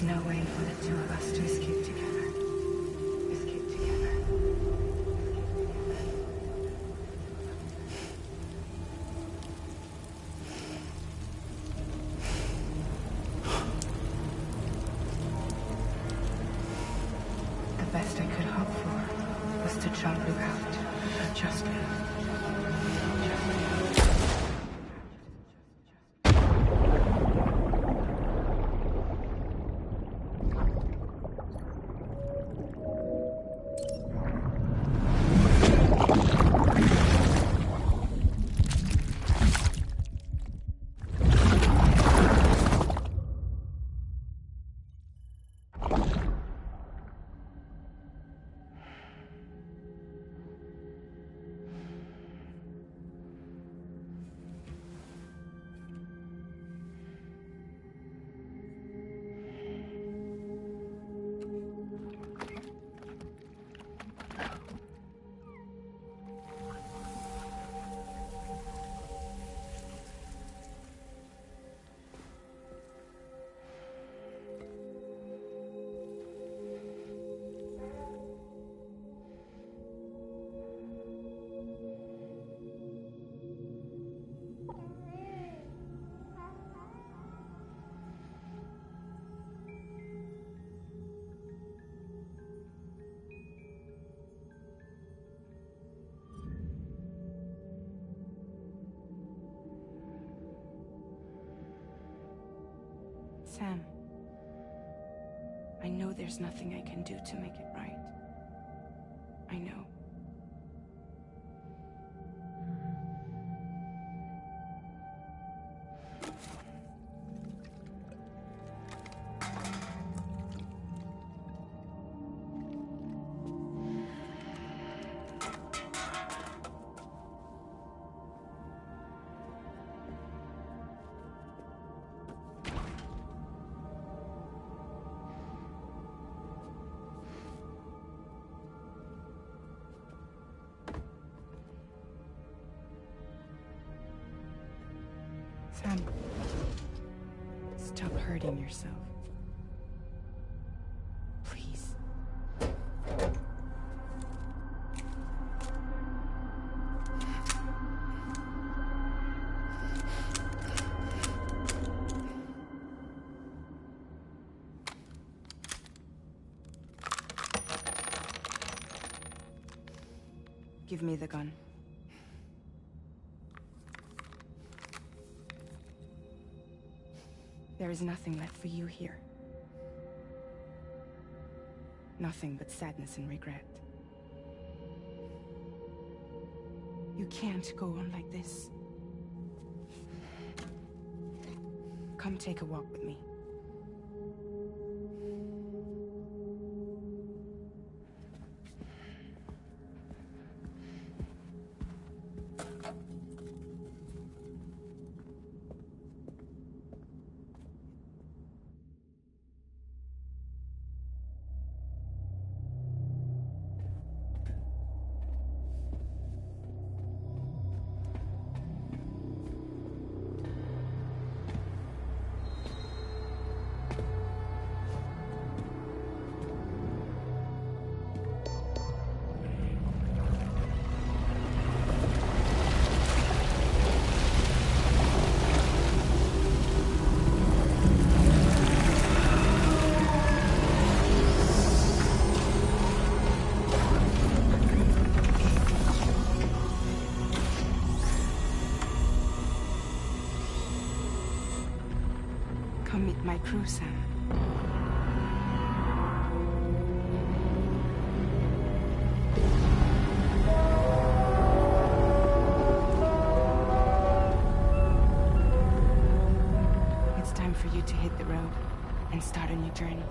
There's no way for the two of us to escape together. Escape together. The best I could hope for was to jump you out. Just you. Sam, I know there's nothing I can do to make it right. I know. Sam, stop hurting yourself. Please. Give me the gun. There is nothing left for you here. Nothing but sadness and regret. You can't go on like this. Come take a walk with me. Come meet my crew, Sam. It's time for you to hit the road and start a new journey.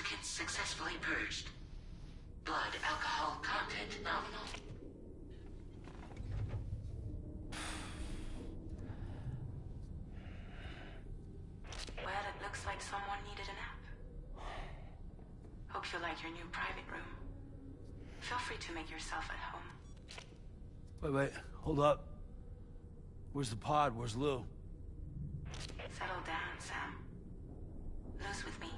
Lubricants successfully purged. Blood alcohol content nominal. Well, it looks like someone needed a nap. Hope you like your new private room. Feel free to make yourself at home. Wait, hold up. Where's the pod? Where's Lou? Settle down, Sam. Lou's with me.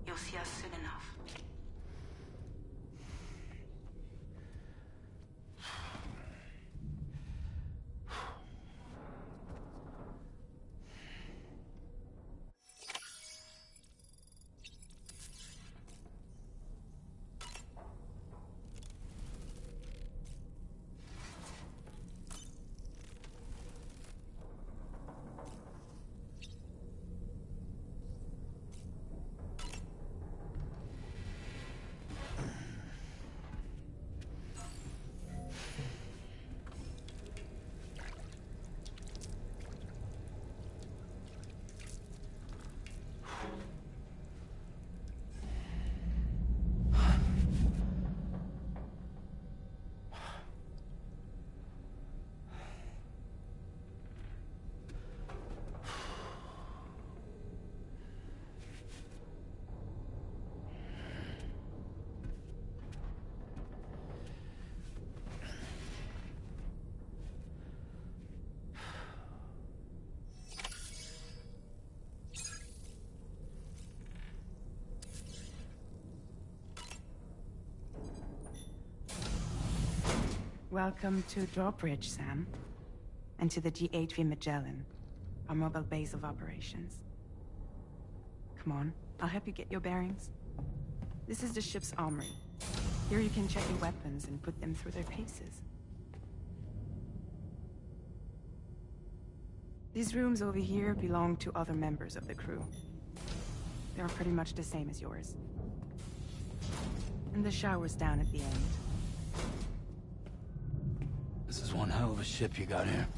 You'll see us soon enough. Welcome to Drawbridge, Sam. And to the GHV Magellan, our mobile base of operations. Come on, I'll help you get your bearings. This is the ship's armory. Here you can check your weapons and put them through their paces. These rooms over here belong to other members of the crew. They're pretty much the same as yours. And the shower's down at the end. This is one hell of a ship you got here.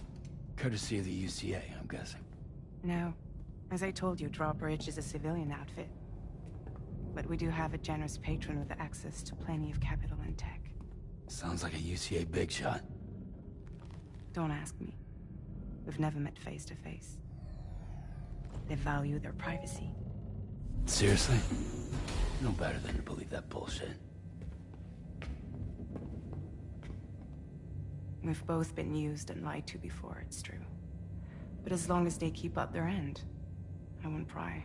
Courtesy of the UCA, I'm guessing. No. As I told you, Drawbridge is a civilian outfit. But we do have a generous patron with access to plenty of capital and tech. Sounds like a UCA big shot. Don't ask me. We've never met face to face. They value their privacy. Seriously? No better than to believe that bullshit. We've both been used and lied to before, it's true. But as long as they keep up their end, I won't pry.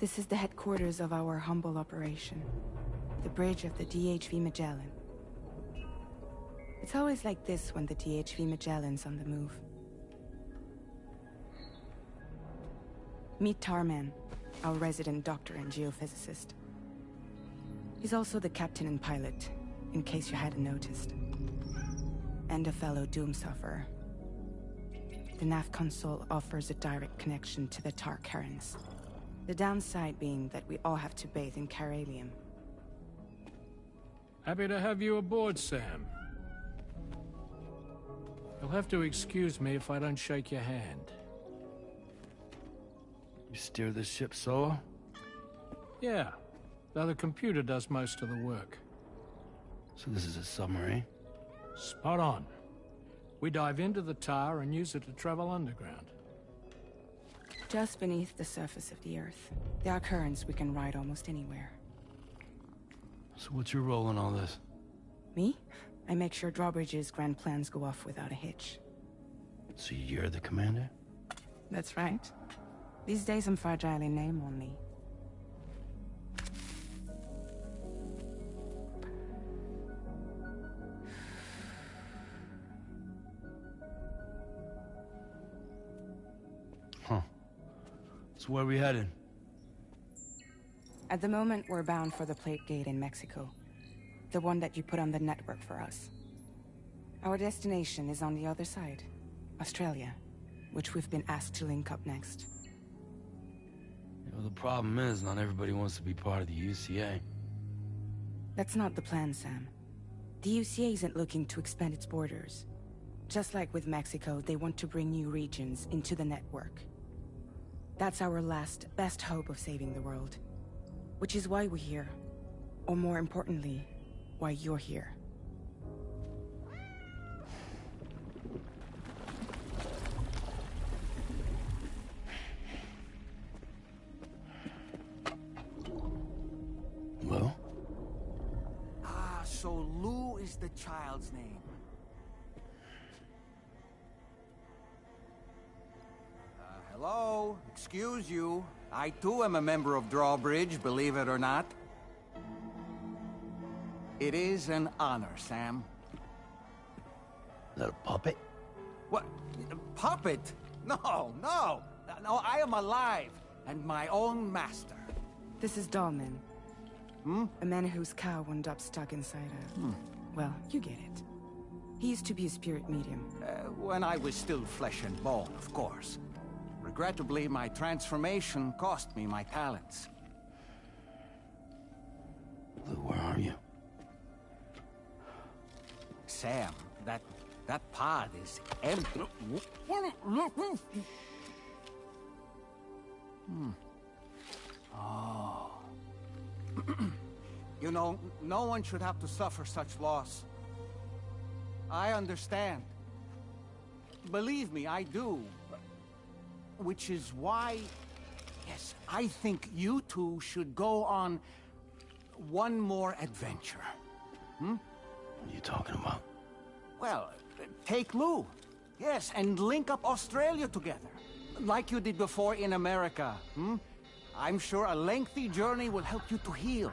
This is the headquarters of our humble operation. The bridge of the DHV Magellan. It's always like this when the DHV Magellan's on the move. Meet Tarman, our resident doctor and geophysicist. He's also the captain and pilot, in case you hadn't noticed. And a fellow Doom sufferer. The nav console offers a direct connection to the Tar currents. The downside being that we all have to bathe in Caralium. Happy to have you aboard, Sam. You'll have to excuse me if I don't shake your hand. You steer this ship solo? Yeah, though the computer does most of the work. So this is a submarine? Spot on. We dive into the Tar and use it to travel underground. Just beneath the surface of the Earth, there are currents we can ride almost anywhere. So what's your role in all this? Me? I make sure Drawbridge's grand plans go off without a hitch. So you're the commander? That's right. These days I'm fragile in name only. Huh. So where are we headed? At the moment, we're bound for the Plate Gate in Mexico. The one that you put on the network for us. Our destination is on the other side, Australia, which we've been asked to link up next. You know, the problem is, not everybody wants to be part of the UCA. That's not the plan, Sam. The UCA isn't looking to expand its borders. Just like with Mexico, they want to bring new regions into the network. That's our last, best hope of saving the world. Which is why we're here. Or more importantly, why you're here. Lou? Ah, so Lou is the child's name. Hello? Excuse you. I too am a member of Drawbridge, believe it or not. It is an honor, Sam. Is that a puppet? What? A puppet? No, no! No, I am alive, and my own master. This is Dahlman. A man whose cow wound up stuck inside a... Well, you get it. He used to be a spirit medium. When I was still flesh and bone, of course. Regrettably, my transformation cost me my talents. Lou, where are you? Sam, that pod is empty. Oh. You know, no one should have to suffer such loss. I understand. Believe me, I do. Which is why, yes, I think you two should go on one more adventure. What are you talking about? Well, take Lou. Yes, and link up Australia together. Like you did before in America. I'm sure a lengthy journey will help you to heal.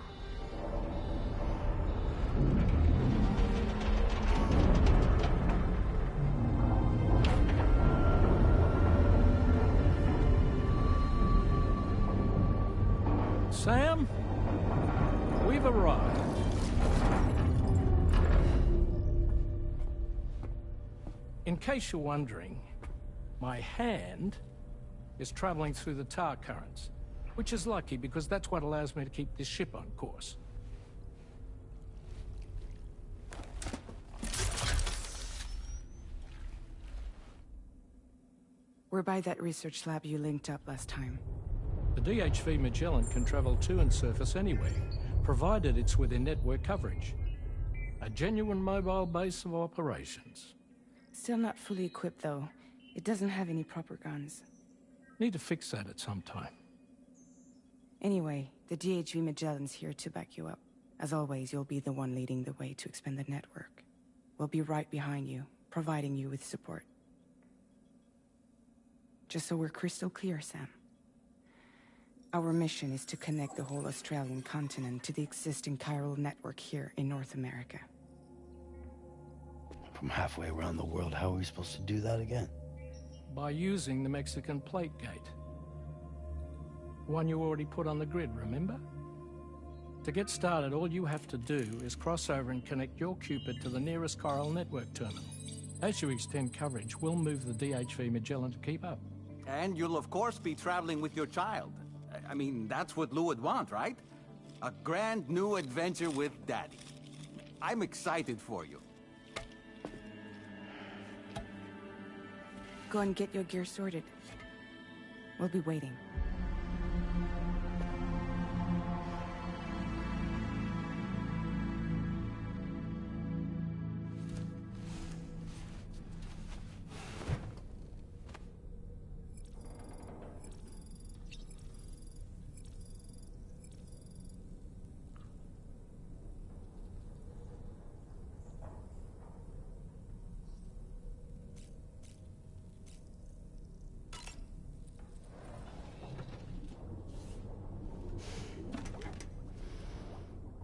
Sam, we've arrived. In case you're wondering, my hand is traveling through the tar currents, which is lucky because that's what allows me to keep this ship on course. We're by that research lab you linked up last time. The DHV Magellan can travel to and surface anywhere, provided it's within network coverage. A genuine mobile base of operations. Still not fully equipped, though. It doesn't have any proper guns. Need to fix that at some time. Anyway, the DHV Magellan's here to back you up. As always, you'll be the one leading the way to expand the network. We'll be right behind you, providing you with support. Just so we're crystal clear, Sam. Our mission is to connect the whole Australian continent to the existing chiral network here in North America. From halfway around the world, how are we supposed to do that again? By using the Mexican plate gate. One you already put on the grid, remember? To get started, all you have to do is cross over and connect your Cupid to the nearest chiral network terminal. As you extend coverage, we'll move the DHV Magellan to keep up. And you'll of course be traveling with your child. I mean, that's what Lou would want, right? A grand new adventure with Daddy. I'm excited for you. Go and get your gear sorted. We'll be waiting.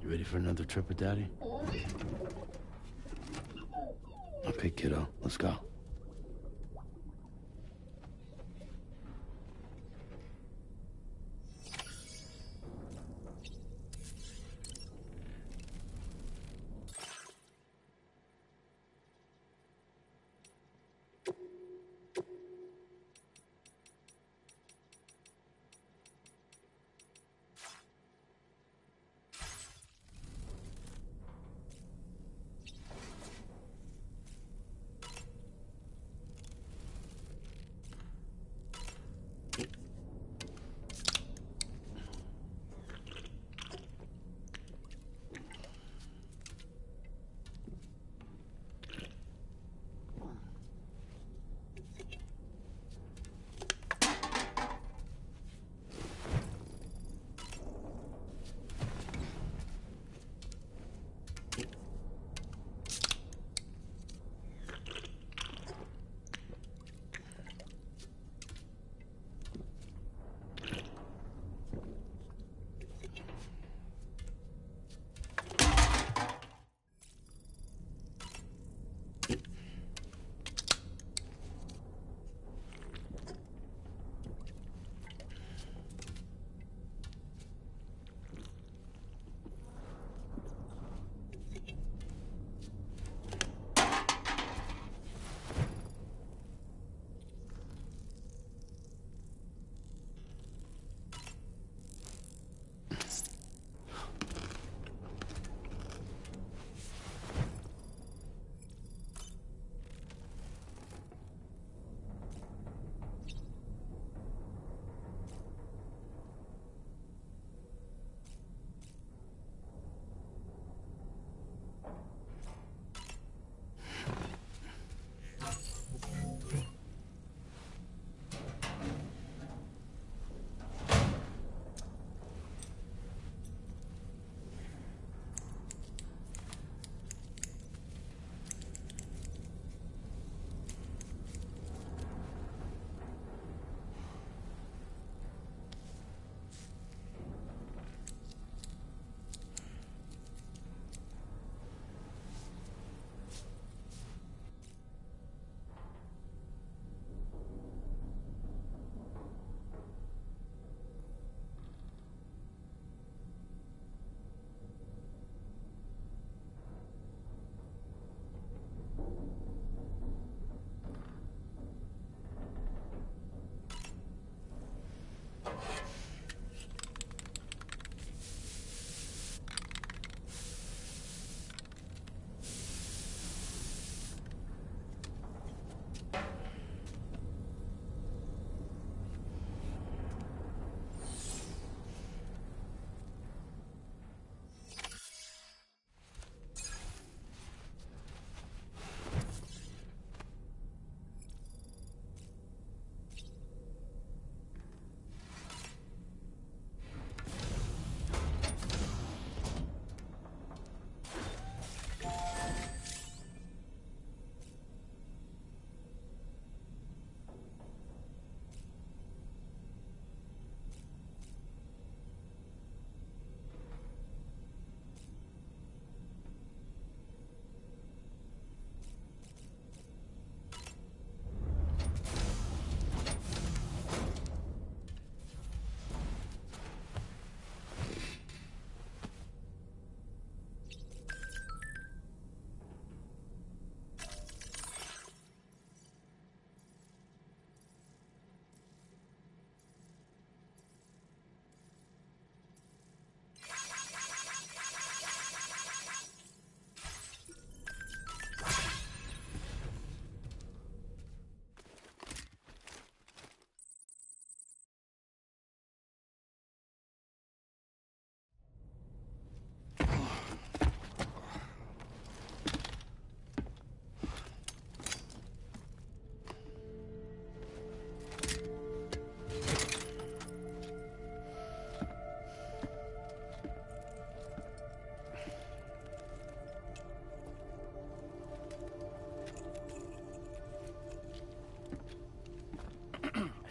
You ready for another trip with Daddy? Okay, kiddo, let's go.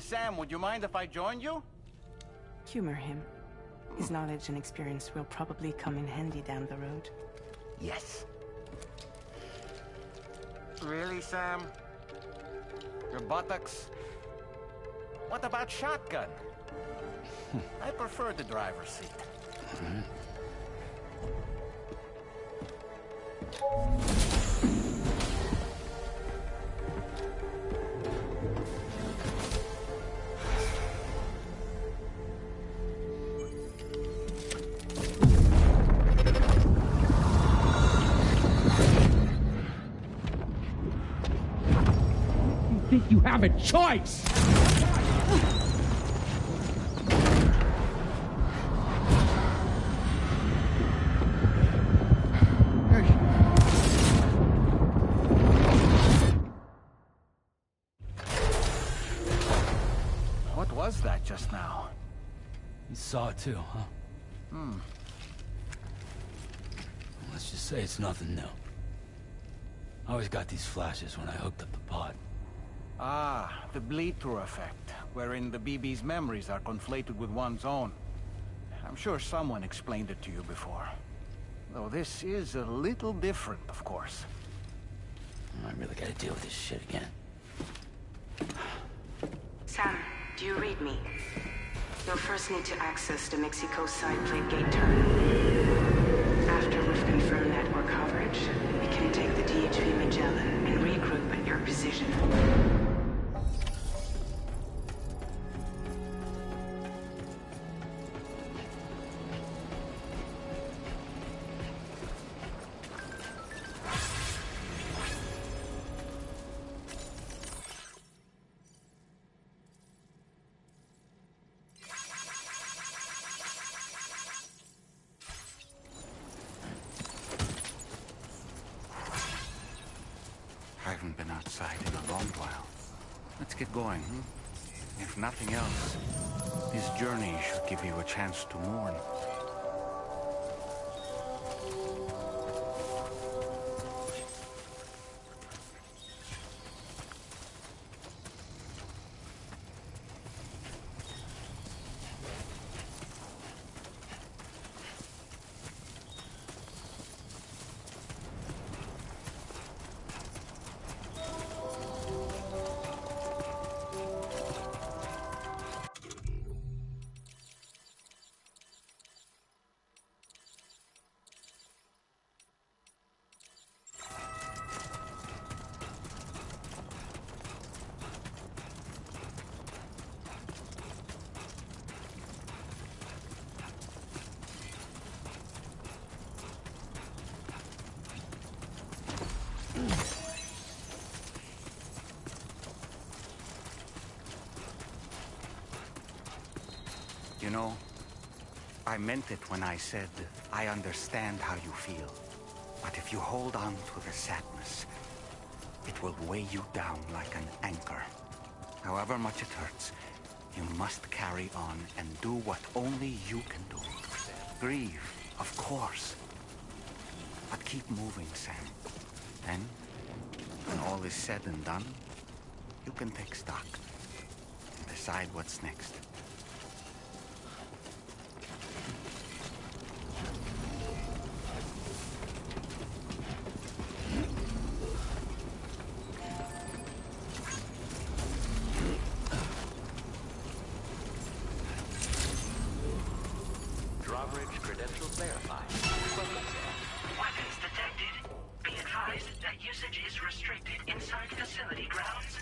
Sam, would you mind if I joined you? Humor him. His knowledge and experience will probably come in handy down the road. Yes. Really, Sam? Your buttocks? What about shotgun? I prefer the driver's seat. Think you have a choice? What was that just now? You saw it too, huh? Let's just say it's nothing new. I always got these flashes when I hooked up the pod. Ah, the bleed-through effect, wherein the BB's memories are conflated with one's own. I'm sure someone explained it to you before. Though this is a little different, of course. I really gotta deal with this shit again. Sam, do you read me? You'll first need to access the Mexico side plate gate terminal. After we've confirmed network coverage, we can take the DHV Magellan and regroup at your position. I haven't been outside in a long while. Let's get going, If nothing else, this journey should give you a chance to mourn. You know, I meant it when I said, I understand how you feel. But if you hold on to the sadness, it will weigh you down like an anchor. However much it hurts, you must carry on and do what only you can do. Grieve, of course. But keep moving, Sam. Then, when all is said and done, you can take stock and decide what's next. Drawbridge credentials verified. Weapons detected. Be advised that usage is restricted inside facility grounds.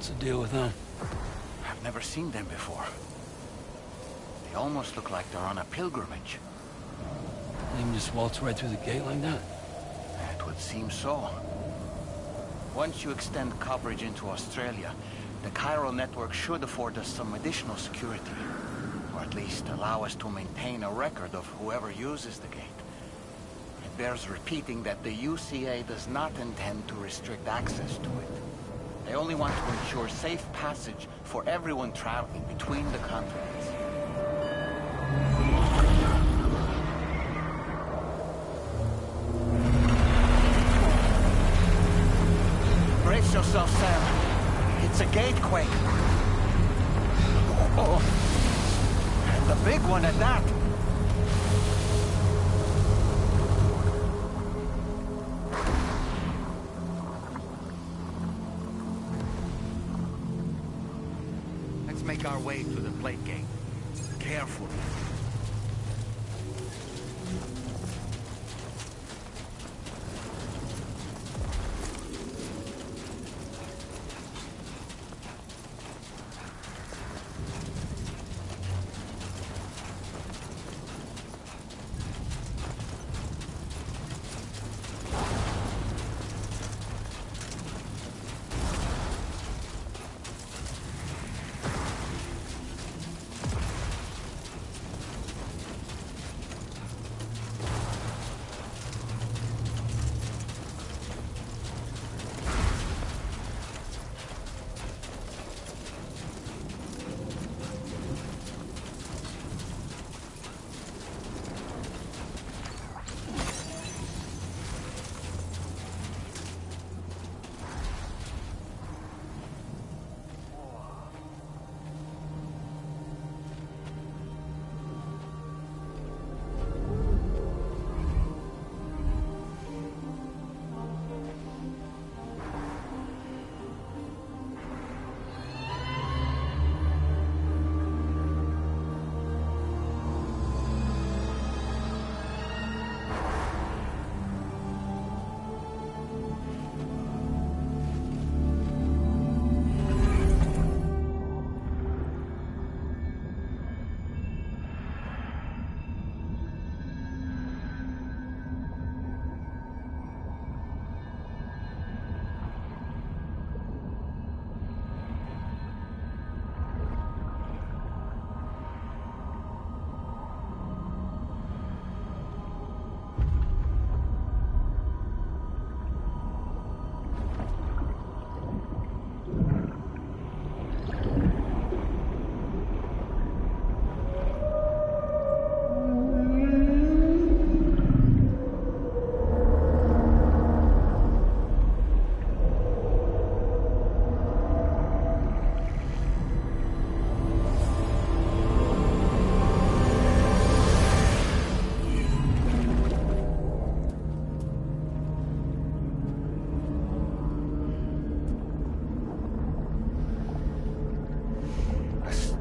What's the deal with them? I've never seen them before. They almost look like they're on a pilgrimage. They can just waltz right through the gate like that? It would seem so. Once you extend coverage into Australia, the chiral network should afford us some additional security. Or at least allow us to maintain a record of whoever uses the gate. It bears repeating that the UCA does not intend to restrict access to it. They only want to ensure safe passage for everyone traveling between the continents. Brace yourself, Sam. It's a gatequake. Oh, and the big one at that. Let's make our way to the plate gate. Carefully.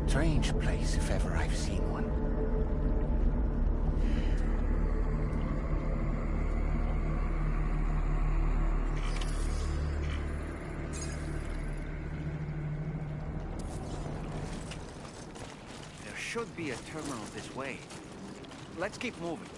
Strange place, if ever I've seen one. There should be a terminal this way. Let's keep moving.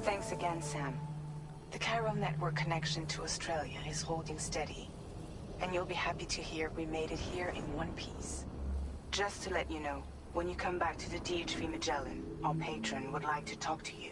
Thanks again, Sam. The chiral network connection to Australia is holding steady. And you'll be happy to hear we made it here in one piece. Just to let you know, when you come back to the DHV Magellan, our patron would like to talk to you.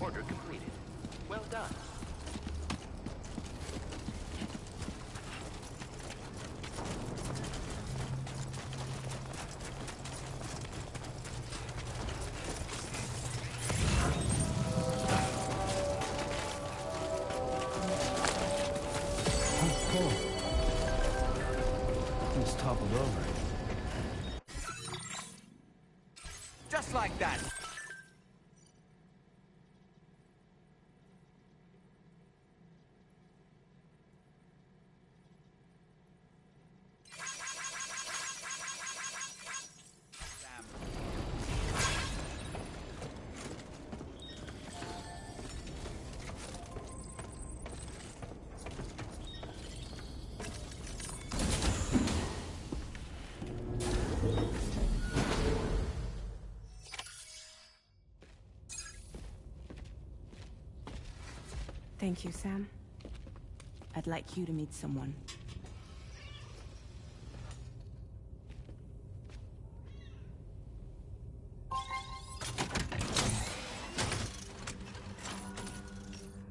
Order completed. Well done. It's toppled over. Just like that. Thank you, Sam. I'd like you to meet someone.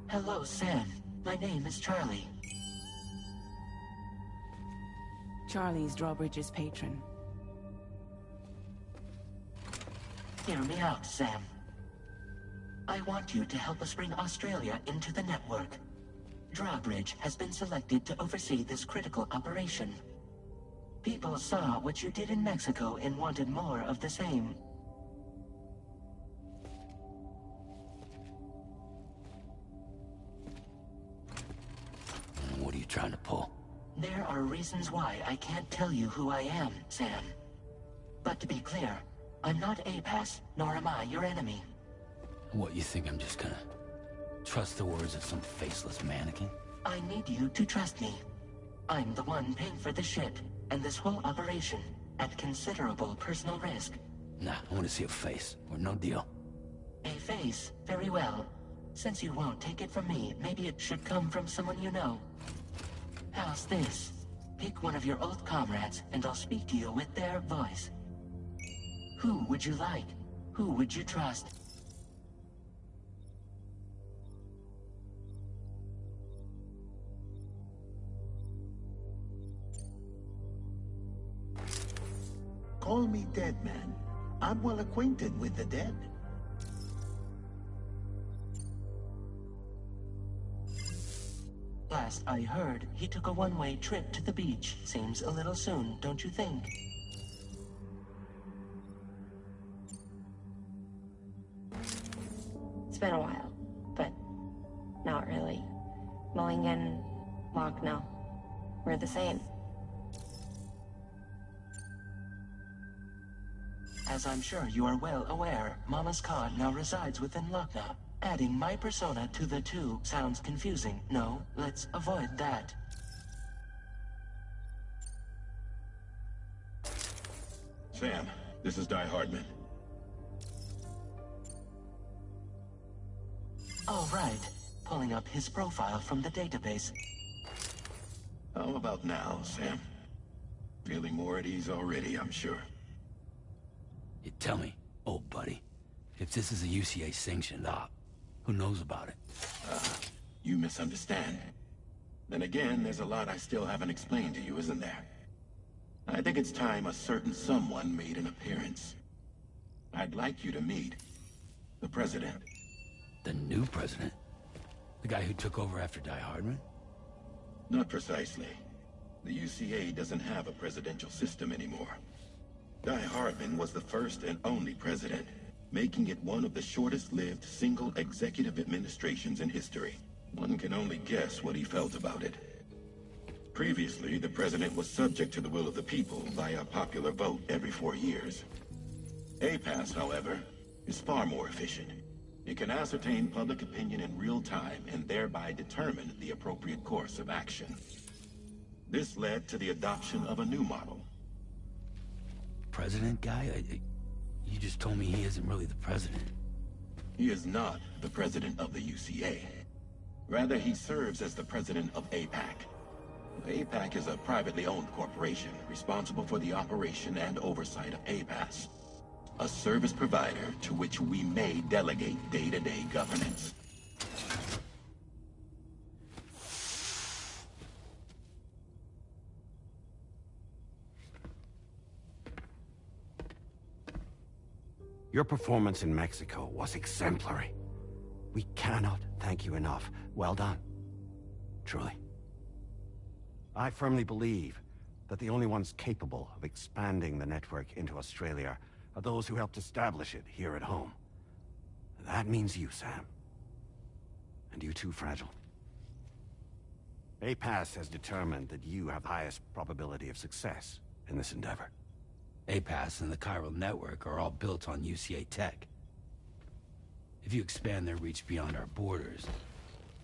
Hello, Sam. My name is Charlie. Charlie's Drawbridge's patron. Hear me out, Sam. I want you to help us bring Australia into the network. Drawbridge has been selected to oversee this critical operation. People saw what you did in Mexico and wanted more of the same. What are you trying to pull? There are reasons why I can't tell you who I am, Sam. But to be clear, I'm not APAS, nor am I your enemy. What, you think I'm just gonna trust the words of some faceless mannequin? I need you to trust me. I'm the one paying for the ship and this whole operation at considerable personal risk. Nah, I want to see a face, or no deal. A face? Very well. Since you won't take it from me, maybe it should come from someone you know. How's this? Pick one of your old comrades, and I'll speak to you with their voice. Who would you like? Who would you trust? Call me Dead Man. I'm well acquainted with the dead. Last I heard, he took a one-way trip to the beach. Seems a little soon, don't you think? It's been a while, but not really. Mulligan, Lochno, we're the same. As I'm sure you are well aware, Mama's Khan now resides within Lochna. Adding my persona to the two sounds confusing. No, let's avoid that. Sam, this is Di Hardman. All right. Pulling up his profile from the database. How about now, Sam? Feeling more at ease already, I'm sure. You tell me, old buddy, if this is a UCA-sanctioned op, who knows about it? You misunderstand. Then again, there's a lot I still haven't explained to you, isn't there? I think it's time a certain someone made an appearance. I'd like you to meet the President. The new president? The guy who took over after Di Hardman? Not precisely. The UCA doesn't have a presidential system anymore. Di Hardman was the first and only president, making it one of the shortest-lived single executive administrations in history. One can only guess what he felt about it. Previously, the president was subject to the will of the people via a popular vote every 4 years. APAS, however, is far more efficient. It can ascertain public opinion in real time and thereby determine the appropriate course of action. This led to the adoption of a new model. President guy? You just told me he isn't really the president. He is not the president of the UCA. Rather, he serves as the president of APAC. APAC is a privately owned corporation responsible for the operation and oversight of APAS, a service provider to which we may delegate day-to-day governance. Your performance in Mexico was exemplary. We cannot thank you enough. Well done. Truly. I firmly believe that the only ones capable of expanding the network into Australia are those who helped establish it here at home. That means you, Sam. And you too, Fragile. APAS has determined that you have the highest probability of success in this endeavor. APAS and the chiral network are all built on UCA tech. If you expand their reach beyond our borders,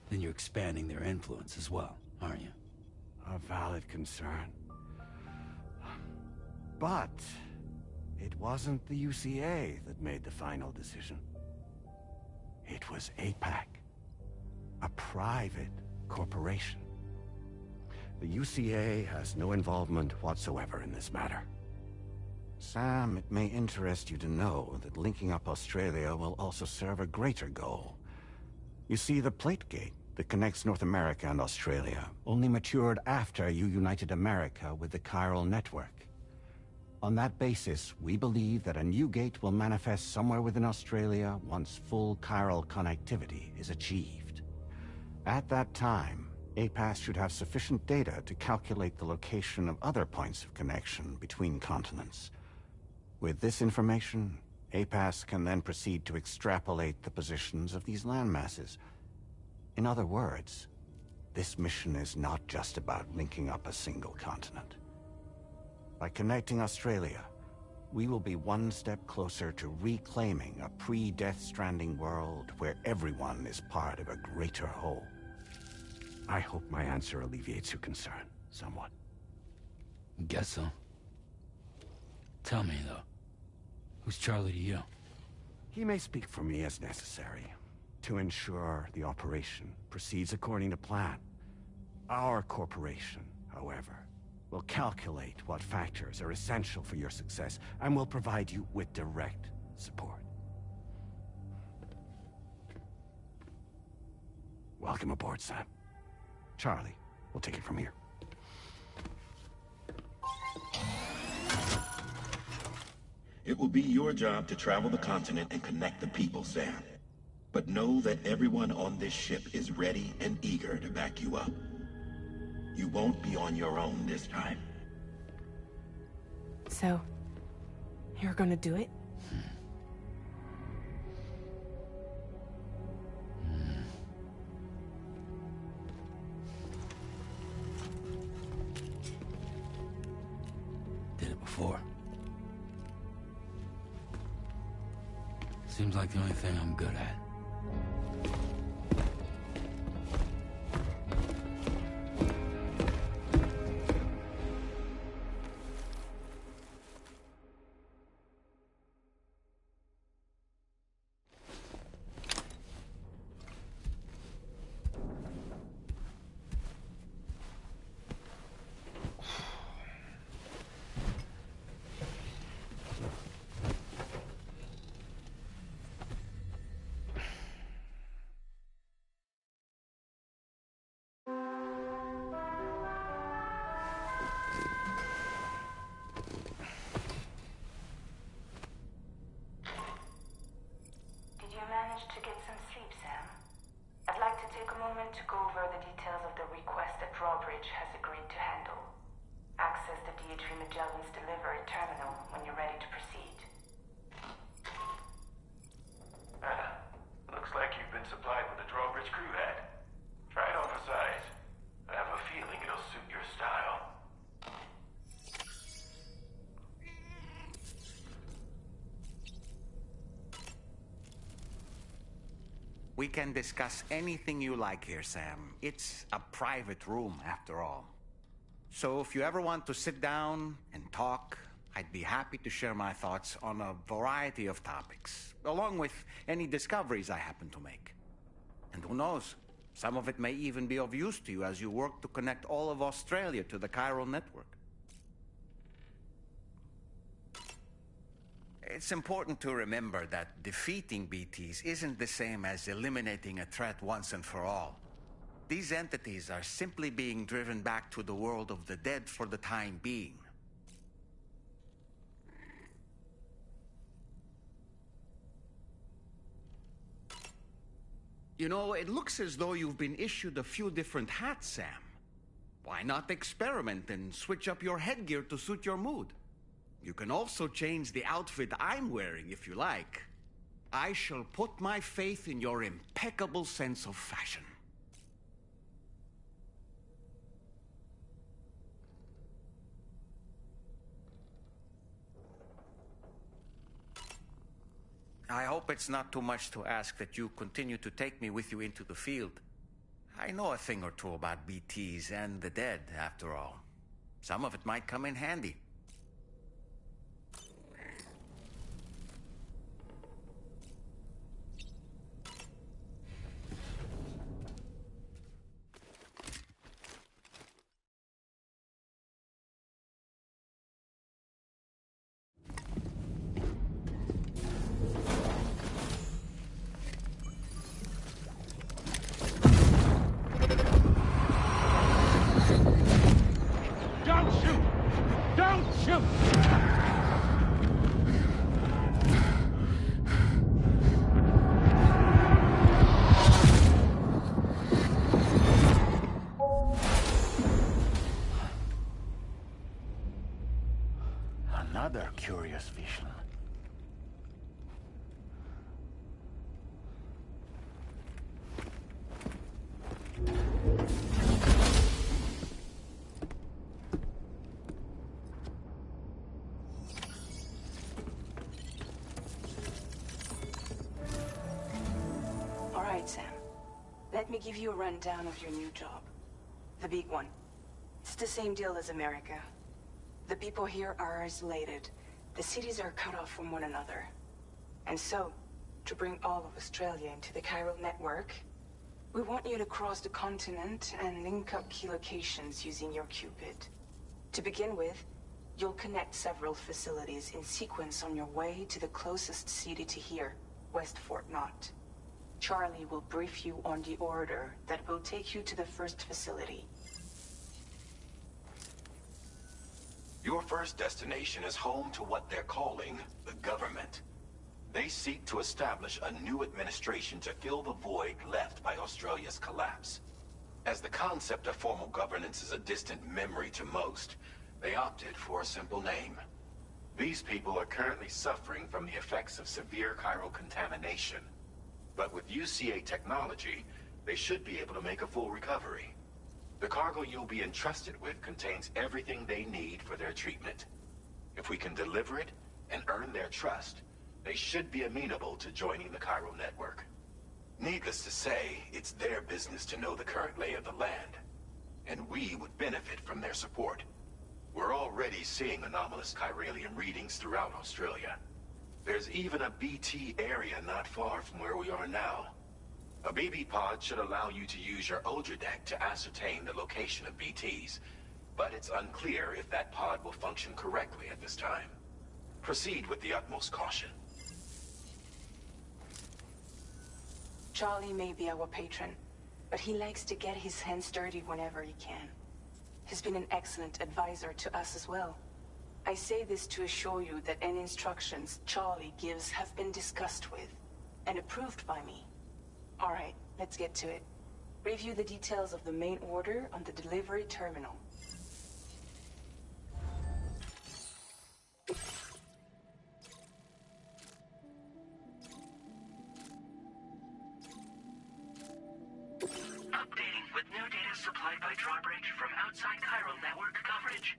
then you're expanding their influence as well, aren't you? A valid concern. But it wasn't the UCA that made the final decision. It was APAC, a private corporation. The UCA has no involvement whatsoever in this matter. Sam, it may interest you to know that linking up Australia will also serve a greater goal. You see, the plate gate that connects North America and Australia only matured after you united America with the chiral network. On that basis, we believe that a new gate will manifest somewhere within Australia once full chiral connectivity is achieved. At that time, APAS should have sufficient data to calculate the location of other points of connection between continents. With this information, APAS can then proceed to extrapolate the positions of these landmasses. In other words, this mission is not just about linking up a single continent. By connecting Australia, we will be one step closer to reclaiming a pre-Death Stranding world where everyone is part of a greater whole. I hope my answer alleviates your concern somewhat. Guess so. Tell me, though, who's Charlie to you? He may speak for me as necessary to ensure the operation proceeds according to plan. Our corporation, however, will calculate what factors are essential for your success and will provide you with direct support. Welcome aboard, Sam. Charlie, we'll take it from here. It will be your job to travel the continent and connect the people, Sam. But know that everyone on this ship is ready and eager to back you up. You won't be on your own this time. So, you're gonna do it? Did it before. Seems like the only thing I'm good at. We can discuss anything you like here, Sam. It's a private room, after all. So if you ever want to sit down and talk, I'd be happy to share my thoughts on a variety of topics, along with any discoveries I happen to make. And who knows, some of it may even be of use to you as you work to connect all of Australia to the chiral network. It's important to remember that defeating BTs isn't the same as eliminating a threat once and for all. These entities are simply being driven back to the world of the dead for the time being. You know, it looks as though you've been issued a few different hats, Sam. Why not experiment and switch up your headgear to suit your mood? You can also change the outfit I'm wearing if you like. I shall put my faith in your impeccable sense of fashion. I hope it's not too much to ask that you continue to take me with you into the field. I know a thing or two about BTs and the dead, after all. Some of it might come in handy. Don't shoot! Don't shoot! Another curious vision. All right, Sam. Let me give you a rundown of your new job. The big one. It's the same deal as America. The people here are isolated. The cities are cut off from one another. And so, to bring all of Australia into the chiral network, we want you to cross the continent and link up key locations using your Cupid. To begin with, you'll connect several facilities in sequence on your way to the closest city to here, West Fort Knott. Charlie will brief you on the order that will take you to the first facility. Your first destination is home to what they're calling the government. They seek to establish a new administration to fill the void left by Australia's collapse. As the concept of formal governance is a distant memory to most, they opted for a simple name. These people are currently suffering from the effects of severe chiral contamination. But with UCA technology, they should be able to make a full recovery. The cargo you'll be entrusted with contains everything they need for their treatment. If we can deliver it and earn their trust, they should be amenable to joining the chiral network. Needless to say, it's their business to know the current lay of the land, and we would benefit from their support. We're already seeing anomalous chiralium readings throughout Australia. There's even a BT area not far from where we are now. A BB pod should allow you to use your Ultra deck to ascertain the location of BTs, but it's unclear if that pod will function correctly at this time. Proceed with the utmost caution. Charlie may be our patron, but he likes to get his hands dirty whenever he can. He's been an excellent advisor to us as well. I say this to assure you that any instructions Charlie gives have been discussed with and approved by me. All right, let's get to it. Review the details of the main order on the delivery terminal. Updating with new data supplied by drawbridge from outside chiral network coverage.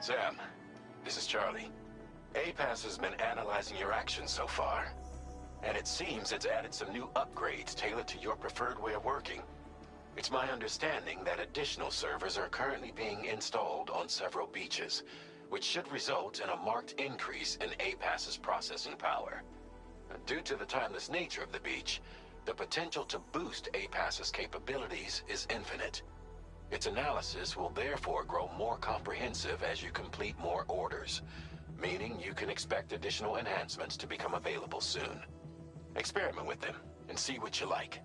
Sam, this is Charlie. APAS has been analyzing your actions so far, and it seems it's added some new upgrades tailored to your preferred way of working. It's my understanding that additional servers are currently being installed on several beaches, which should result in a marked increase in APAS's processing power. Due to the timeless nature of the beach, the potential to boost APAS's capabilities is infinite. Its analysis will therefore grow more comprehensive as you complete more orders, meaning you can expect additional enhancements to become available soon. Experiment with them and see what you like.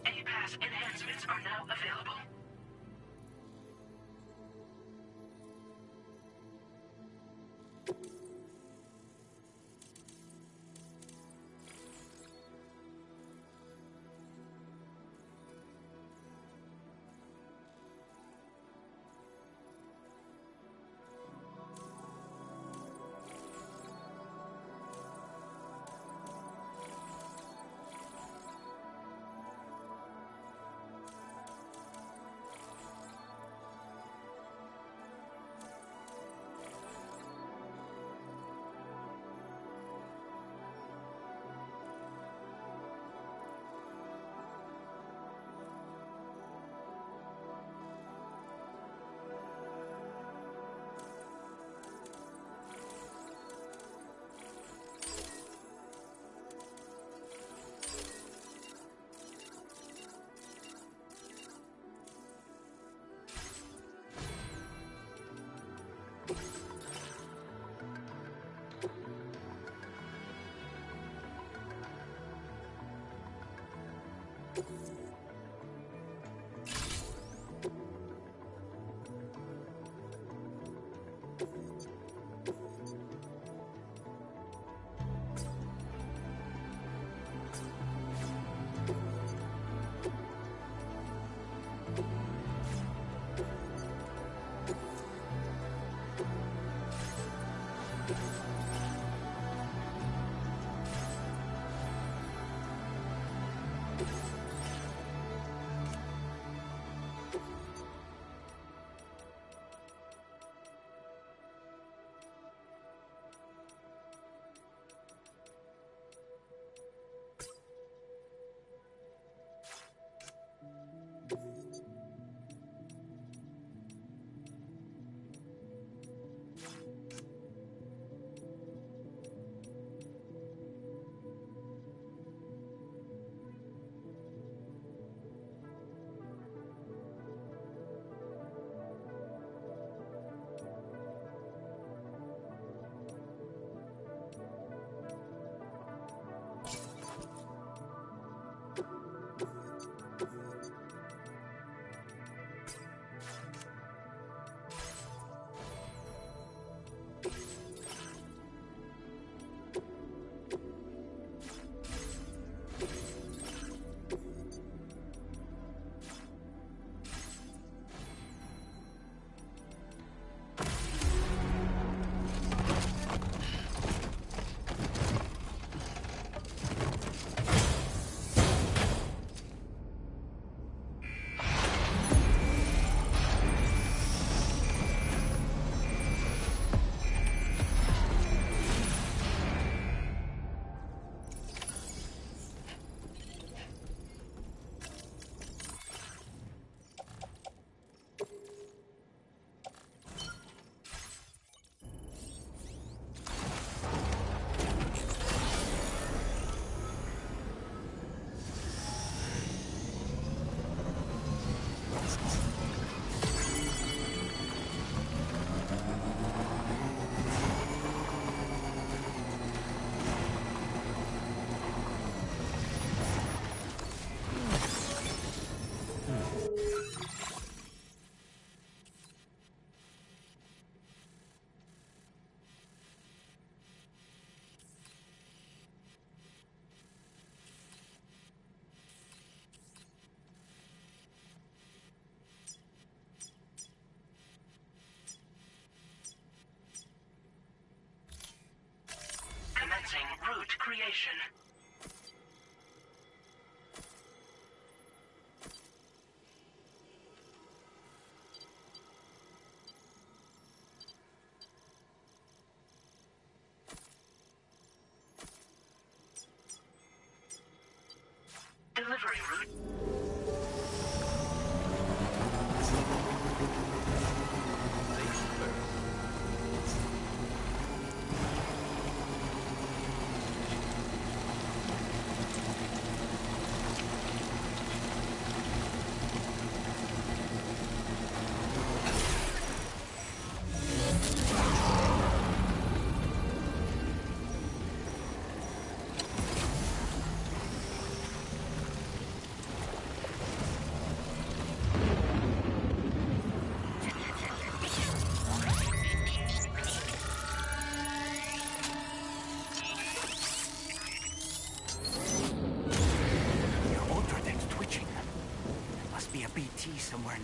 APAS enhancements are now available.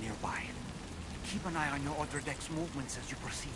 nearby. Keep an eye on your other deck's movements as you proceed.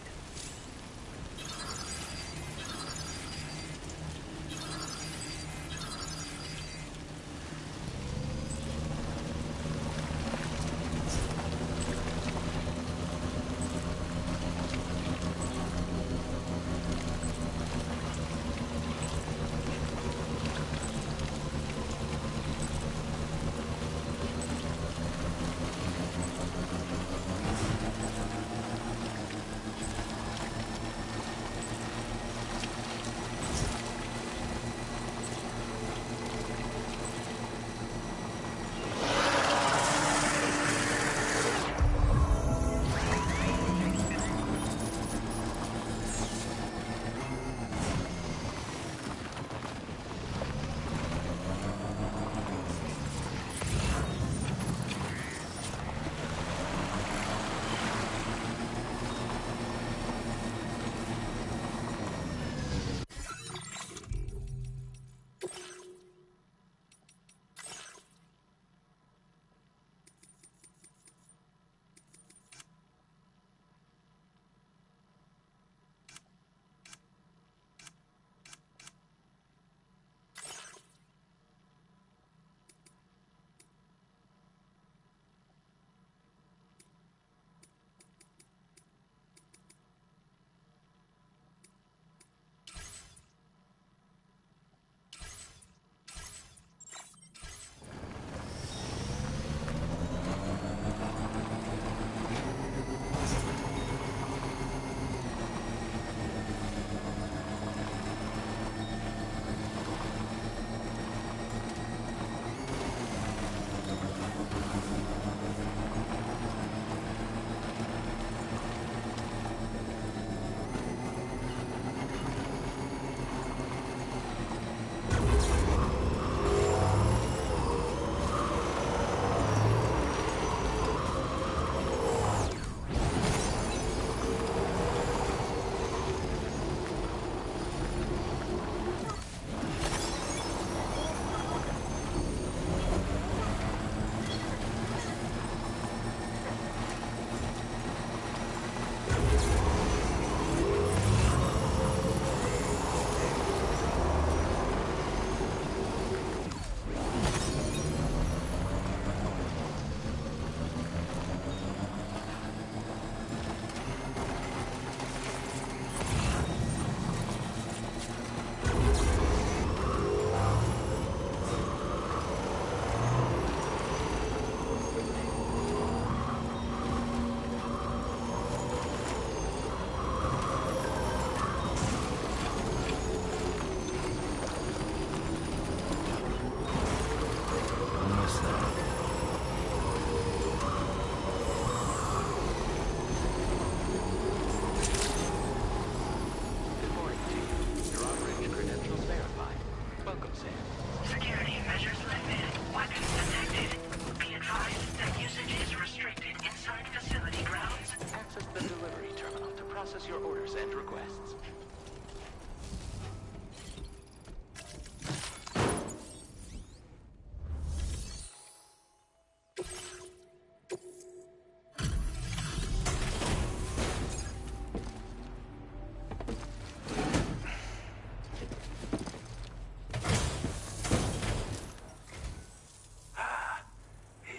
your orders and requests.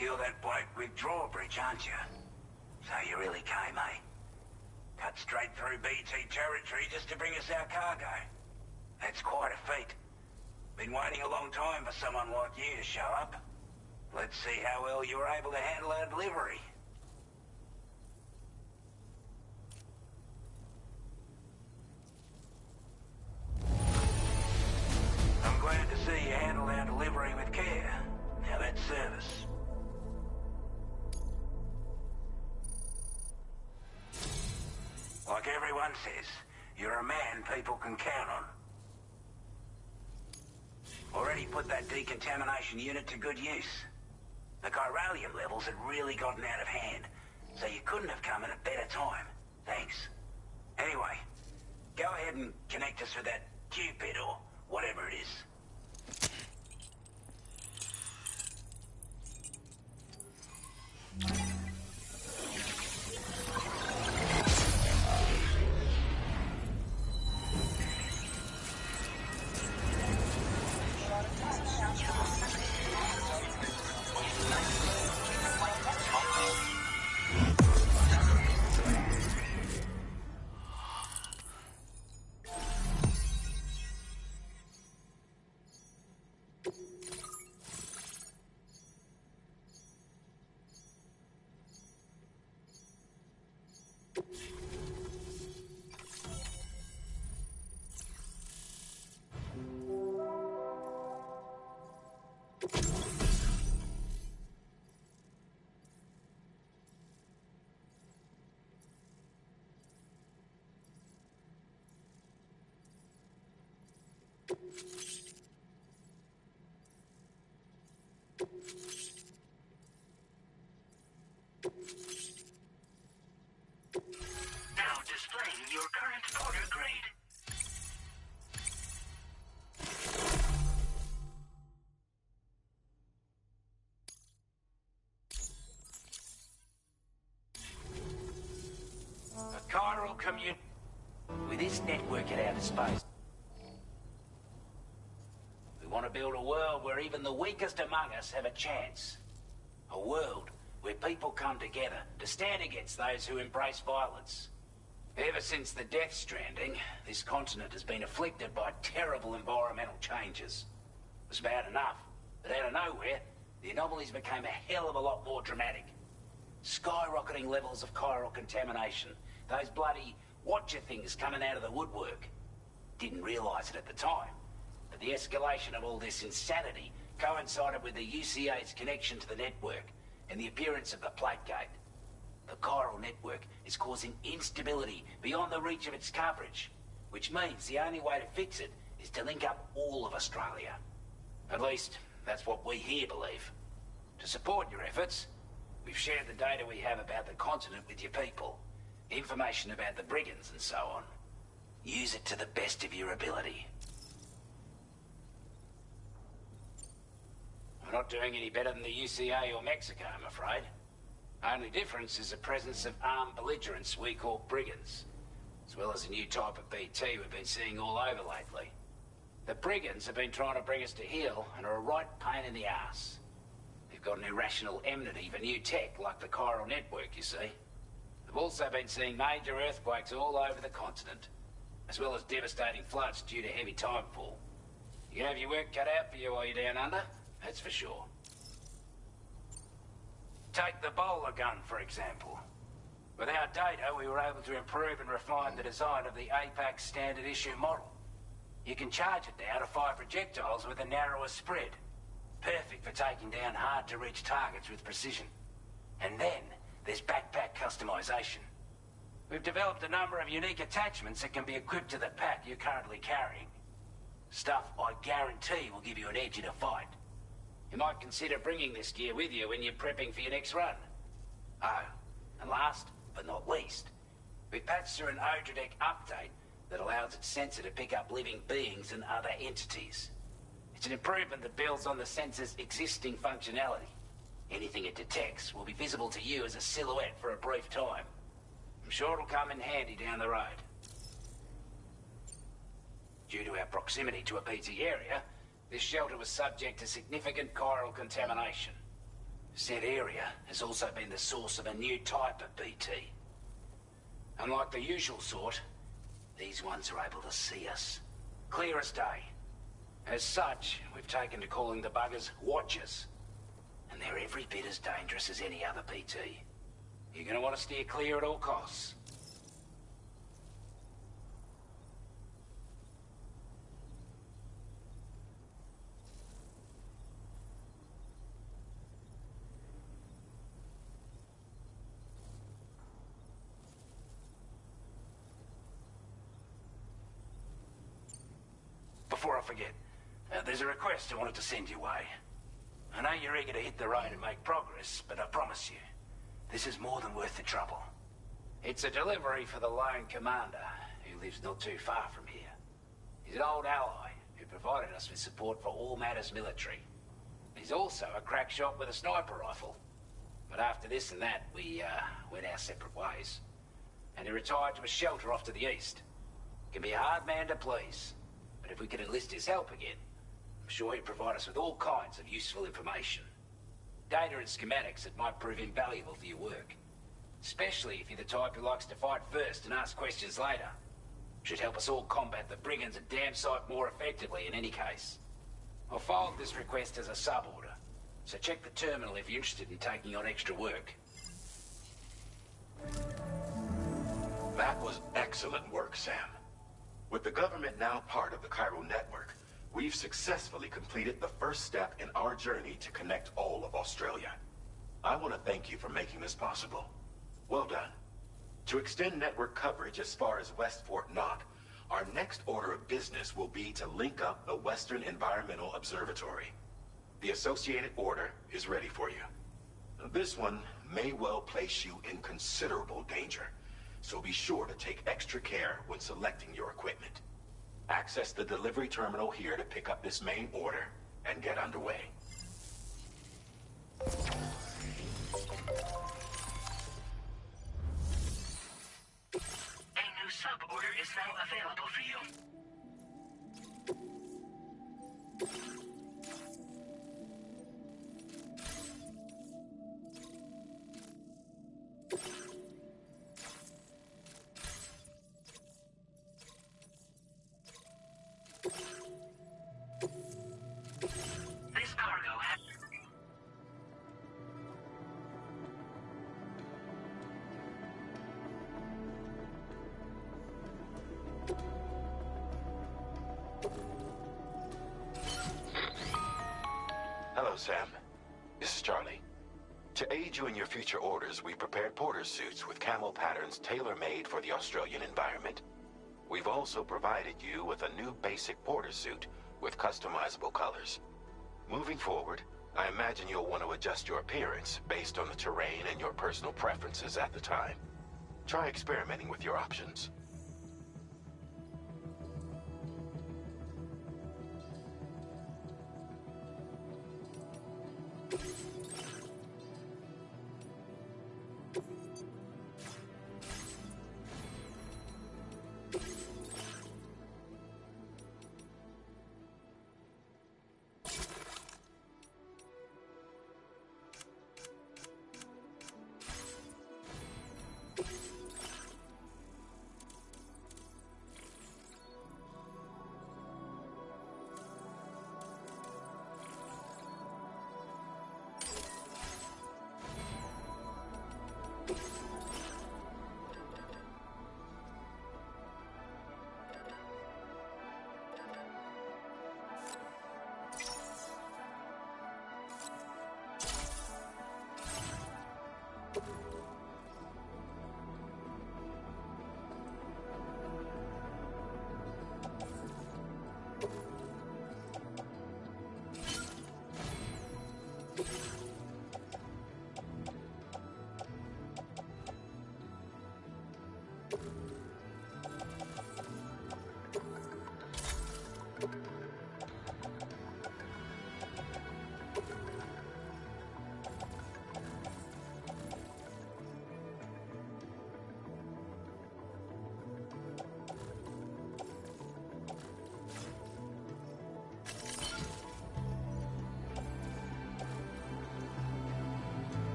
You're that bloke with drawbridge, aren't you? So you really came, eh? Cut straight through BT territory just to bring us our cargo. That's quite a feat. Been waiting a long time for someone like you to show up. Let's see how well you were able to handle our delivery. I'm glad to see you handled our delivery with care. Now that's service. Like everyone says, you're a man people can count on. Already put that decontamination unit to good use. The chiralium levels had really gotten out of hand, so you couldn't have come at a better time. Thanks. Anyway, go ahead and connect us with that Cupid or whatever it is. your current order grade. A chiral commun... With this network at our disposal, we want to build a world where even the weakest among us have a chance. A world where people come together to stand against those who embrace violence. Ever since the Death Stranding, this continent has been afflicted by terrible environmental changes. It was bad enough, but out of nowhere, the anomalies became a hell of a lot more dramatic. Skyrocketing levels of chiral contamination, those bloody Watcher things coming out of the woodwork. Didn't realise it at the time, but the escalation of all this insanity coincided with the UCA's connection to the network and the appearance of the plate gate. The chiral network is causing instability beyond the reach of its coverage, which means the only way to fix it is to link up all of Australia. At least, that's what we here believe. To support your efforts, we've shared the data we have about the continent with your people. Information about the brigands and so on. Use it to the best of your ability. We're not doing any better than the UCA or Mexico, I'm afraid. Only difference is the presence of armed belligerents we call brigands, as well as a new type of BT we've been seeing all over lately. The brigands have been trying to bring us to heel and are a right pain in the ass. They've got an irrational enmity for new tech like the chiral network, you see. We've also been seeing major earthquakes all over the continent, as well as devastating floods due to heavy timefall. You can have your work cut out for you while you're down under, that's for sure. Take the bowler gun, for example. With our data, we were able to improve and refine the design of the APAC standard issue model. You can charge it now to fire projectiles with a narrower spread. Perfect for taking down hard-to-reach targets with precision. And then, there's backpack customization. We've developed a number of unique attachments that can be equipped to the pack you're currently carrying. Stuff I guarantee will give you an edge in a fight. You might consider bringing this gear with you when you're prepping for your next run. Oh, and last but not least, we patched through an Odradek update that allows its sensor to pick up living beings and other entities. It's an improvement that builds on the sensor's existing functionality. Anything it detects will be visible to you as a silhouette for a brief time. I'm sure it'll come in handy down the road. Due to our proximity to a BT area, this shelter was subject to significant chiral contamination. Said area has also been the source of a new type of BT. Unlike the usual sort, these ones are able to see us. Clear as day. As such, we've taken to calling the buggers Watchers. And they're every bit as dangerous as any other BT. You're gonna want to steer clear at all costs. Before I forget, there's a request I wanted to send your way. I know you're eager to hit the road and make progress, but I promise you, this is more than worth the trouble. It's a delivery for the lone commander, who lives not too far from here. He's an old ally, who provided us with support for all matters military. He's also a crack shot with a sniper rifle. But after this and that, we went our separate ways. And he retired to a shelter off to the east. Can be a hard man to please, but if we could enlist his help again, I'm sure he'd provide us with all kinds of useful information. Data and schematics that might prove invaluable for your work. Especially if you're the type who likes to fight first and ask questions later. Should help us all combat the brigands a damn sight more effectively in any case. I'll filed this request as a sub-order, so check the terminal if you're interested in taking on extra work. That was excellent work, Sam. With the government now part of the chiral network, we've successfully completed the first step in our journey to connect all of Australia. I want to thank you for making this possible. Well done. To extend network coverage as far as West Fort Knott, our next order of business will be to link up the Western Environmental Observatory. The associated order is ready for you. This one may well place you in considerable danger, so be sure to take extra care when selecting your equipment. Access the delivery terminal here to pick up this main order and get underway. A new sub-order is now available for you. This cargo has... Hello, Sam. This is Charlie. To aid you in your future orders, we prepared porter suits with camel patterns tailor-made for the Australian environment. We've also provided you with a new basic porter suit with customizable colors. Moving forward, I imagine you'll want to adjust your appearance based on the terrain and your personal preferences at the time. Try experimenting with your options.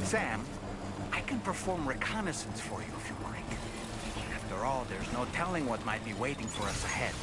Sam, I can perform reconnaissance for you if you like. After all, there's no telling what might be waiting for us ahead.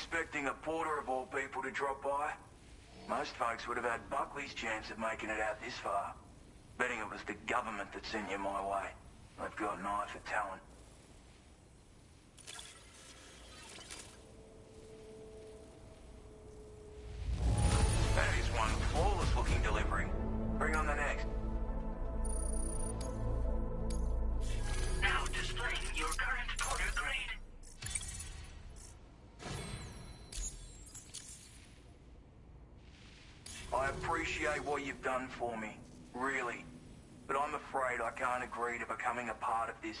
expecting a porter of all people to drop by? Most folks would have had Buckley's chance of making it out this far. Betting it was the government that sent you my way. They've got an eye for talent. That is one flawless looking delivery. Bring on the next. Now displaying your current porter grade. I appreciate what you've done for me, really. But I'm afraid I can't agree to becoming a part of this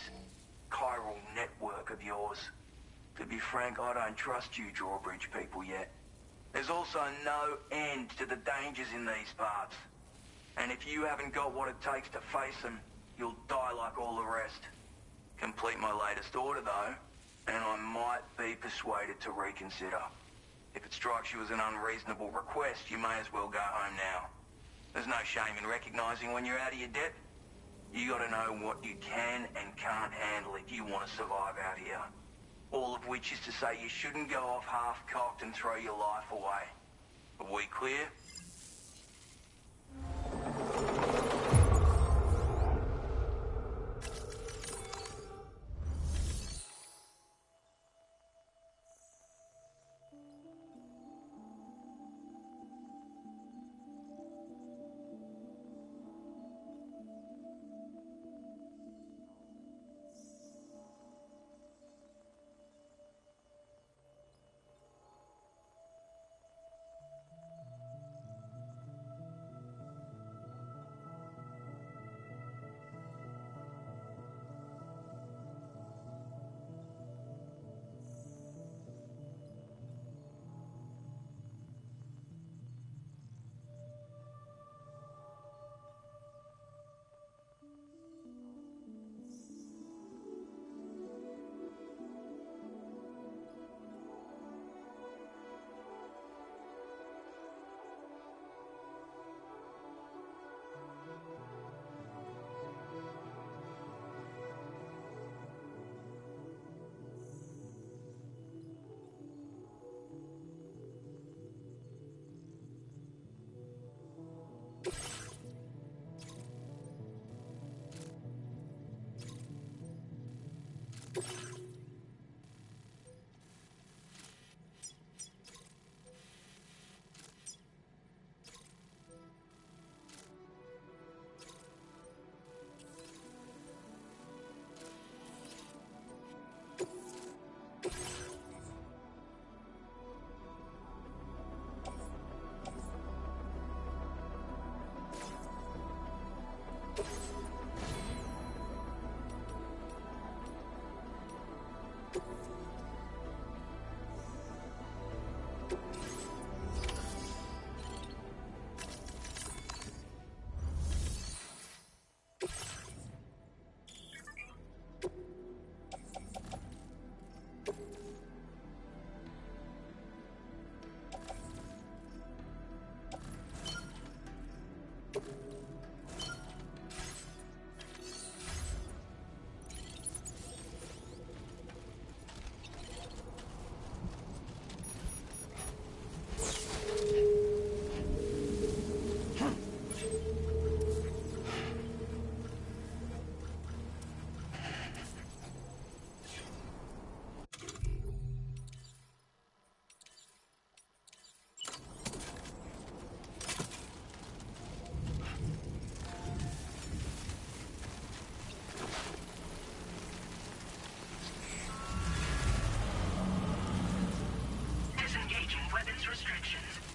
chiral network of yours. To be frank, I don't trust you drawbridge people yet. There's also no end to the dangers in these parts. And if you haven't got what it takes to face them, you'll die like all the rest. Complete my latest order, though, and I might be persuaded to reconsider. If it strikes you as an unreasonable request, you may as well go home now. There's no shame in recognizing when you're out of your depth. You gotta know what you can and can't handle if you want to survive out here. All of which is to say you shouldn't go off half-cocked and throw your life away. Are we clear?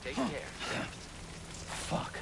Take care. Fuck.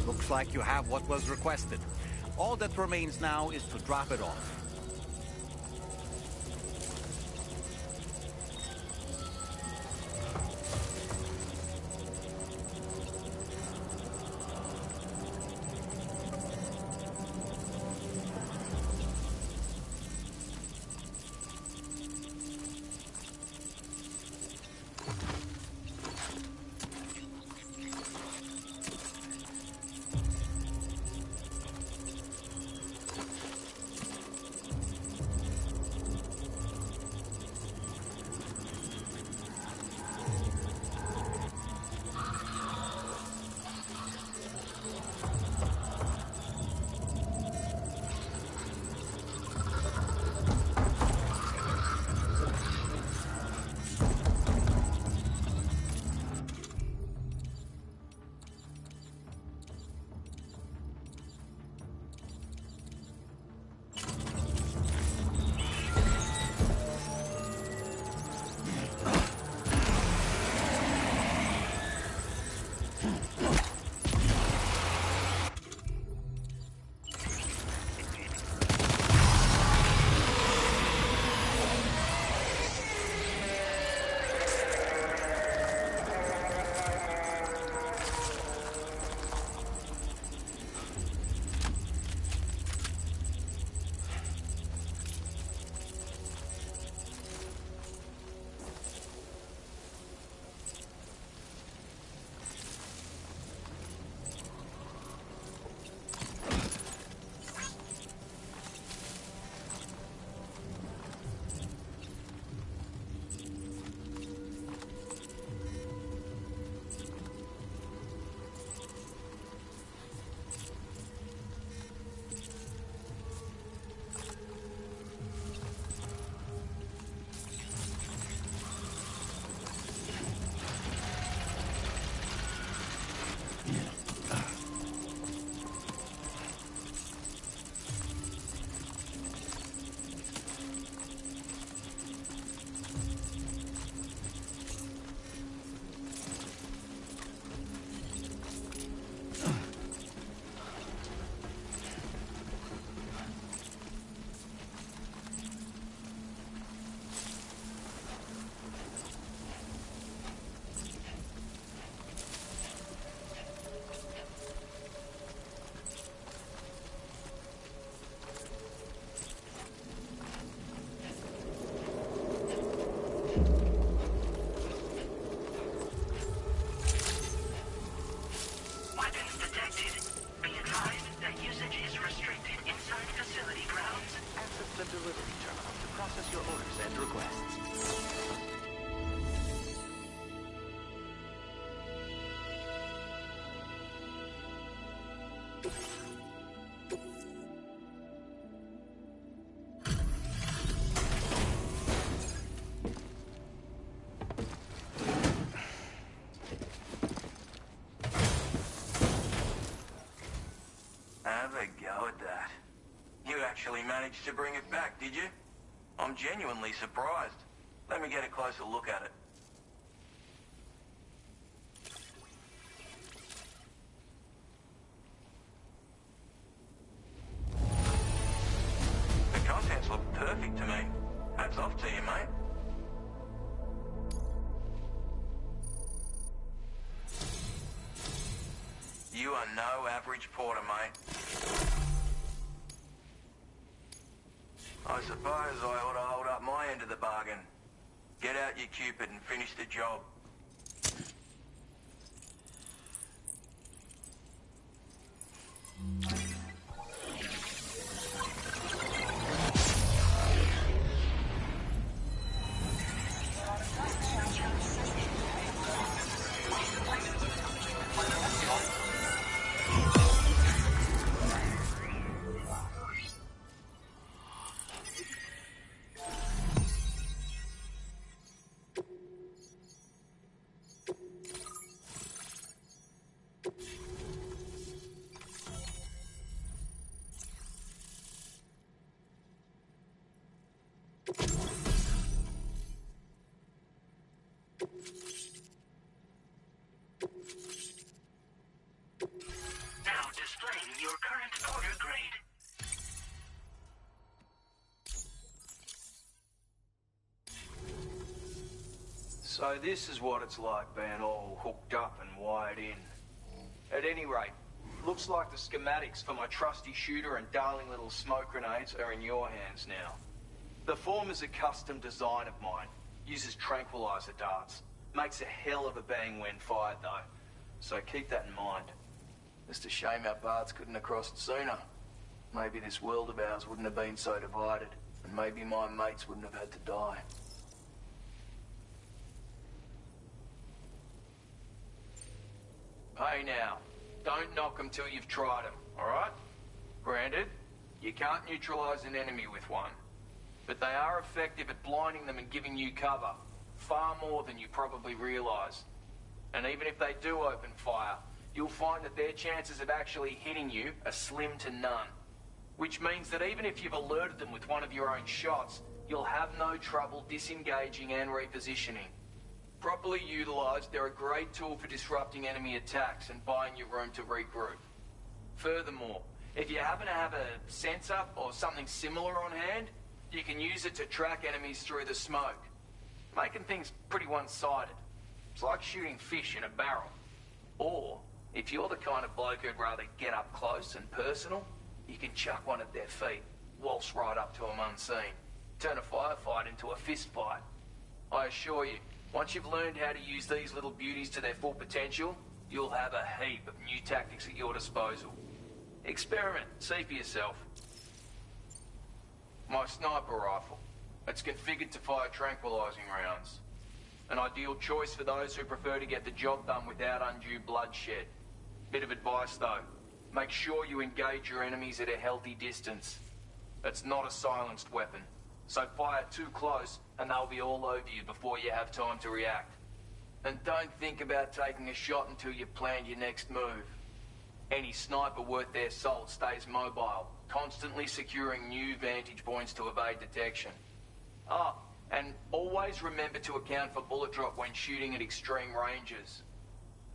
Looks like you have what was requested. All that remains now is to drop it off. Have a go at that. You actually managed to bring it back, did you? I'm genuinely surprised. Let me get a closer look at it. The contents look perfect to me. Hats off to you, mate. You are no average porter, mate. I suppose I ought to hold up my end of the bargain. Get out your Cupid and finish the job. So this is what it's like being all hooked up and wired in. At any rate, looks like the schematics for my trusty shooter and darling little smoke grenades are in your hands now. The form is a custom design of mine. Uses tranquilizer darts. Makes a hell of a bang when fired though. So keep that in mind. It's a shame our paths couldn't have crossed sooner. Maybe this world of ours wouldn't have been so divided. And maybe my mates wouldn't have had to die. Hey now, don't knock them till you've tried them, alright? Granted, you can't neutralize an enemy with one. But they are effective at blinding them and giving you cover. Far more than you probably realize. And even if they do open fire, you'll find that their chances of actually hitting you are slim to none. Which means that even if you've alerted them with one of your own shots, you'll have no trouble disengaging and repositioning. Properly utilized, they're a great tool for disrupting enemy attacks and buying you room to regroup. Furthermore, if you happen to have a sensor or something similar on hand, you can use it to track enemies through the smoke, making things pretty one-sided. It's like shooting fish in a barrel. Or, if you're the kind of bloke who'd rather get up close and personal, you can chuck one at their feet, waltz right up to them unseen, turn a firefight into a fist fight. I assure you, once you've learned how to use these little beauties to their full potential, you'll have a heap of new tactics at your disposal. Experiment, see for yourself. My sniper rifle. It's configured to fire tranquilizing rounds. An ideal choice for those who prefer to get the job done without undue bloodshed. Bit of advice though, make sure you engage your enemies at a healthy distance. It's not a silenced weapon, so fire too close and they'll be all over you before you have time to react. And don't think about taking a shot until you've planned your next move. Any sniper worth their salt stays mobile, constantly securing new vantage points to evade detection. Ah, and always remember to account for bullet drop when shooting at extreme ranges.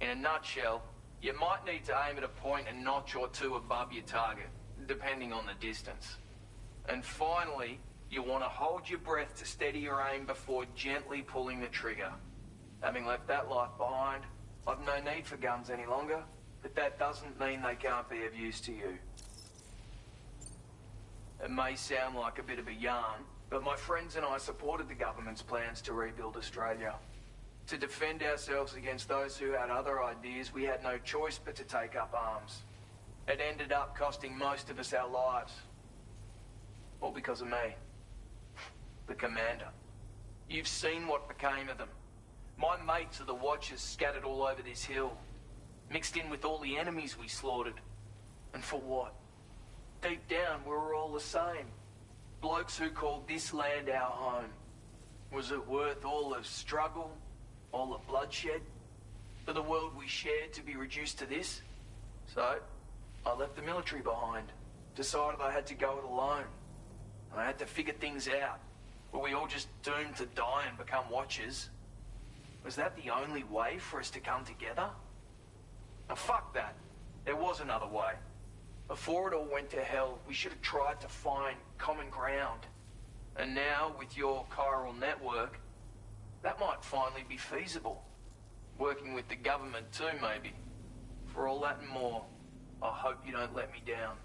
In a nutshell, you might need to aim at a point a notch or two above your target, depending on the distance. And finally, you want to hold your breath to steady your aim before gently pulling the trigger. Having left that life behind, I've no need for guns any longer, but that doesn't mean they can't be of use to you. It may sound like a bit of a yarn, but my friends and I supported the government's plans to rebuild Australia. To defend ourselves against those who had other ideas, we had no choice but to take up arms. It ended up costing most of us our lives. All because of me. The commander. You've seen what became of them. My mates are the Watchers scattered all over this hill. Mixed in with all the enemies we slaughtered. And for what? Deep down, we were all the same. Blokes who called this land our home. Was it worth all the struggle, all the bloodshed, for the world we shared to be reduced to this? So, I left the military behind. Decided I had to go it alone. And I had to figure things out. Were we all just doomed to die and become Watchers? Was that the only way for us to come together? Now fuck that. There was another way. Before it all went to hell, we should have tried to find common ground. And now, with your chiral network, that might finally be feasible. Working with the government too, maybe. For all that and more, I hope you don't let me down.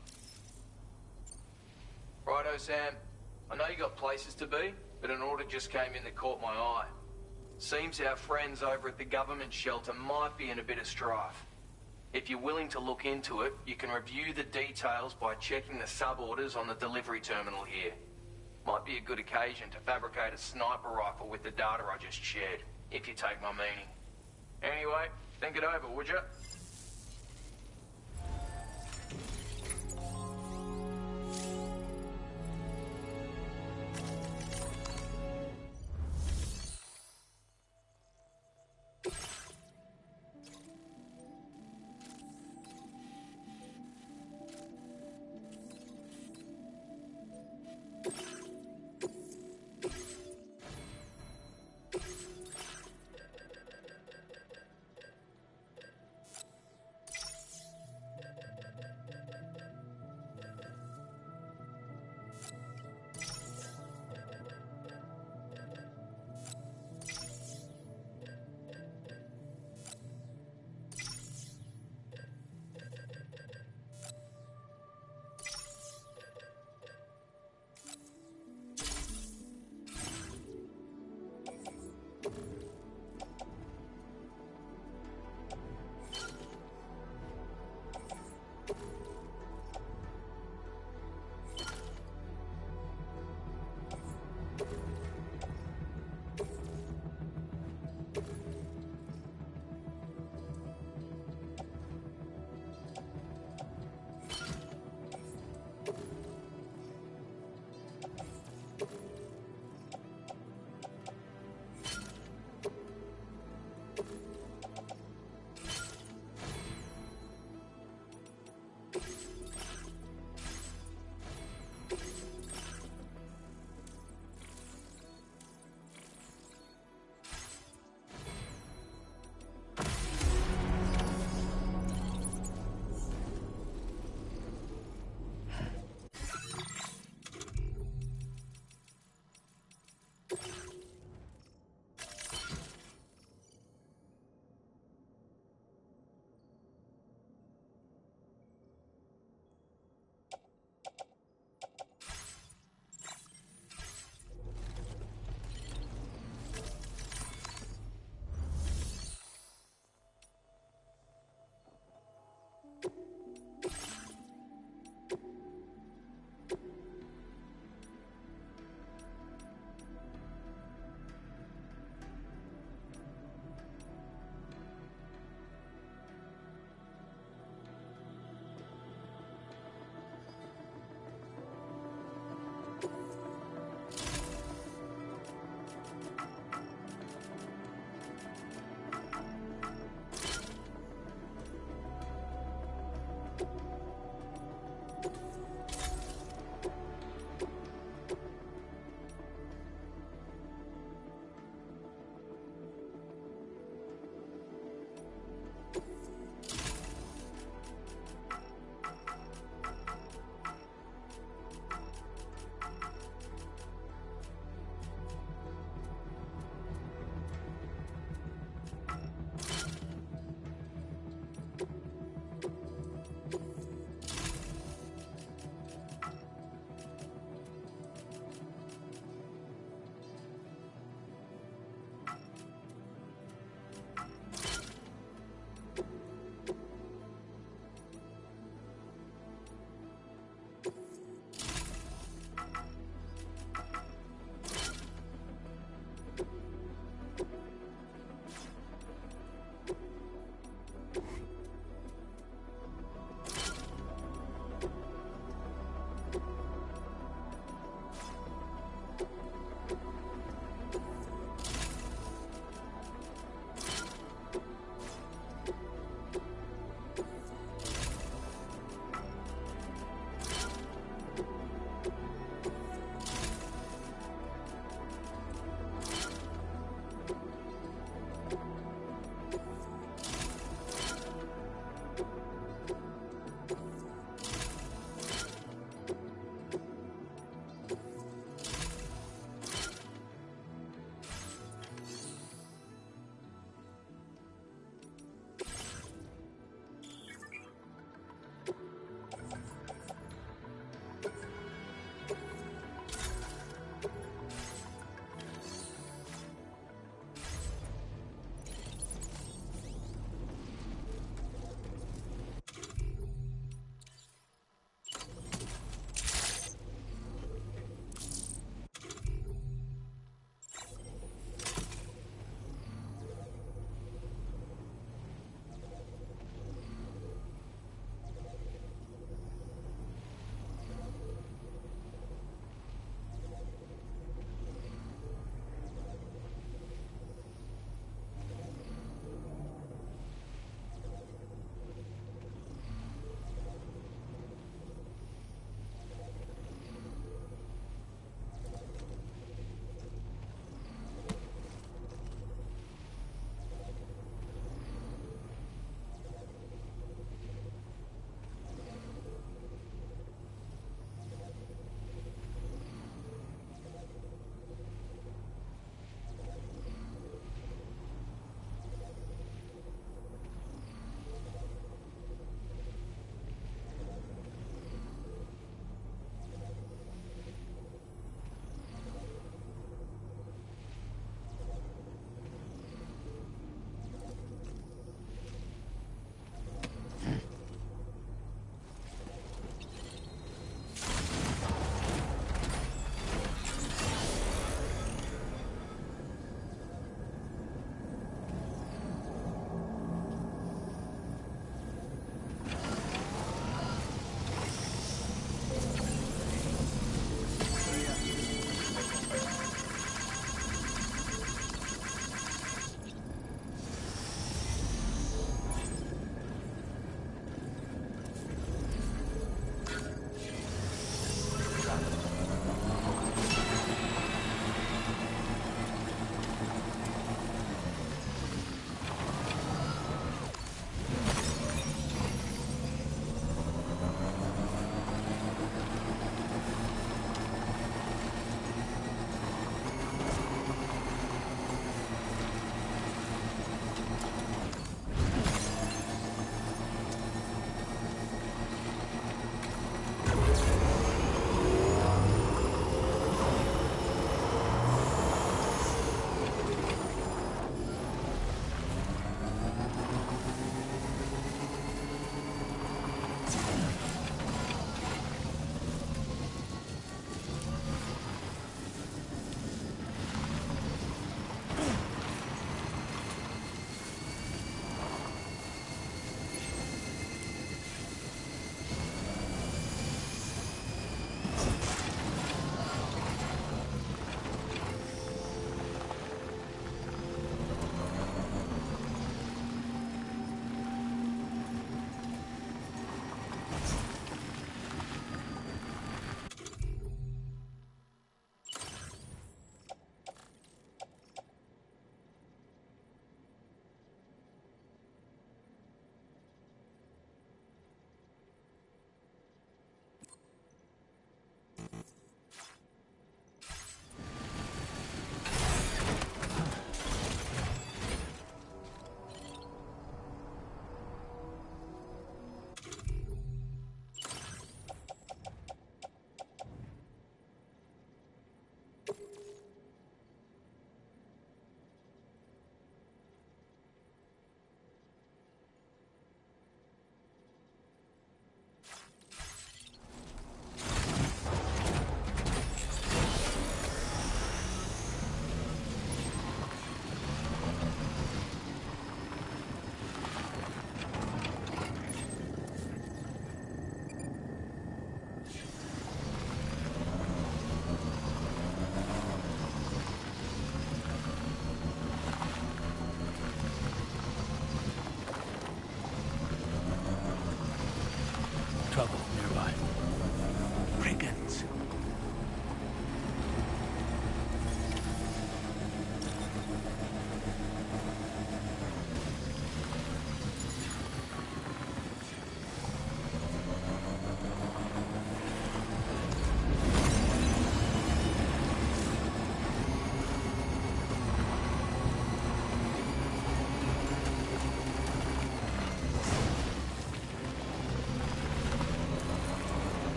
Righto, Sam. I know you got places to be, but an order just came in that caught my eye. Seems our friends over at the government shelter might be in a bit of strife. If you're willing to look into it, you can review the details by checking the sub-orders on the delivery terminal here. Might be a good occasion to fabricate a sniper rifle with the data I just shared, if you take my meaning. Anyway, think it over, would you?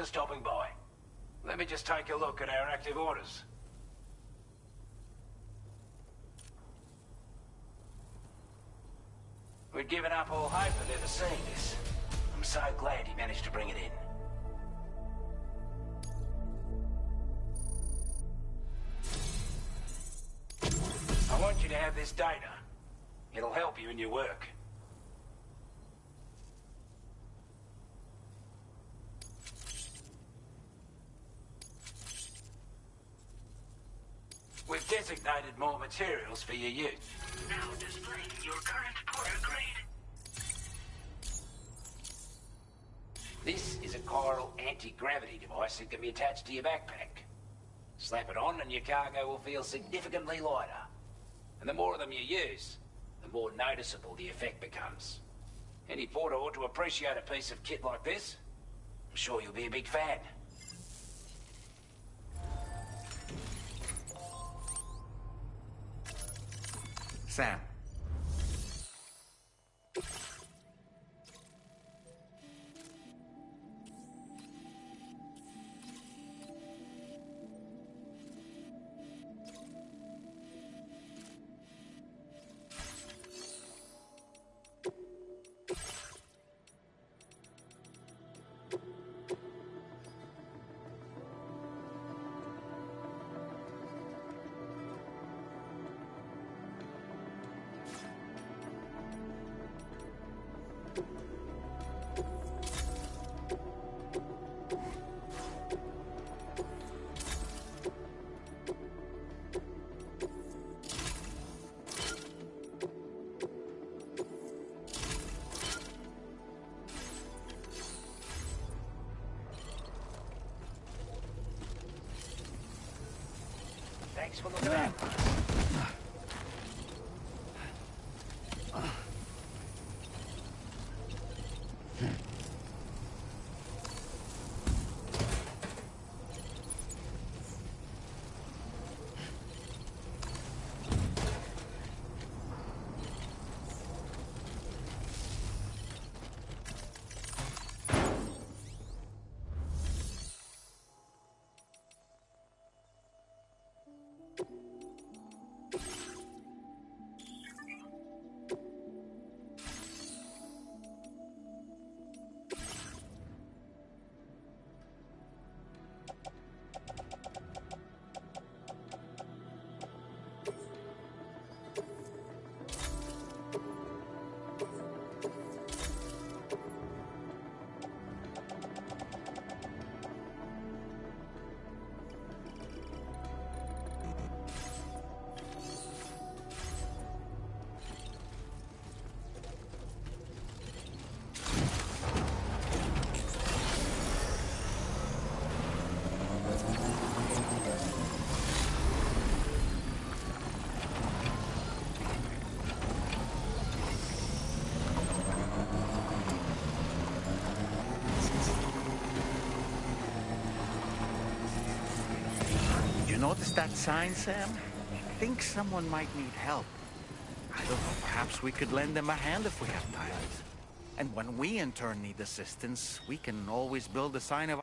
stopping by. Let me just take a look at our active orders. We'd given up all hope of ever seeing this. I'm so glad he managed to bring it in. I want you to have this data. It'll help you in your work. We've designated more materials for your use. Now displaying your current Porter grade. This is a chiral anti-gravity device that can be attached to your backpack. Slap it on and your cargo will feel significantly lighter. And the more of them you use, the more noticeable the effect becomes. Any porter ought to appreciate a piece of kit like this. I'm sure you'll be a big fan. Sam. Thanks for looking out. You notice that sign, Sam? I think someone might need help. I don't know, perhaps we could lend them a hand if we have time. And when we in turn need assistance, we can always build a sign of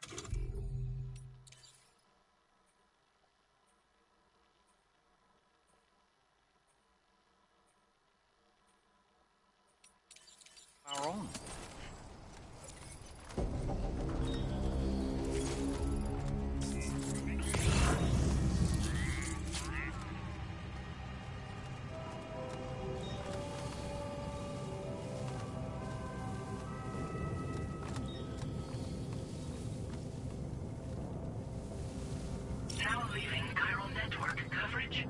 our own. Now leaving chiral network coverage.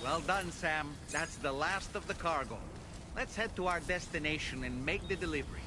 Well done, Sam. That's the last of the cargo. Let's head to our destination and make the delivery.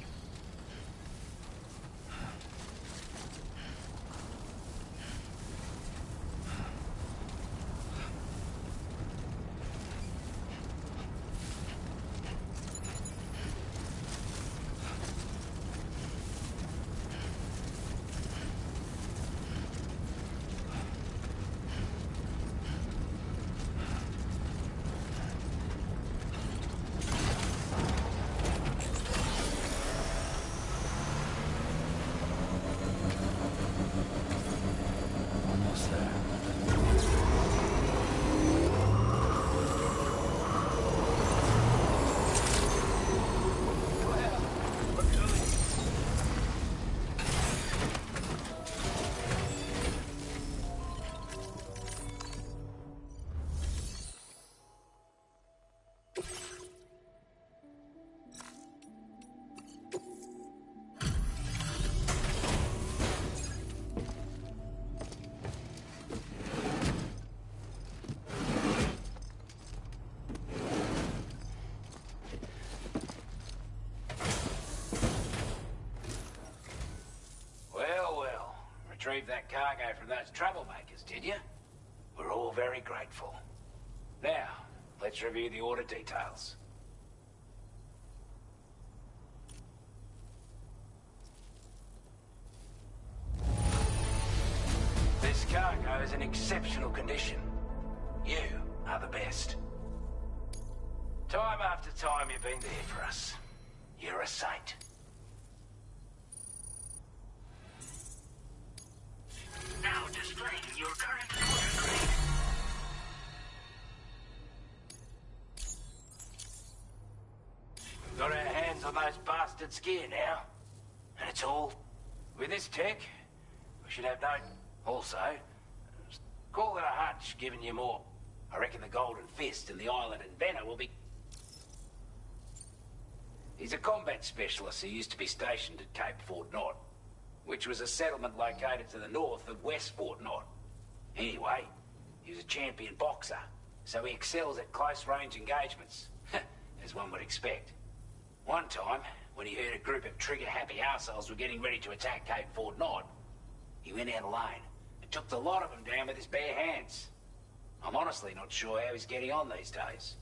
Retrieved that cargo from those troublemakers, did you? We're all very grateful. Now, let's review the order details. This cargo is in exceptional condition. You are the best. Time after time you've been there for us. You're a saint. Now displaying your current order grade. We've got our hands on those bastards' gear now. And it's all... With this tech, we should have no... Also, call it a hunch, giving you more. I reckon the Golden Fist and the Island Inventor will be... He's a combat specialist who used to be stationed at Cape Fort Knot, which was a settlement located to the north of West Fort Knot. Anyway, he was a champion boxer, so he excels at close-range engagements, as one would expect. One time, when he heard a group of trigger-happy arseholes were getting ready to attack Cape Fort Knot, he went out alone and took the lot of them down with his bare hands. I'm honestly not sure how he's getting on these days,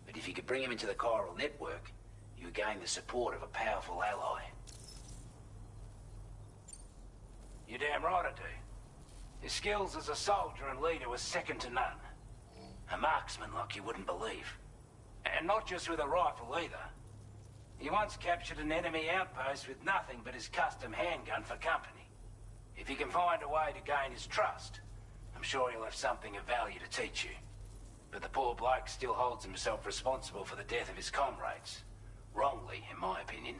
but if you could bring him into the chiral network, you would gain the support of a powerful ally. You're damn right I do. His skills as a soldier and leader were second to none. A marksman like you wouldn't believe. And not just with a rifle either. He once captured an enemy outpost with nothing but his custom handgun for company. If you can find a way to gain his trust, I'm sure he'll have something of value to teach you. But the poor bloke still holds himself responsible for the death of his comrades. Wrongly, in my opinion.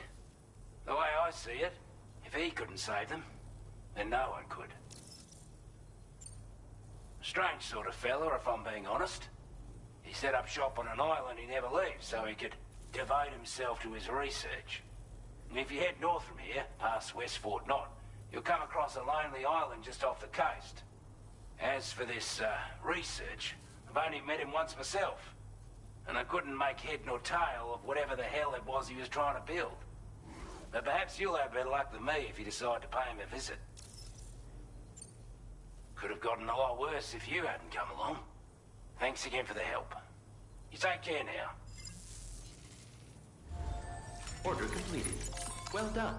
The way I see it, if he couldn't save them, then no one could. Strange sort of fella, if I'm being honest. He set up shop on an island he never leaves, so he could devote himself to his research. And if you head north from here, past West Fort Knot, you'll come across a lonely island just off the coast. As for this, research, I've only met him once myself. And I couldn't make head nor tail of whatever the hell it was he was trying to build. But perhaps you'll have better luck than me if you decide to pay him a visit. Could have gotten a lot worse if you hadn't come along. Thanks again for the help. You take care now. Order completed. Well done.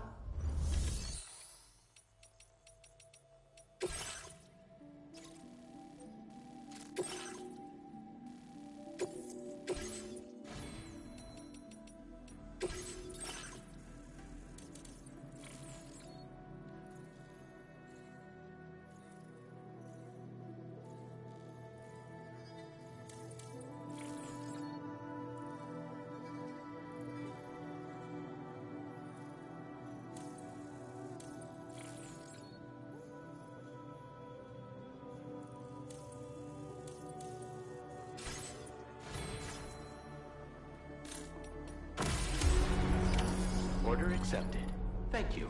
Order accepted. Thank you.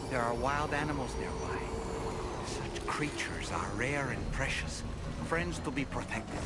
There are wild animals nearby. Such creatures are rare and precious. Friends to be protected.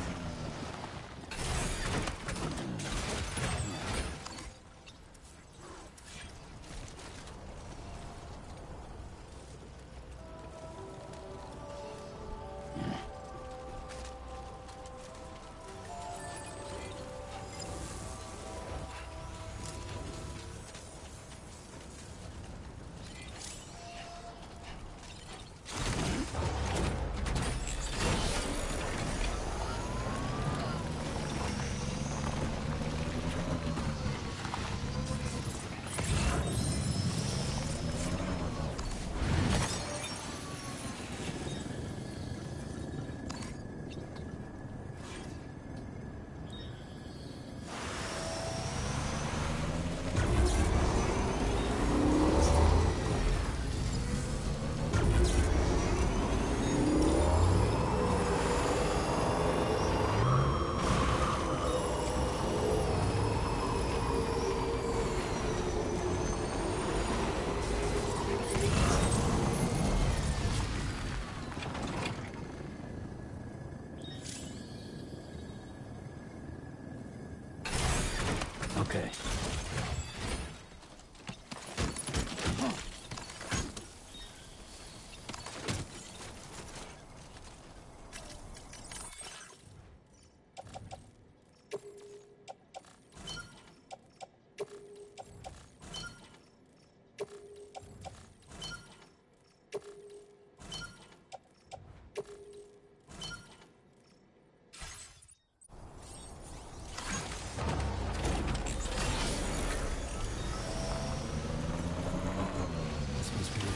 Okay.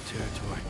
Territory.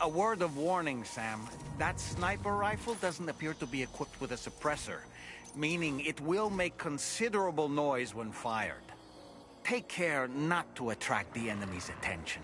A word of warning, Sam. That sniper rifle doesn't appear to be equipped with a suppressor, meaning it will make considerable noise when fired. Take care not to attract the enemy's attention.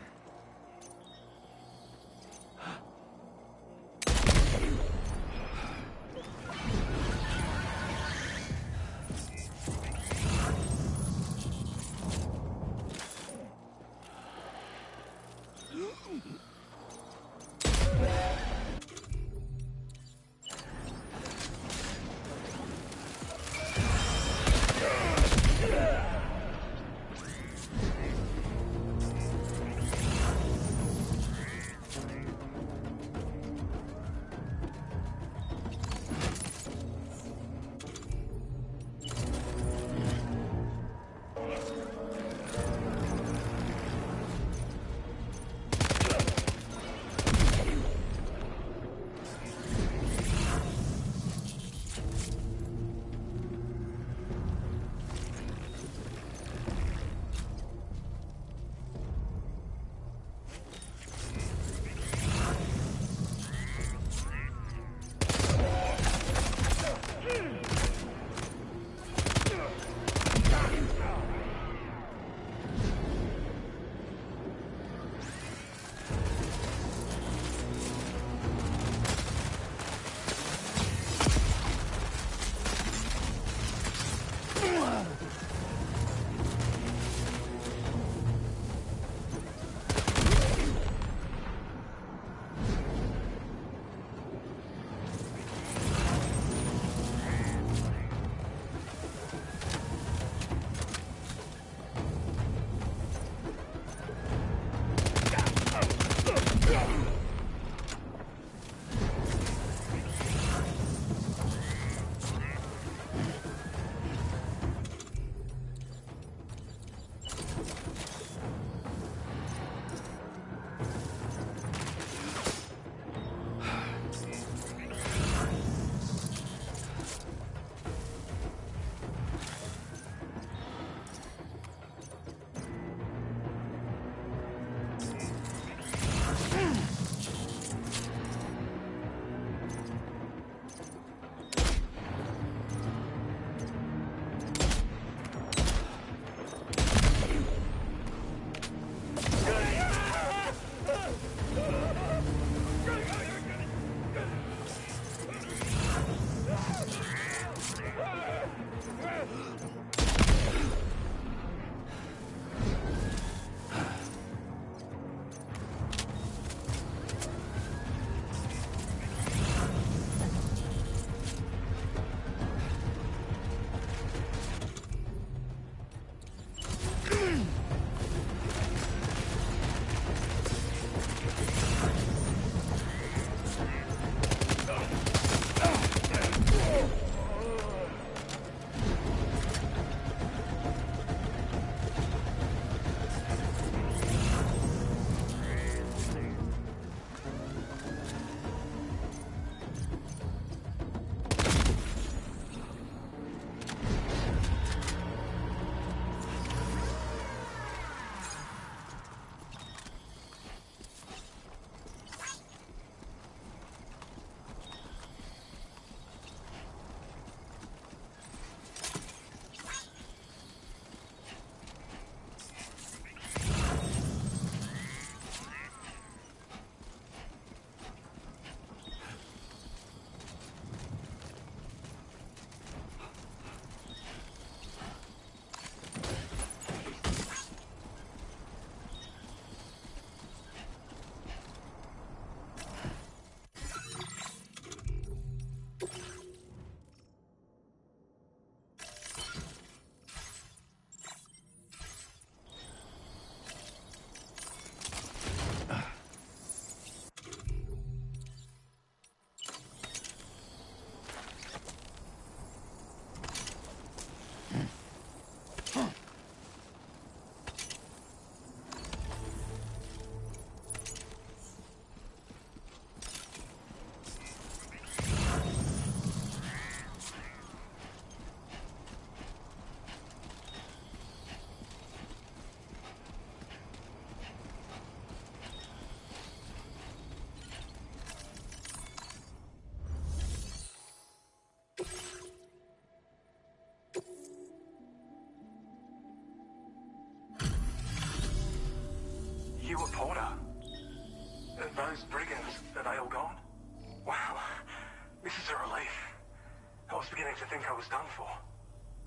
to think I was done for.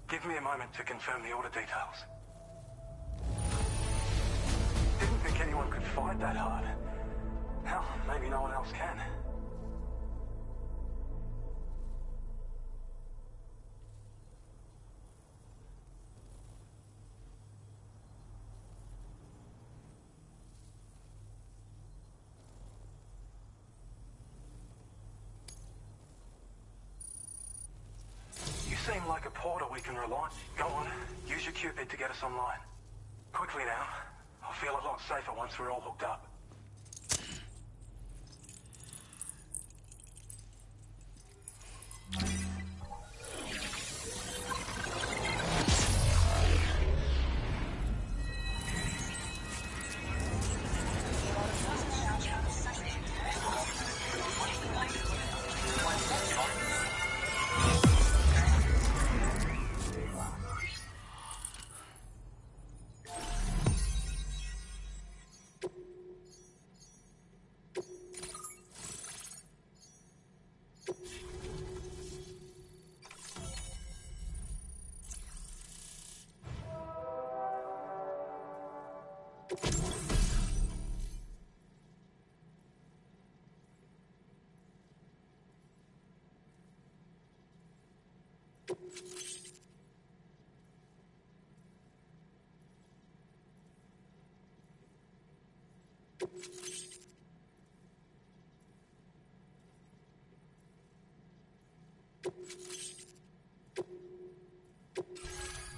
Give me a moment to confirm the order details. Didn't think anyone could fight that hard. Hell, maybe no one else can. You seem like a porter we can rely on. Go on, use your Cupid to get us online. Quickly now. I'll feel a lot safer once we're all hooked up.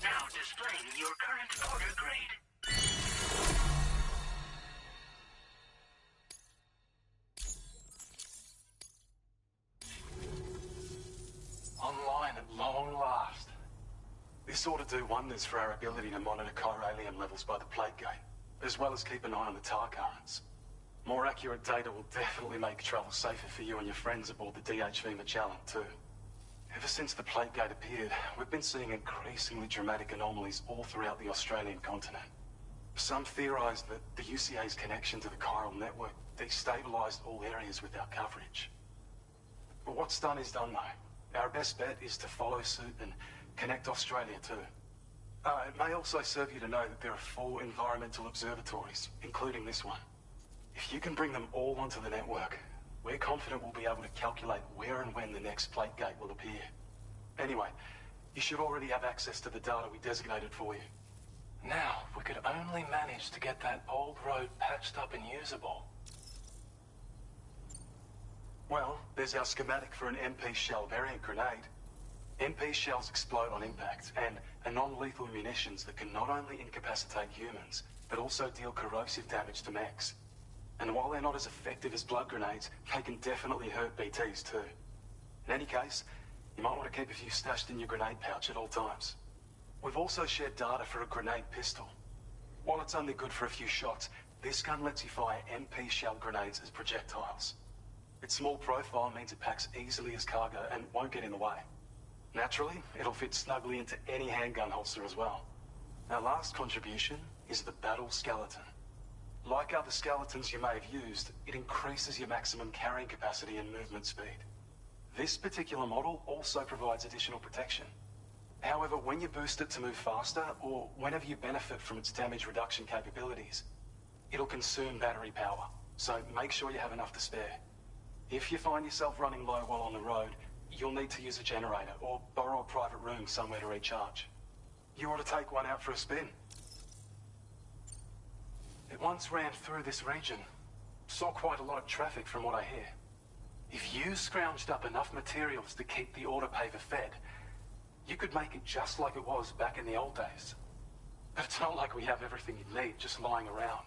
Now displaying your current order grade. Online at long last. This ought to do wonders for our ability to monitor chiralium levels by the plate gate, as well as keep an eye on the tar currents. More accurate data will definitely make travel safer for you and your friends aboard the DHV Magellan, too. Ever since the plate gate appeared, we've been seeing increasingly dramatic anomalies all throughout the Australian continent. Some theorise that the UCA's connection to the chiral network destabilised all areas with our coverage. But what's done is done, though. Our best bet is to follow suit and connect Australia, too. It may also serve you to know that there are 4 environmental observatories, including this one. If you can bring them all onto the network, we're confident we'll be able to calculate where and when the next plate gate will appear. Anyway, you should already have access to the data we designated for you. Now, if we could only manage to get that old road patched up and usable. Well, there's our schematic for an MP shell variant grenade. MP shells explode on impact and are non-lethal munitions that can not only incapacitate humans, but also deal corrosive damage to mechs. And while they're not as effective as blood grenades, they can definitely hurt BTs too. In any case, you might want to keep a few stashed in your grenade pouch at all times. We've also shared data for a grenade pistol. While it's only good for a few shots, this gun lets you fire MP shell grenades as projectiles. Its small profile means it packs easily as cargo and won't get in the way. Naturally, it'll fit snugly into any handgun holster as well. Our last contribution is the Battle Skeleton. Like other skeletons you may have used, it increases your maximum carrying capacity and movement speed. This particular model also provides additional protection. However, when you boost it to move faster, or whenever you benefit from its damage reduction capabilities, it'll consume battery power, so make sure you have enough to spare. If you find yourself running low while on the road, you'll need to use a generator or borrow a private room somewhere to recharge. You ought to take one out for a spin. It once ran through this region. Saw quite a lot of traffic from what I hear. If you scrounged up enough materials to keep the autopaver fed, you could make it just like it was back in the old days. But it's not like we have everything you need just lying around.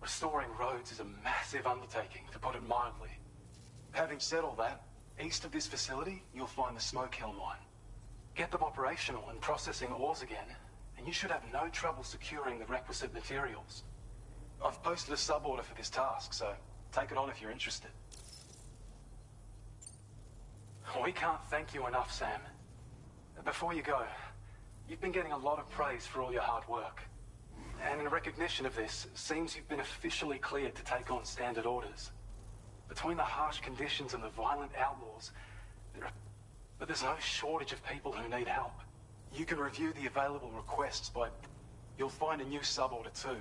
Restoring roads is a massive undertaking, to put it mildly. Having said all that, east of this facility, you'll find the Smoke Hill mine. Get them operational and processing ores again, and you should have no trouble securing the requisite materials. I've posted a sub-order for this task, so take it on if you're interested. We can't thank you enough, Sam. Before you go, you've been getting a lot of praise for all your hard work. And in recognition of this, it seems you've been officially cleared to take on standard orders. Between the harsh conditions and the violent outlaws, there are But there's no shortage of people who need help. You can review the available requests by... You'll find a new suborder too.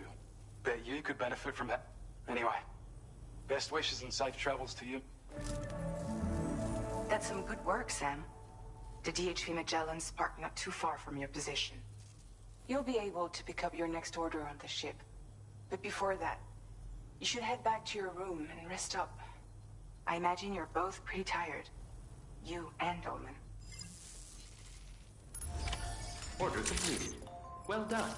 Bet you could benefit from that. Anyway, best wishes and safe travels to you. That's some good work, Sam. The DHP Magellan's parked not too far from your position. You'll be able to pick up your next order on the ship. But before that, you should head back to your room and rest up. I imagine you're both pretty tired. You and Dolman. Order completed. Well done.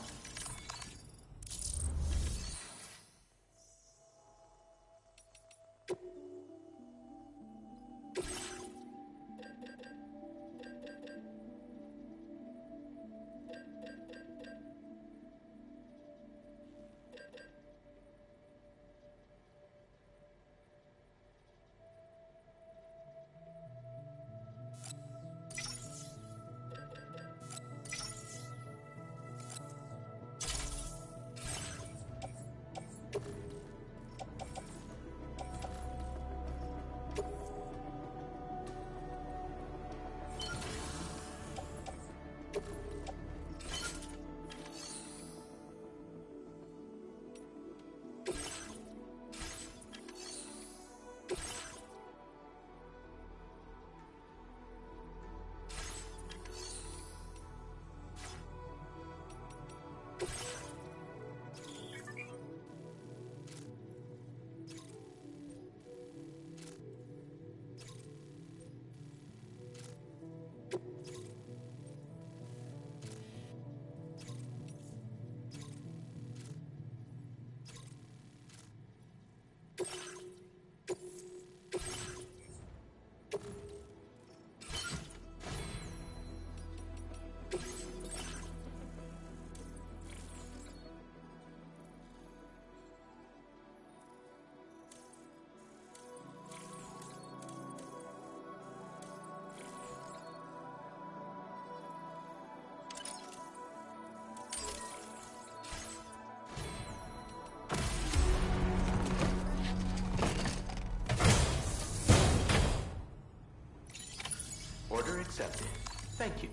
Order accepted. Thank you.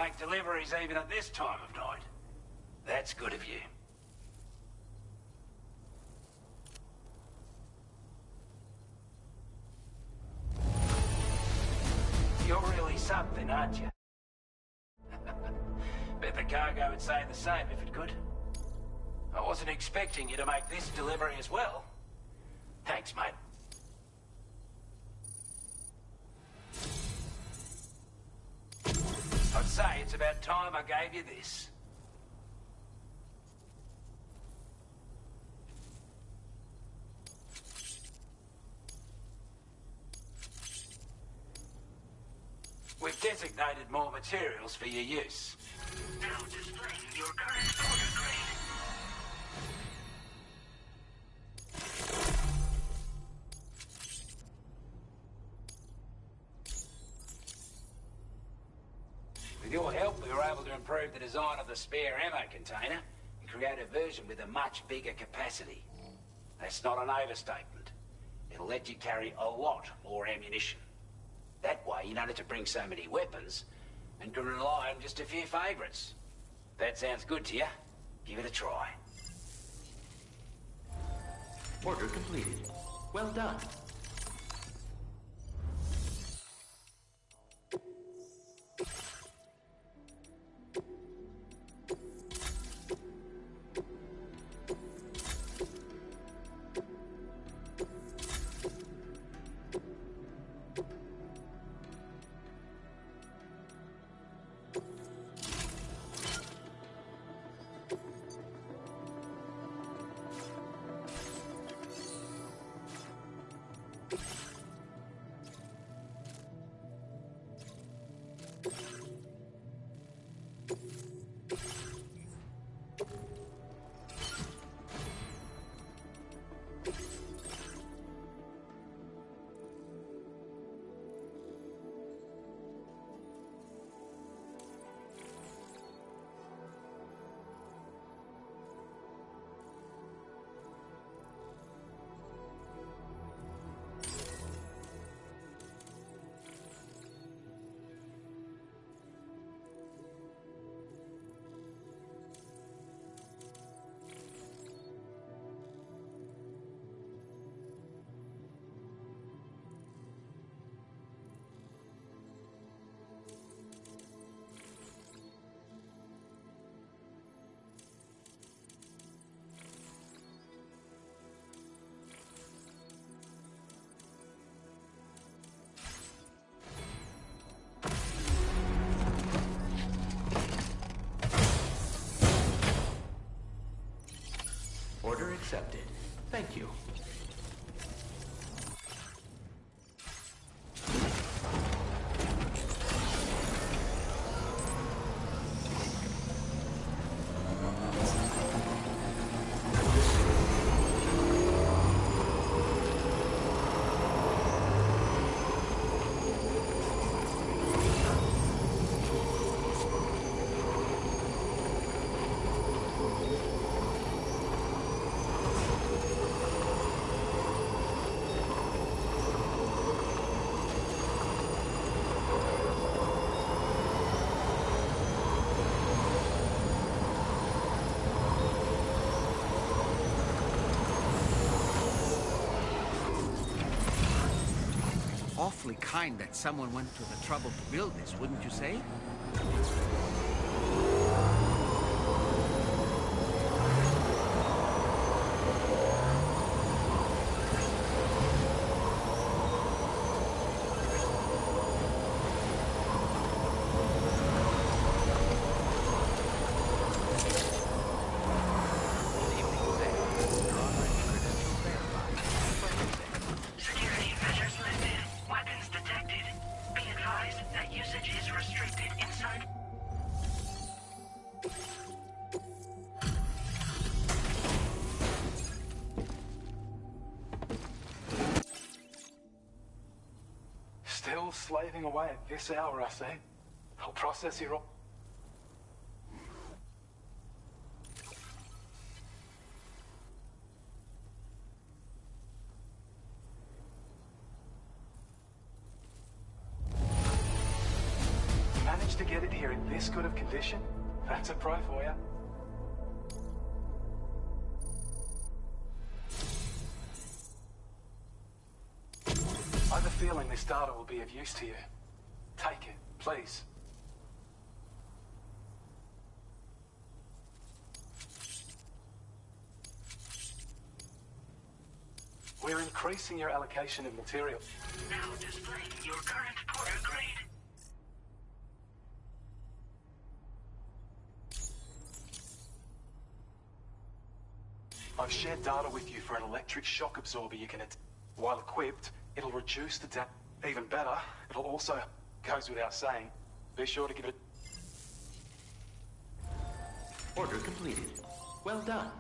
make deliveries even at this time of night. That's good of you. You're really something, aren't you? Bet the cargo would say the same if it could. I wasn't expecting you to make this delivery as well. Thanks, mate. I'd say it's about time I gave you this. We've designated more materials for your use. Now displaying your current order grade. With your help, we were able to improve the design of the spare ammo container and create a version with a much bigger capacity. That's not an overstatement. It'll let you carry a lot more ammunition. That way, you don't have to bring so many weapons and can rely on just a few favourites. That sounds good to you? Give it a try. Order completed. Well done. Order accepted. Thank you. Awfully kind that someone went to the trouble to build this, wouldn't you say? Security measures lifted. Weapons detected. Be advised that usage is restricted inside. Still slaving away at this hour, I see. I'll process your... Managed to get get it here in this good of condition? That's a pro for you. I have a feeling this data will be of use to you. Take it, please. We're increasing your allocation of material. Now displaying your current Porter grade. I've shared data with you for an electric shock absorber you can while equipped, it'll reduce the even better, it'll also, goes without saying, be sure to give it Order completed. Well done.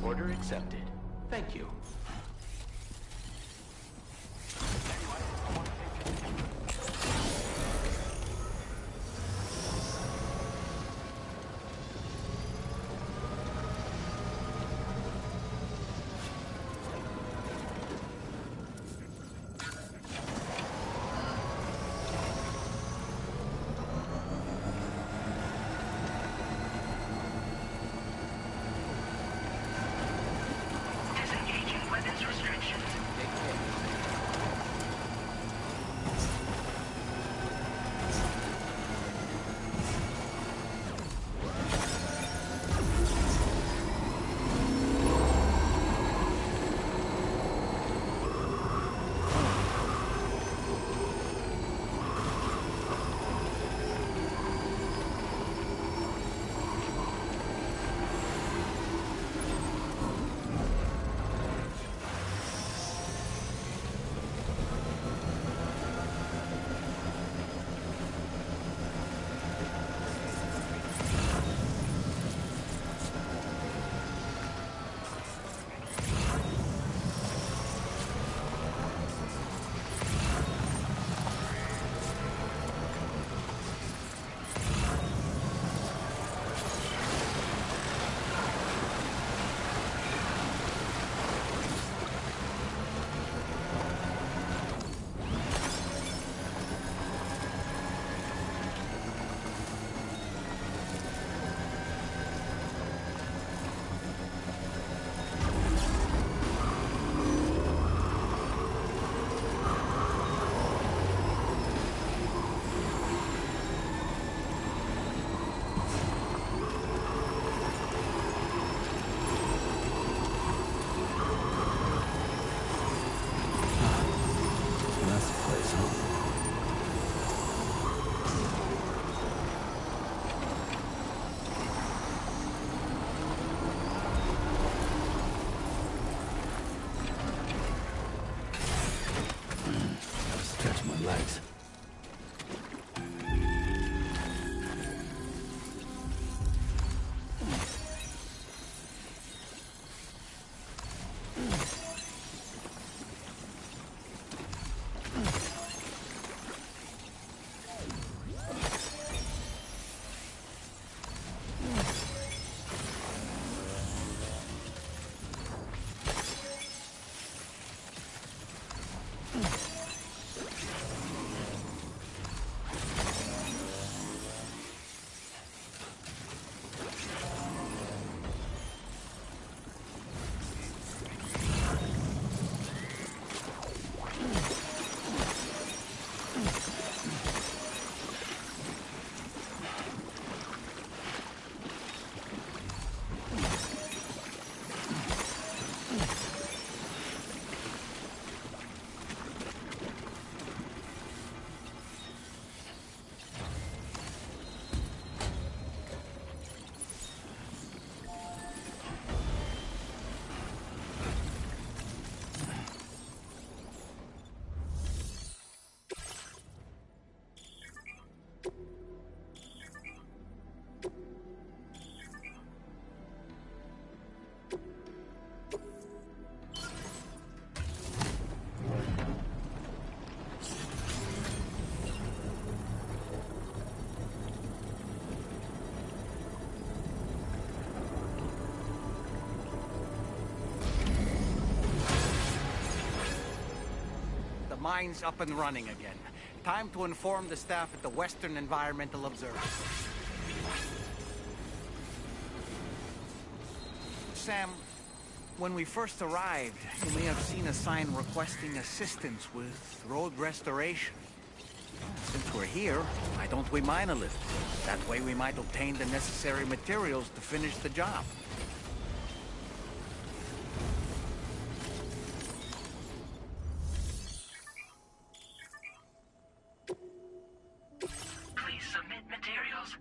Order accepted. Thank you. Disengaging Mine's up and running again. Time to inform the staff at the Western Environmental Observatory. Sam, when we first arrived, you may have seen a sign requesting assistance with road restoration. Since we're here, why don't we mine a little? That way we might obtain the necessary materials to finish the job. Please submit materials.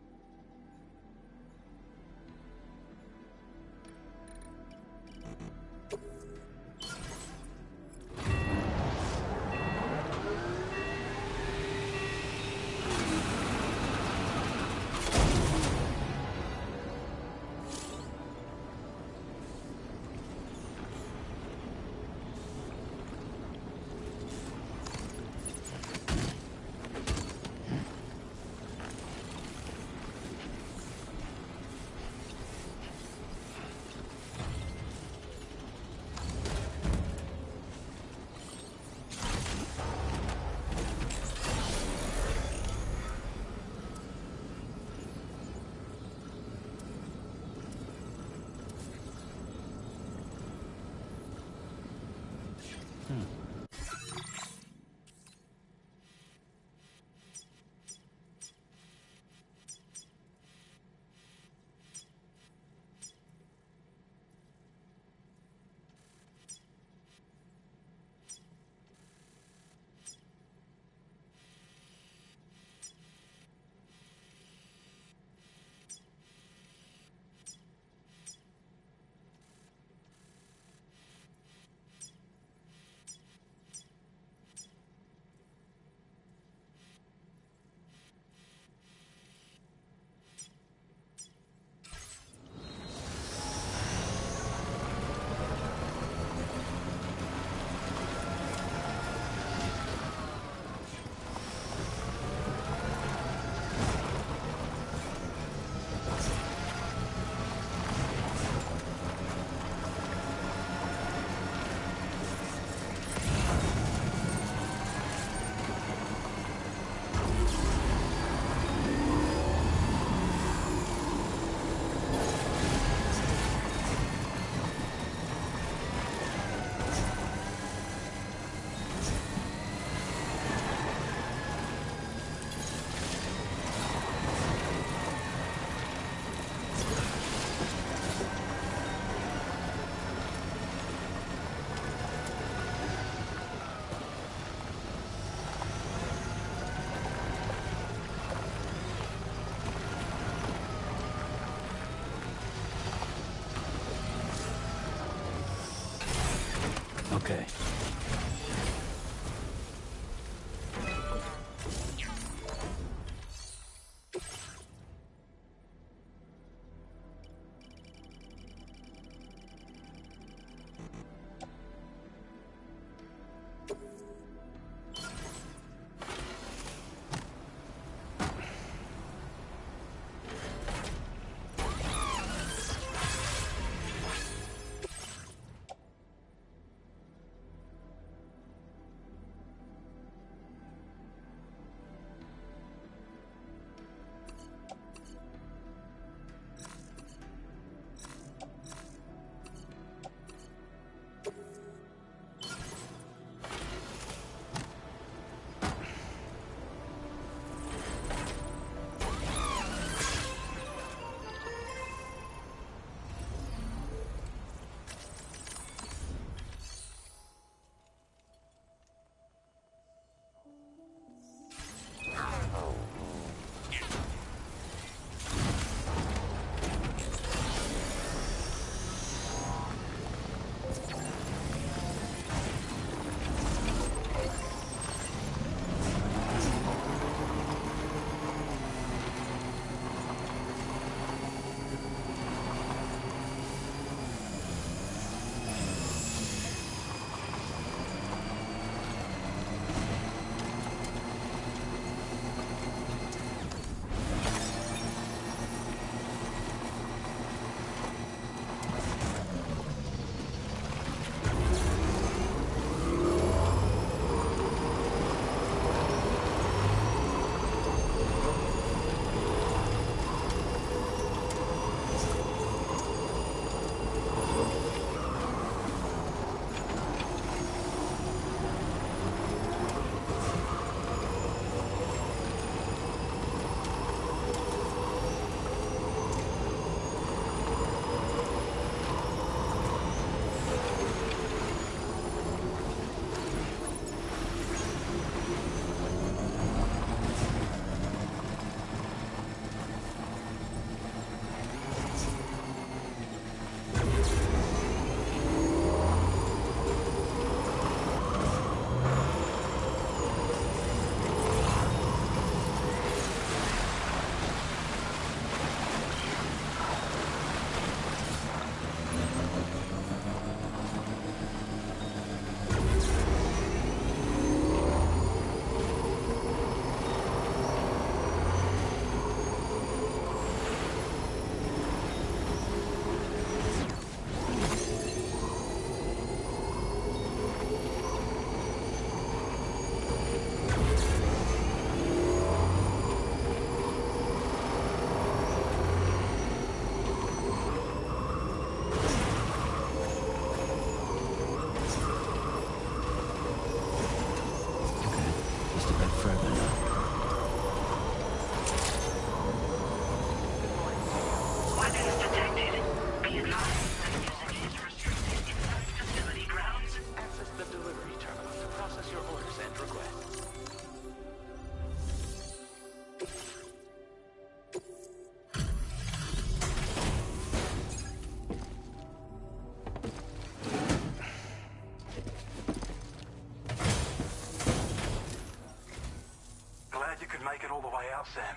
could make it all the way out, Sam.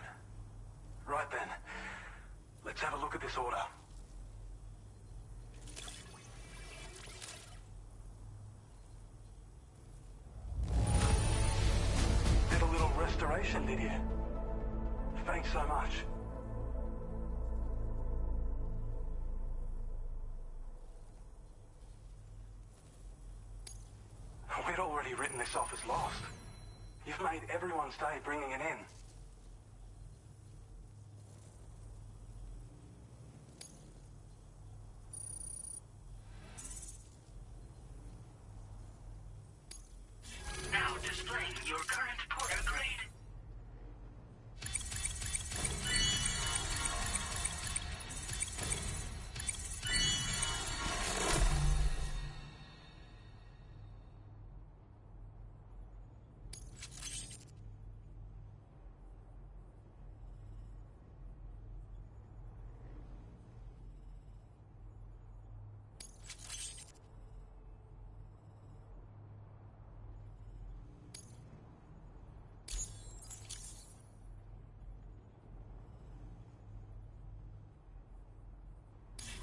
Right then. Let's have a look at this order. Did a little restoration, did you? Thanks so much. We'd already written this off as lost. You've made everyone's day bringing it in. Now displaying your current porter grade.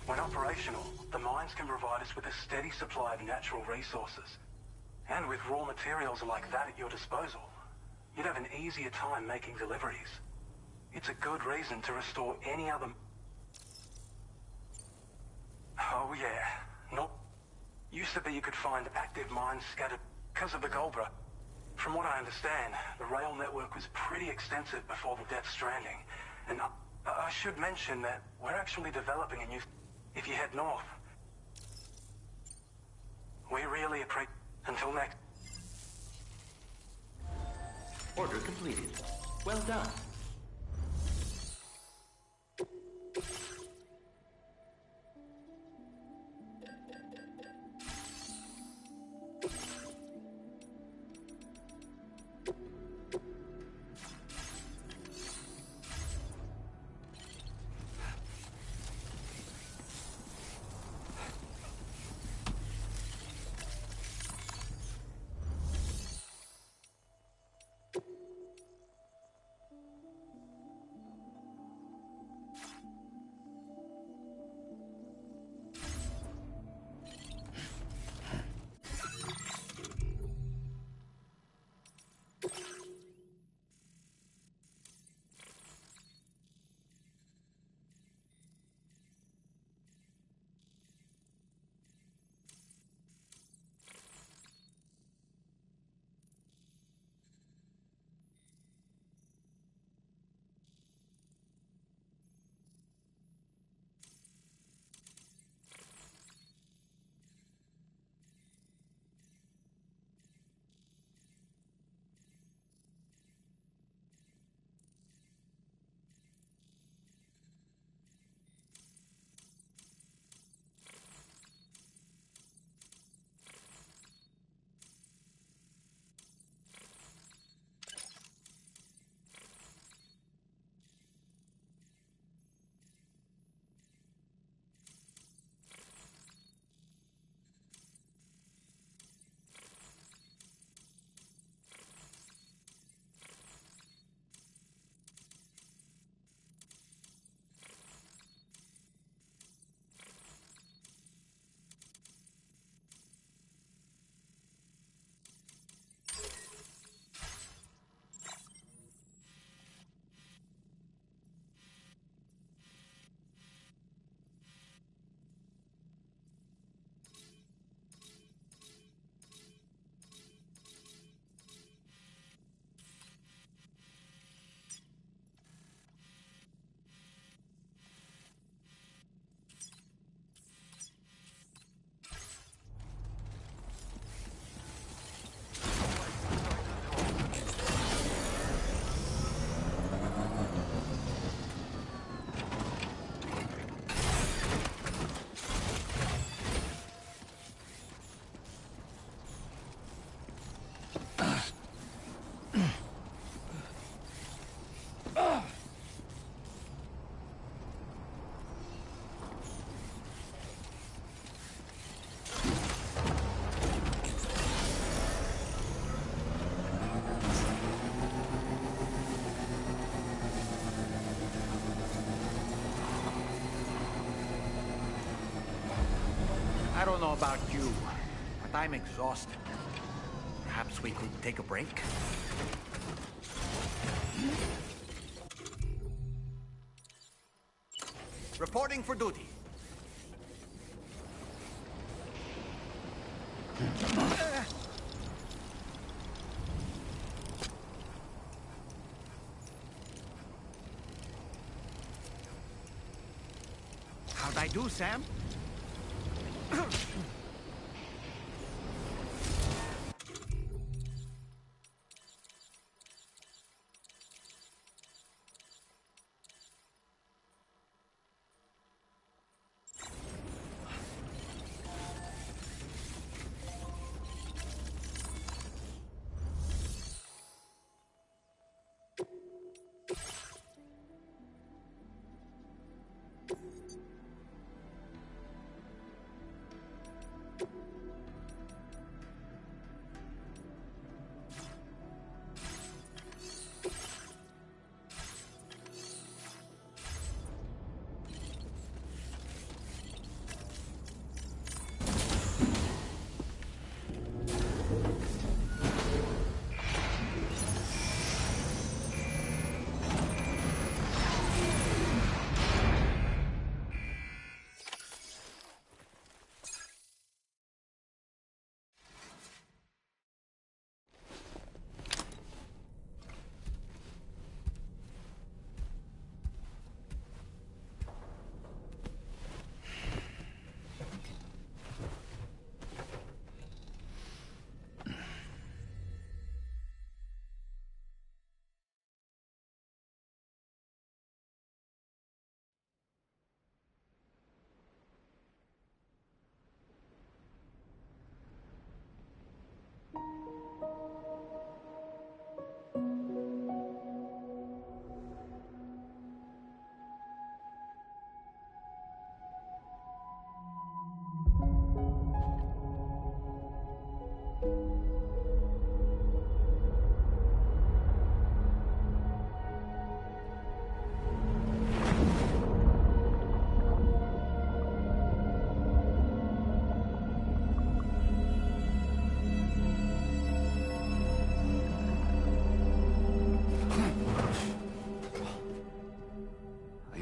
When operational, the mines can provide us with a steady supply of natural resources. And with raw materials like that at your disposal, you'd have an easier time making deliveries. It's a good reason to restore any other... Oh yeah, not... Used to be you could find active mines scattered because of the Goldra. From what I understand, the rail network was pretty extensive before the Death Stranding. And I should mention that we're actually developing a new... If you head north. We really appreciate... Until next... Order completed. Well done. don't know about you, but I'm exhausted. Perhaps we could take a break? Reporting for duty. How'd I do, Sam?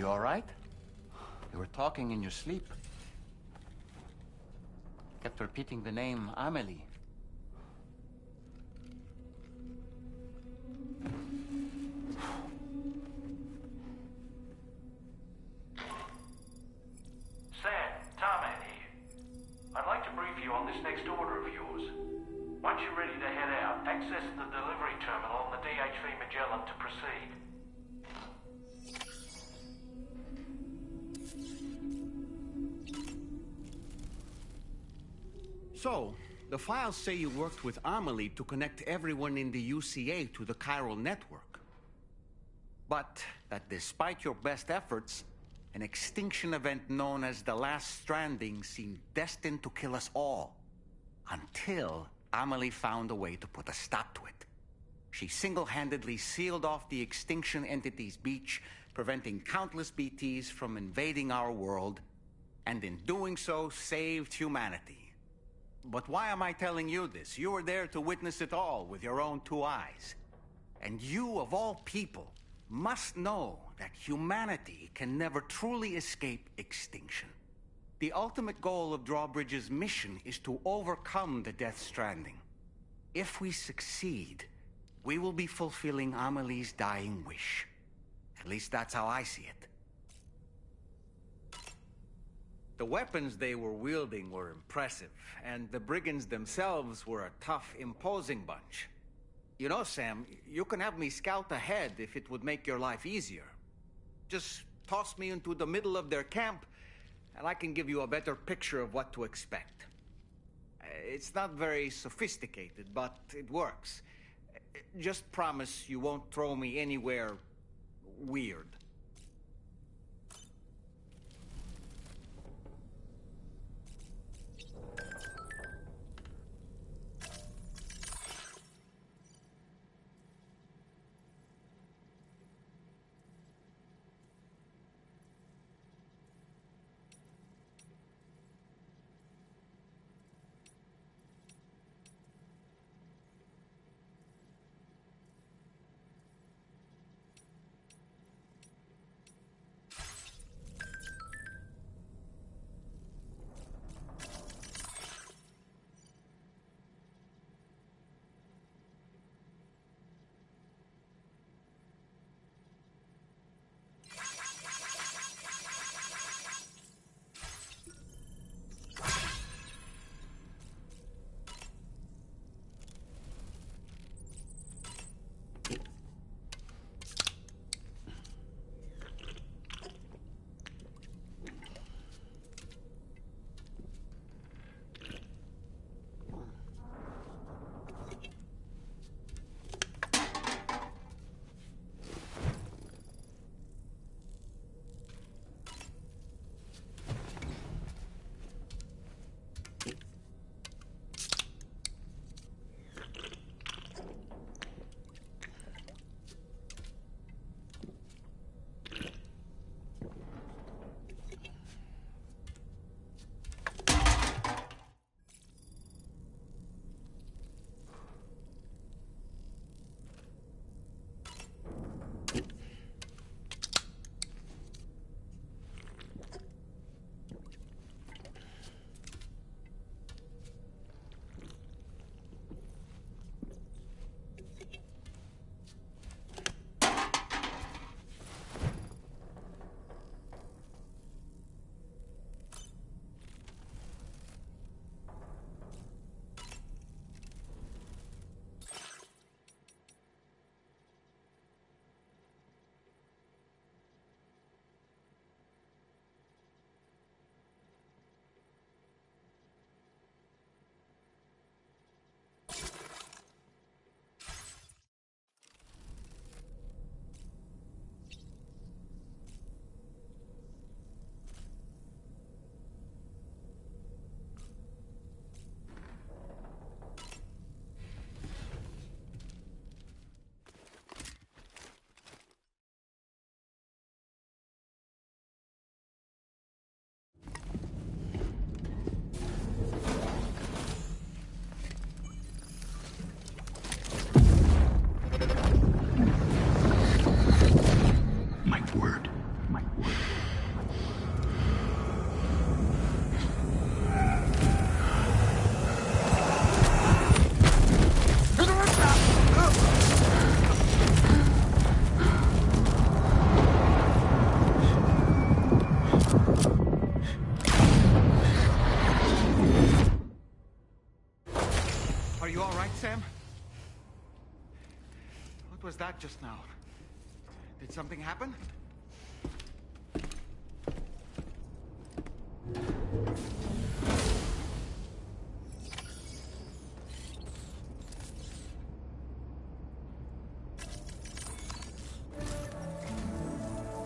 All right? You were talking in your sleep. Kept repeating the name Amelie. Sam, Tarman here. I'd like to brief you on this next order of yours. Once you're ready to head out, access the delivery terminal on the DHV Magellan to proceed. So, the files say you worked with Amelie to connect everyone in the UCA to the chiral network. But that despite your best efforts, an extinction event known as the Last Stranding seemed destined to kill us all. Until Amelie found a way to put a stop to it. She single-handedly sealed off the extinction entity's beach, preventing countless BTs from invading our world, and in doing so, saved humanity. But why am I telling you this? You were there to witness it all with your own two eyes. And you, of all people, must know that humanity can never truly escape extinction. The ultimate goal of Drawbridge's mission is to overcome the Death Stranding. If we succeed, we will be fulfilling Amelie's dying wish. At least that's how I see it. The weapons they were wielding were impressive, and the brigands themselves were a tough, imposing bunch. You know, Sam, you can have me scout ahead if it would make your life easier. Just toss me into the middle of their camp, and I can give you a better picture of what to expect. It's not very sophisticated, but it works. Just promise you won't throw me anywhere weird. that just now? Did something happen?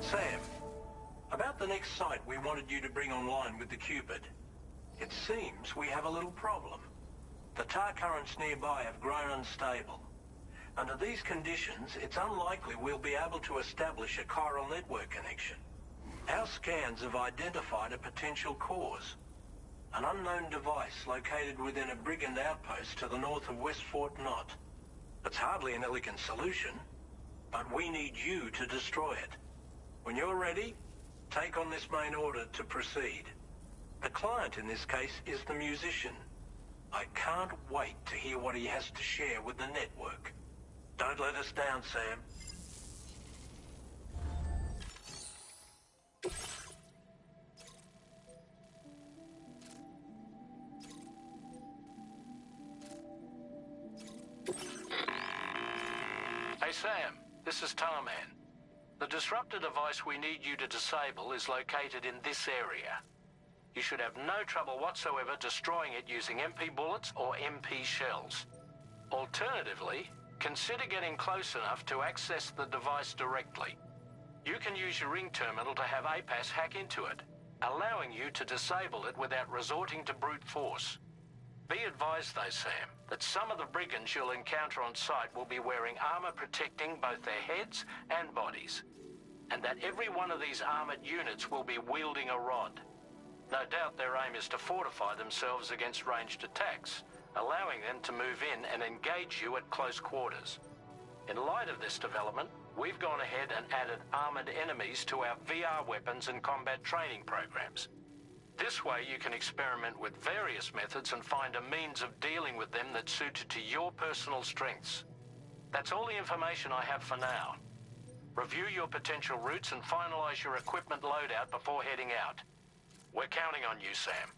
Sam, about the next site we wanted you to bring online with the Cupid. It seems we have a little problem. The tar currents nearby have grown unstable. Under these conditions, it's unlikely we'll be able to establish a chiral network connection. Our scans have identified a potential cause. An unknown device located within a brigand outpost to the north of West Fort Knot. It's hardly an elegant solution, but we need you to destroy it. When you're ready, take on this main order to proceed. The client in this case is the musician. I can't wait to hear what he has to share with the network. Don't let us down, Sam. Hey Sam, this is Tarman. The disruptor device we need you to disable is located in this area. You should have no trouble whatsoever destroying it using MP bullets or MP shells. Alternatively, consider getting close enough to access the device directly. You can use your ring terminal to have APAS hack into it, allowing you to disable it without resorting to brute force. Be advised though, Sam, that some of the brigands you'll encounter on site will be wearing armor protecting both their heads and bodies, and that every one of these armored units will be wielding a rod. No doubt their aim is to fortify themselves against ranged attacks, allowing them to move in and engage you at close quarters. In light of this development, we've gone ahead and added armored enemies to our VR weapons and combat training programs. This way you can experiment with various methods and find a means of dealing with them that's suited to your personal strengths. That's all the information I have for now. Review your potential routes and finalize your equipment loadout before heading out. We're counting on you, Sam.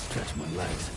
Stretch my legs.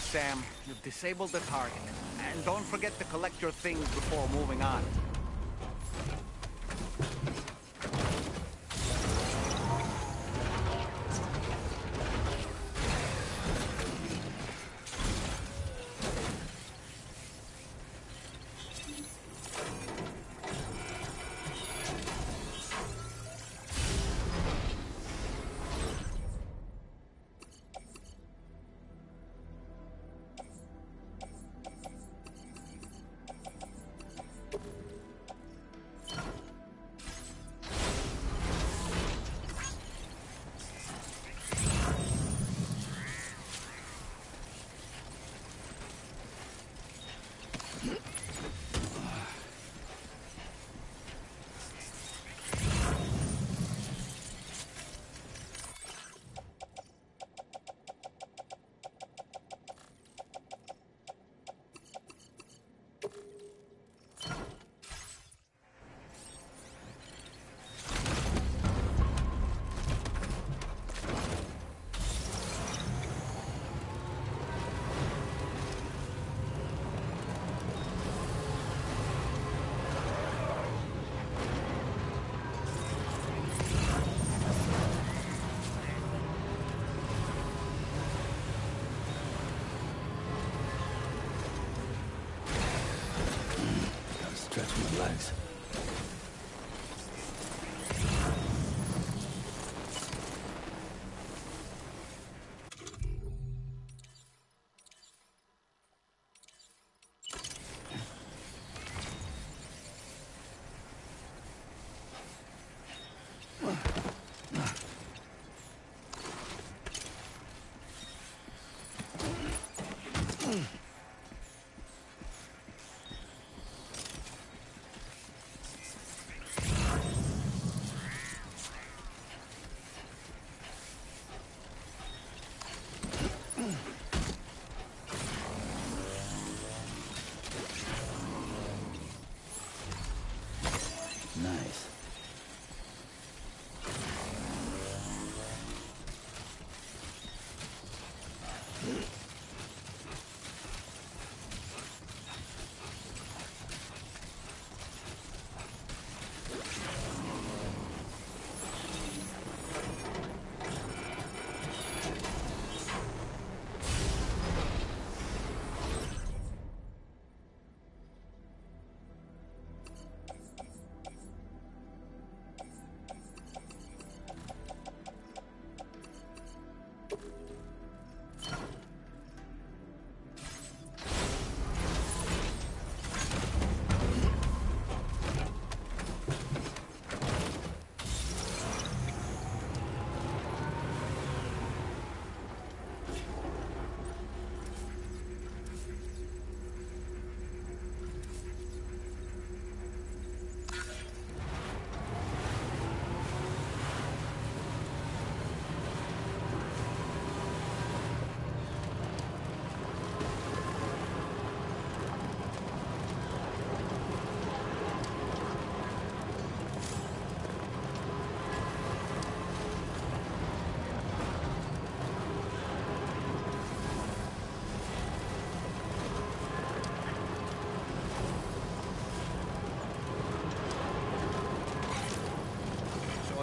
Sam, you've disabled the target. And don't forget to collect your things before moving on. Stretch my legs.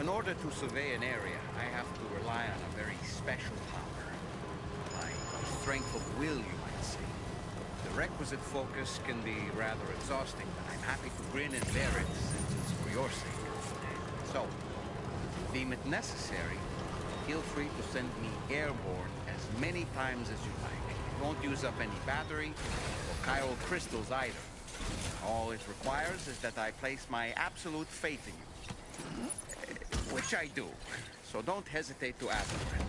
in order to survey an area, I have to rely on a very special power. My strength of will, you might say. The requisite focus can be rather exhausting, but I'm happy to grin and bear it since it's for your sake. So, deem it necessary, feel free to send me airborne as many times as you like. It won't use up any battery or chiral crystals either. All it requires is that I place my absolute faith in you. Which I do, so don't hesitate to ask for it.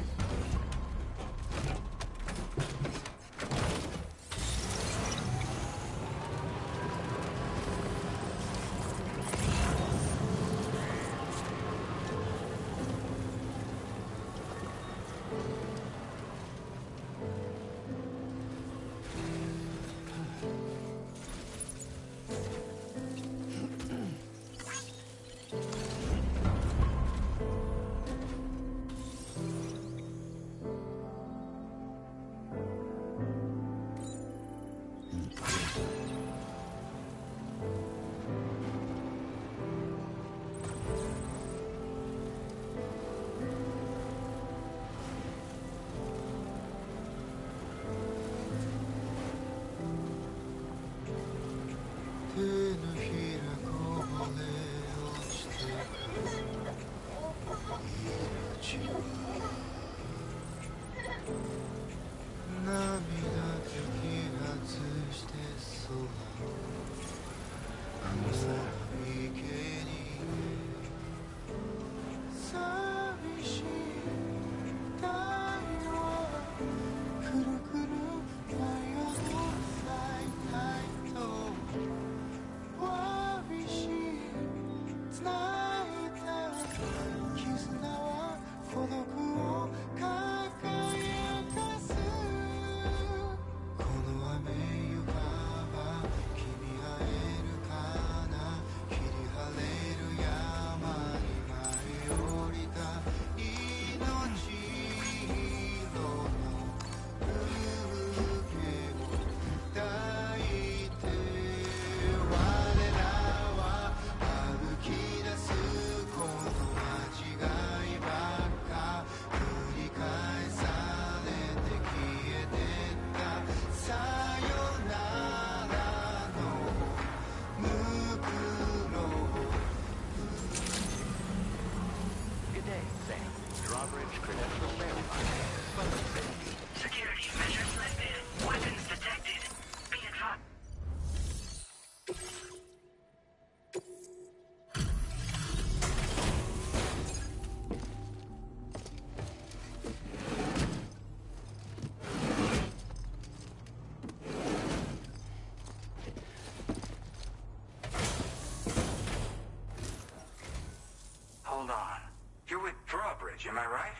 Hold on. You're with Drawbridge, am I right?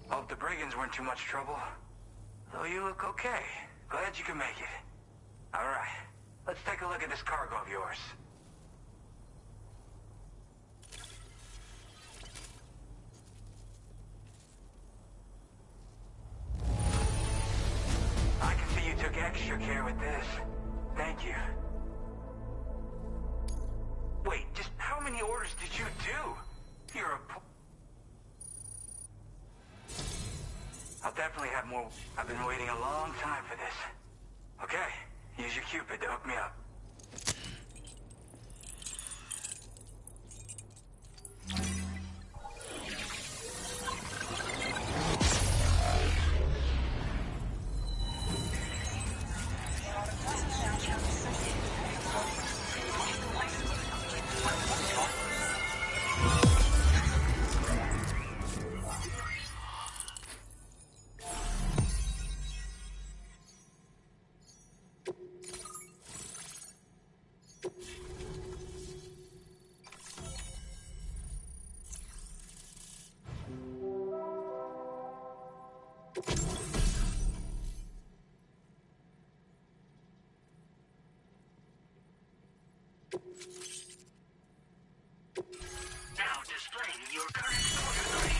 Hope the brigands weren't too much trouble. Though you look okay. Glad you can make it. All right. Let's take a look at this cargo of yours. I can see you took extra care with this. Thank you. Wait, just how many orders did you do? You're a... I'll definitely have more. I've been waiting a long time for this. Okay, use your Cupid to hook me up. Now displaying your current order grade.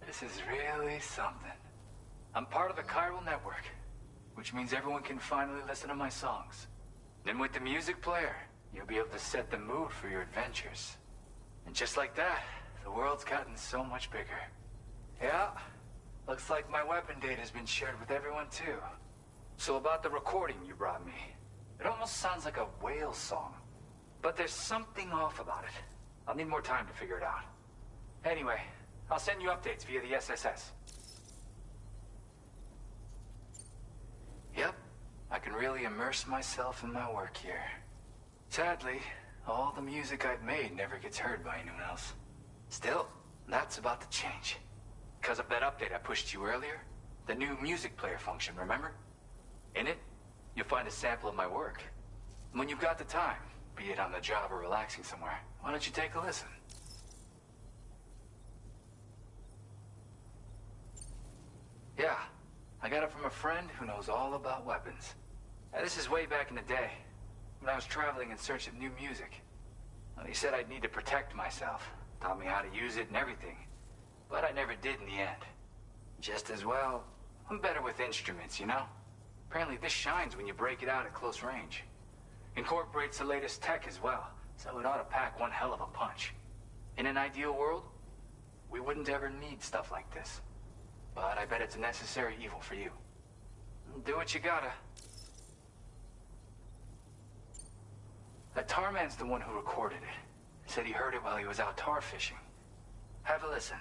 This is really something. I'm part of the chiral network. which means everyone can finally listen to my songs. Then with the music player, you'll be able to set the mood for your adventures. And just like that, the world's gotten so much bigger. Yeah, looks like my weapon data's been shared with everyone too. So about the recording you brought me, it almost sounds like a whale song. But there's something off about it. I'll need more time to figure it out. Anyway, I'll send you updates via the SSS. Yep, I can really immerse myself in my work here. Sadly, all the music I've made never gets heard by anyone else. Still, that's about to change. Because of that update I pushed you earlier, the new music player function, remember? In it, you'll find a sample of my work. When you've got the time, be it on the job or relaxing somewhere, why don't you take a listen? Yeah, I got it from a friend who knows all about weapons. Now, this is way back in the day, when I was traveling in search of new music. Well, he said I'd need to protect myself, taught me how to use it and everything. But I never did in the end. Just as well, I'm better with instruments, you know? Apparently this shines when you break it out at close range. Incorporates the latest tech as well, so it ought to pack one hell of a punch. In an ideal world, we wouldn't ever need stuff like this. But I bet it's a necessary evil for you. Do what you gotta. That Tarman's the one who recorded it. Said he heard it while he was out tar fishing. Have a listen.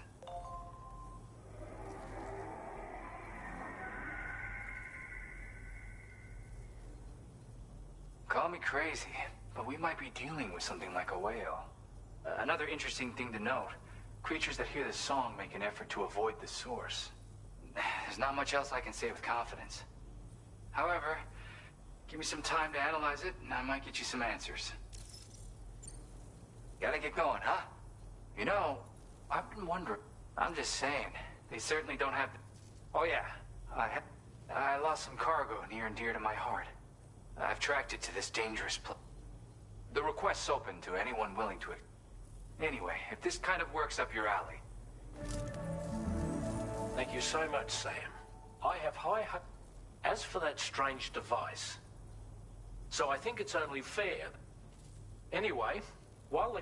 Call me crazy, but we might be dealing with something like a whale. Another interesting thing to note, creatures that hear this song make an effort to avoid the source. There's not much else I can say with confidence. However, give me some time to analyze it, and I might get you some answers. Gotta get going, huh? You know, I've been wondering. I'm just saying, they certainly don't have... Oh yeah, I lost some cargo near and dear to my heart. I've tracked it to this dangerous place. The request's open to anyone willing to it. Anyway, if this kind of works up your alley... Thank you so much, Sam. I have high hope. As for that strange device, so I think it's only fair. Anyway, while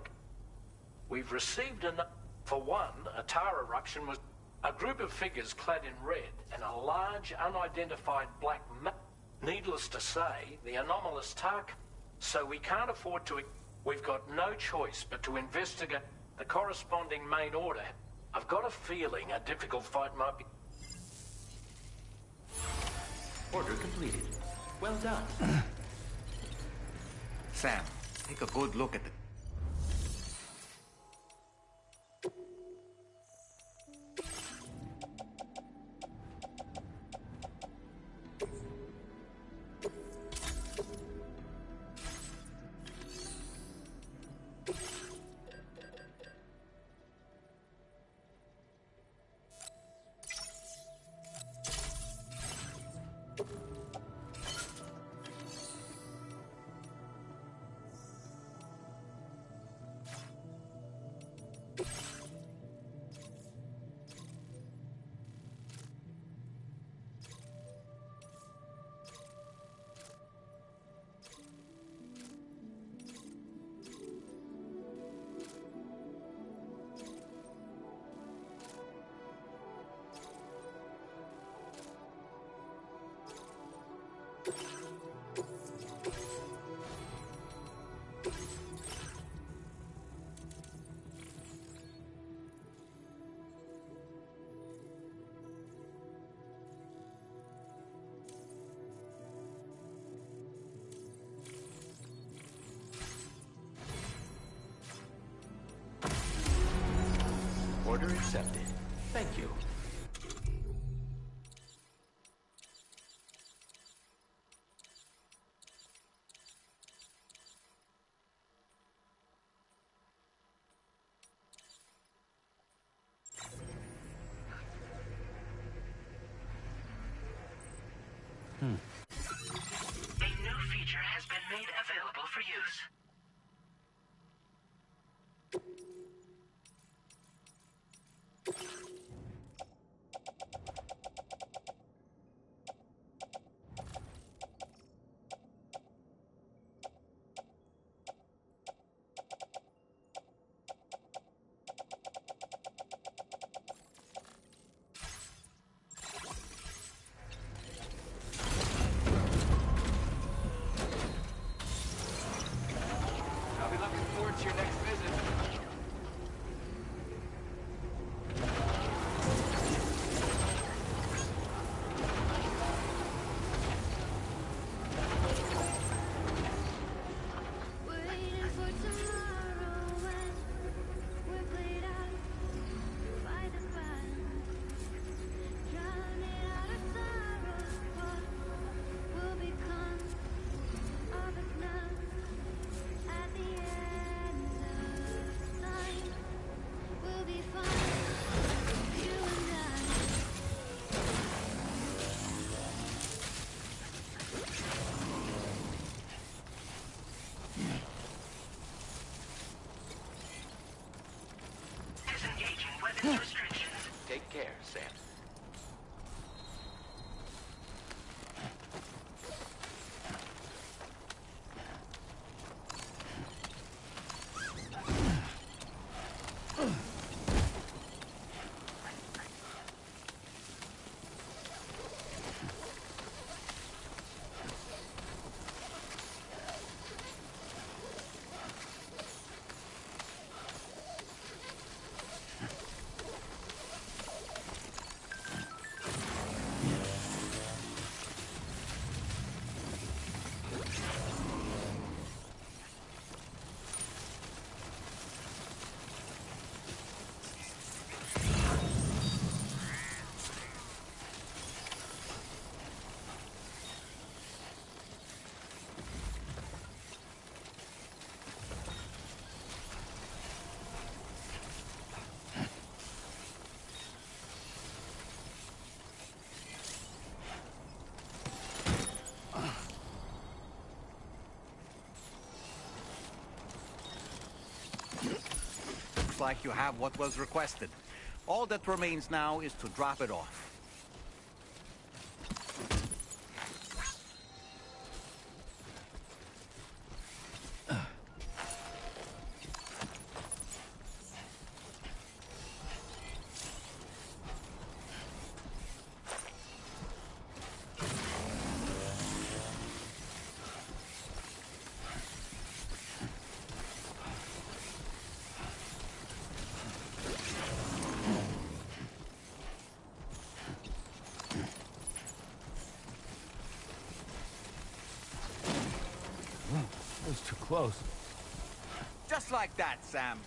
we've received enough. For one, a tar eruption was a group of figures clad in red and a large unidentified black map. Needless to say, the anomalous tar. So we can't afford to. We've got no choice but to investigate the corresponding main order. I've got a feeling a difficult fight might be... Order completed. Well done. Sam, take a good look at the... Order accepted. Thank you. A new feature has been made available for use. these restrictions. Take care, Sam. Looks like you have what was requested. All that remains now is to drop it off. That was too close. Just like that, Sam.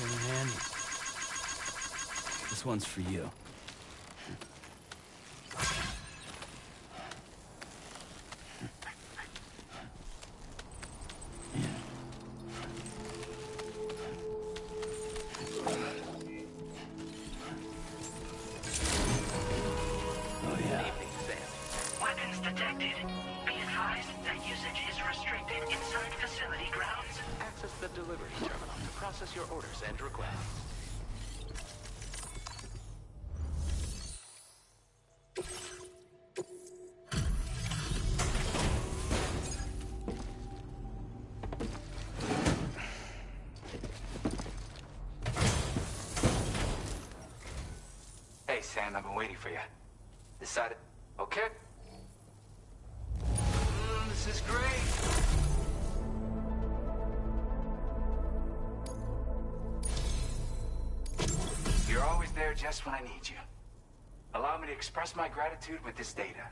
Handy. This one's for you. Weapons detected. Be advised that usage is restricted inside facility grounds. Access the delivery terminal to process your orders and requests. Hey, Sam, I've been waiting for you. Decided... Okay. This is great. You're always there just when I need you. Allow me to express my gratitude with this data.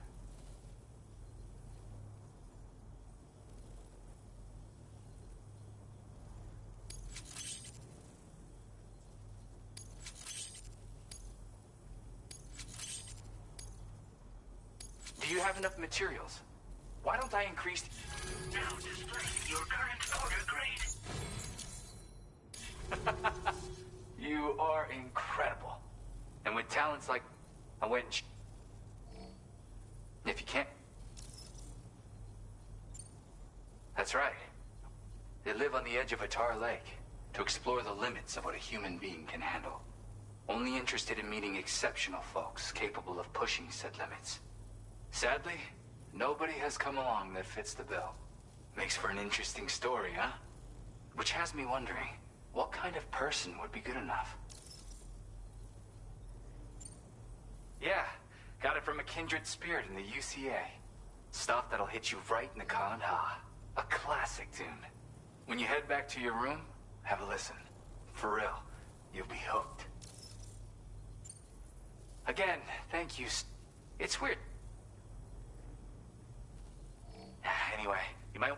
Do you have enough materials? Why don't I increase... Now displaying your current order grade. like I went and if you can't... That's right. They live on the edge of a tar lake to explore the limits of what a human being can handle. Only interested in meeting exceptional folks capable of pushing said limits. Sadly, nobody has come along that fits the bill. Makes for an interesting story, huh? Which has me wondering, what kind of person would be good enough? Yeah, got it from a kindred spirit in the UCA. Stuff that'll hit you right in the Kandha. A classic tune. When you head back to your room, have a listen. For real, you'll be hooked. Again, thank you. It's weird. Anyway, you might...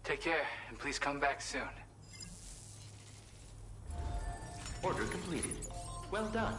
Take care, and please come back soon. Order completed. Well done.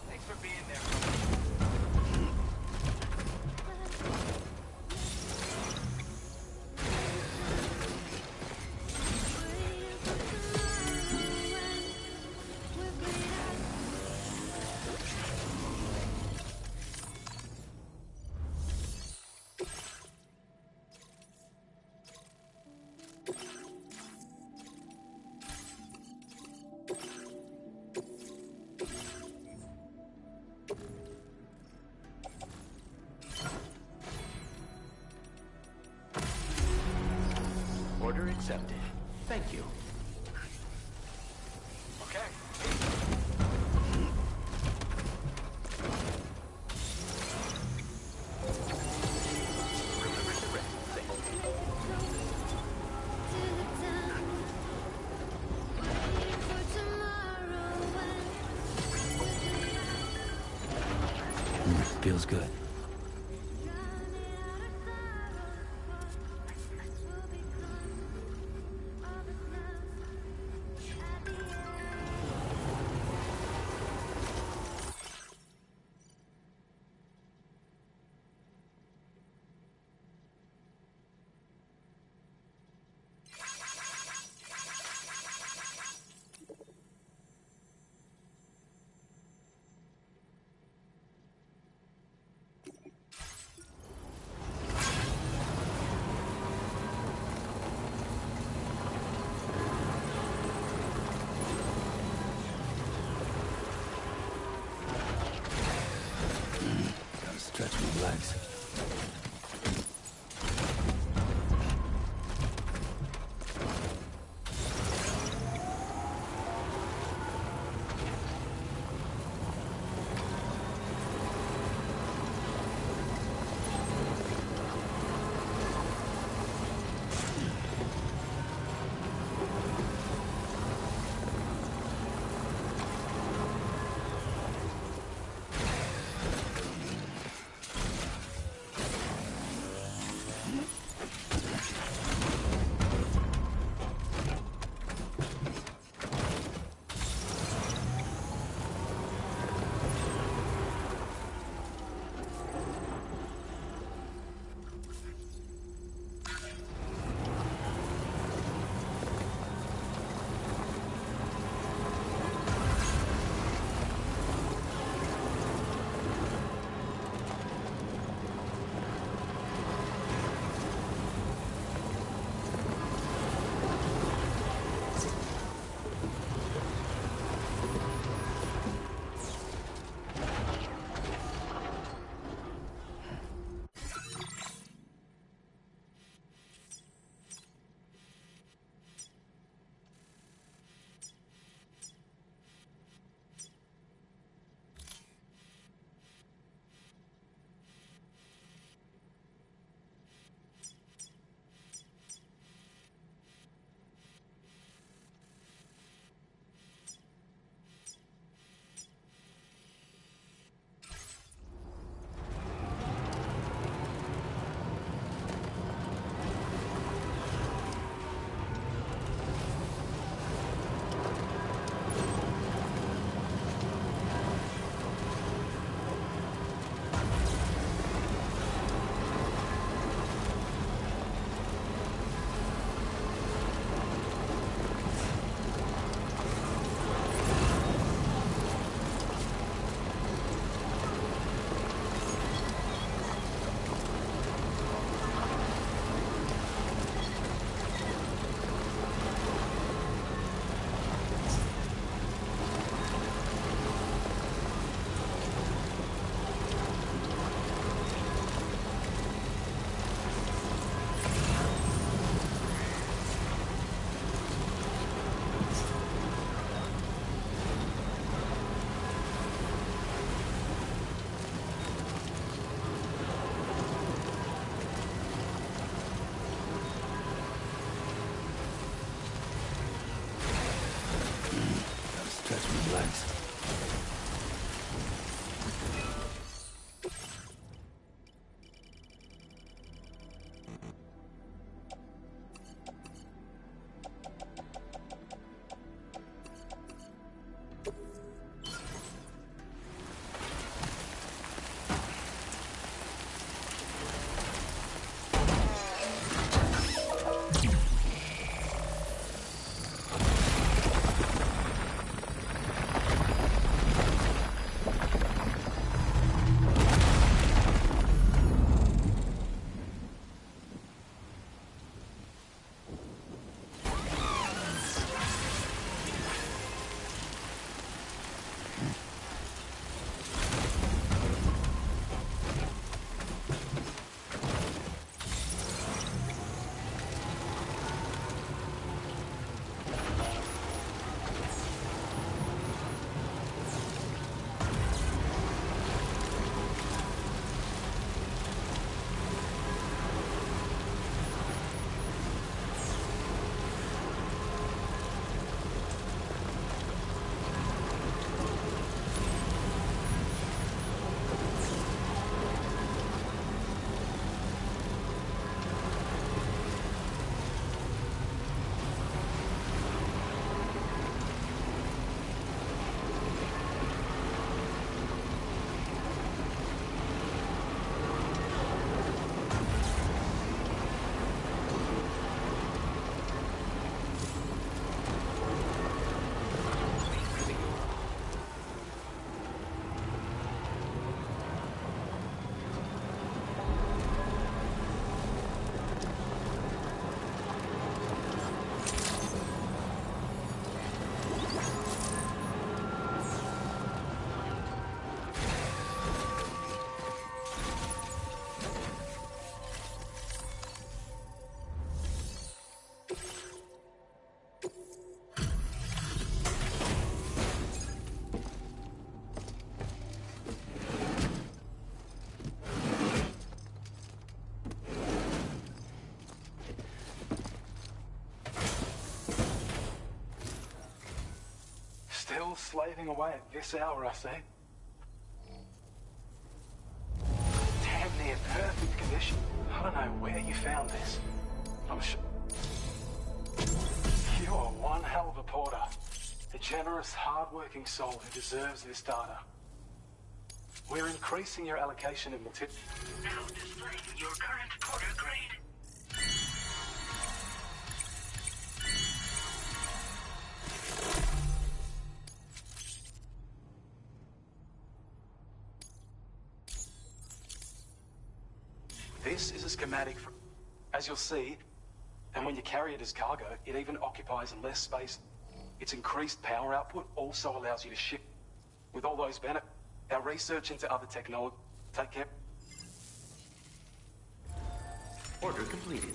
Thanks for being there. Order accepted. Thank you. Okay. Remember to rest safely. Feels good. legs. Still slaving away at this hour, I see. Damn near perfect condition. I don't know where you found this. I'm sure... You are one hell of a porter. A generous, hard-working soul who deserves this data. We're increasing your allocation of material. Now displaying your current porter grade. This is a schematic for... As you'll see, and when you carry it as cargo, it even occupies less space. Its increased power output also allows you to ship. With all those benefits, our research into other technology... Take care. Order completed.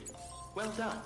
Well done.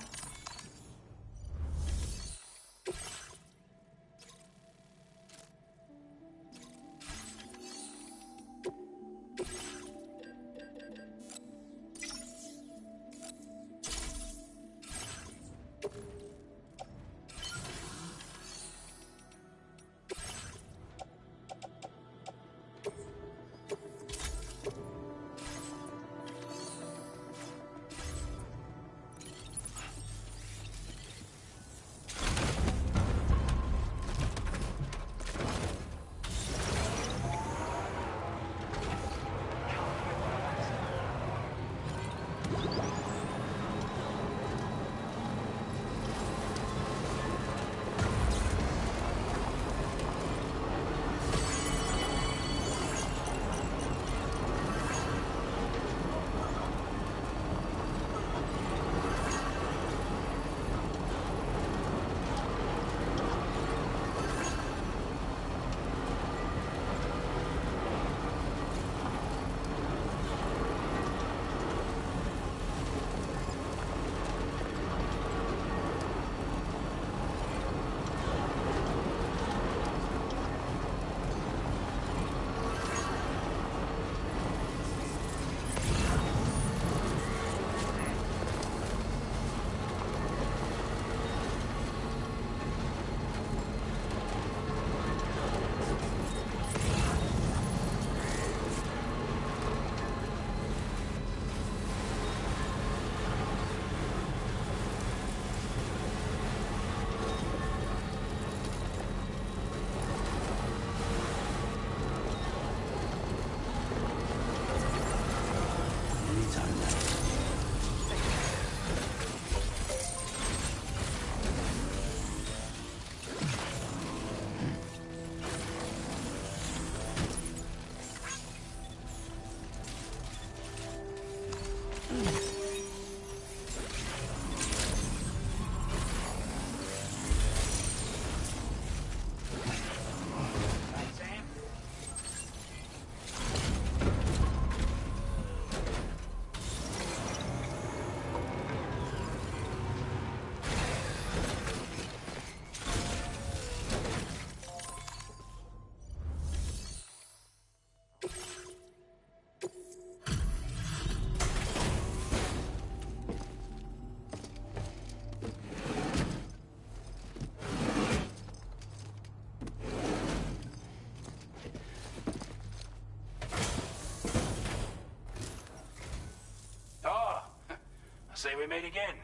see we meet again.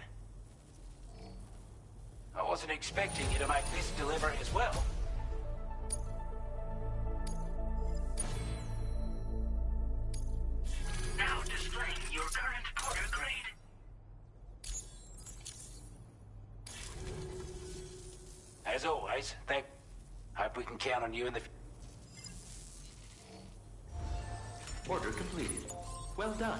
I wasn't expecting you to make this delivery as well. Now displaying your current porter grade. As always, hope we can count on you in the... Order completed. Well done.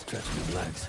Stretch my legs.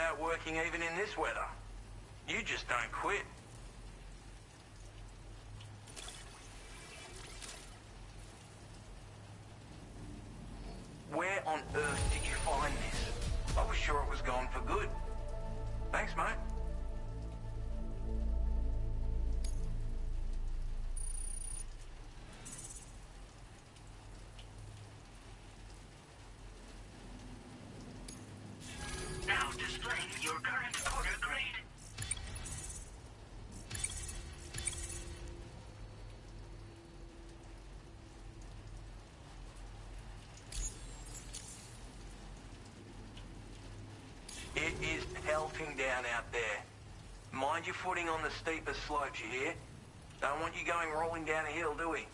about working even in this weather. You just don't quit. Where on earth did you find this? I was sure it was gone for good. Thanks, mate. Now displaying your current order grade. It is pelting down out there. Mind your footing on the steeper slopes, you hear? Don't want you going rolling down a hill, do we?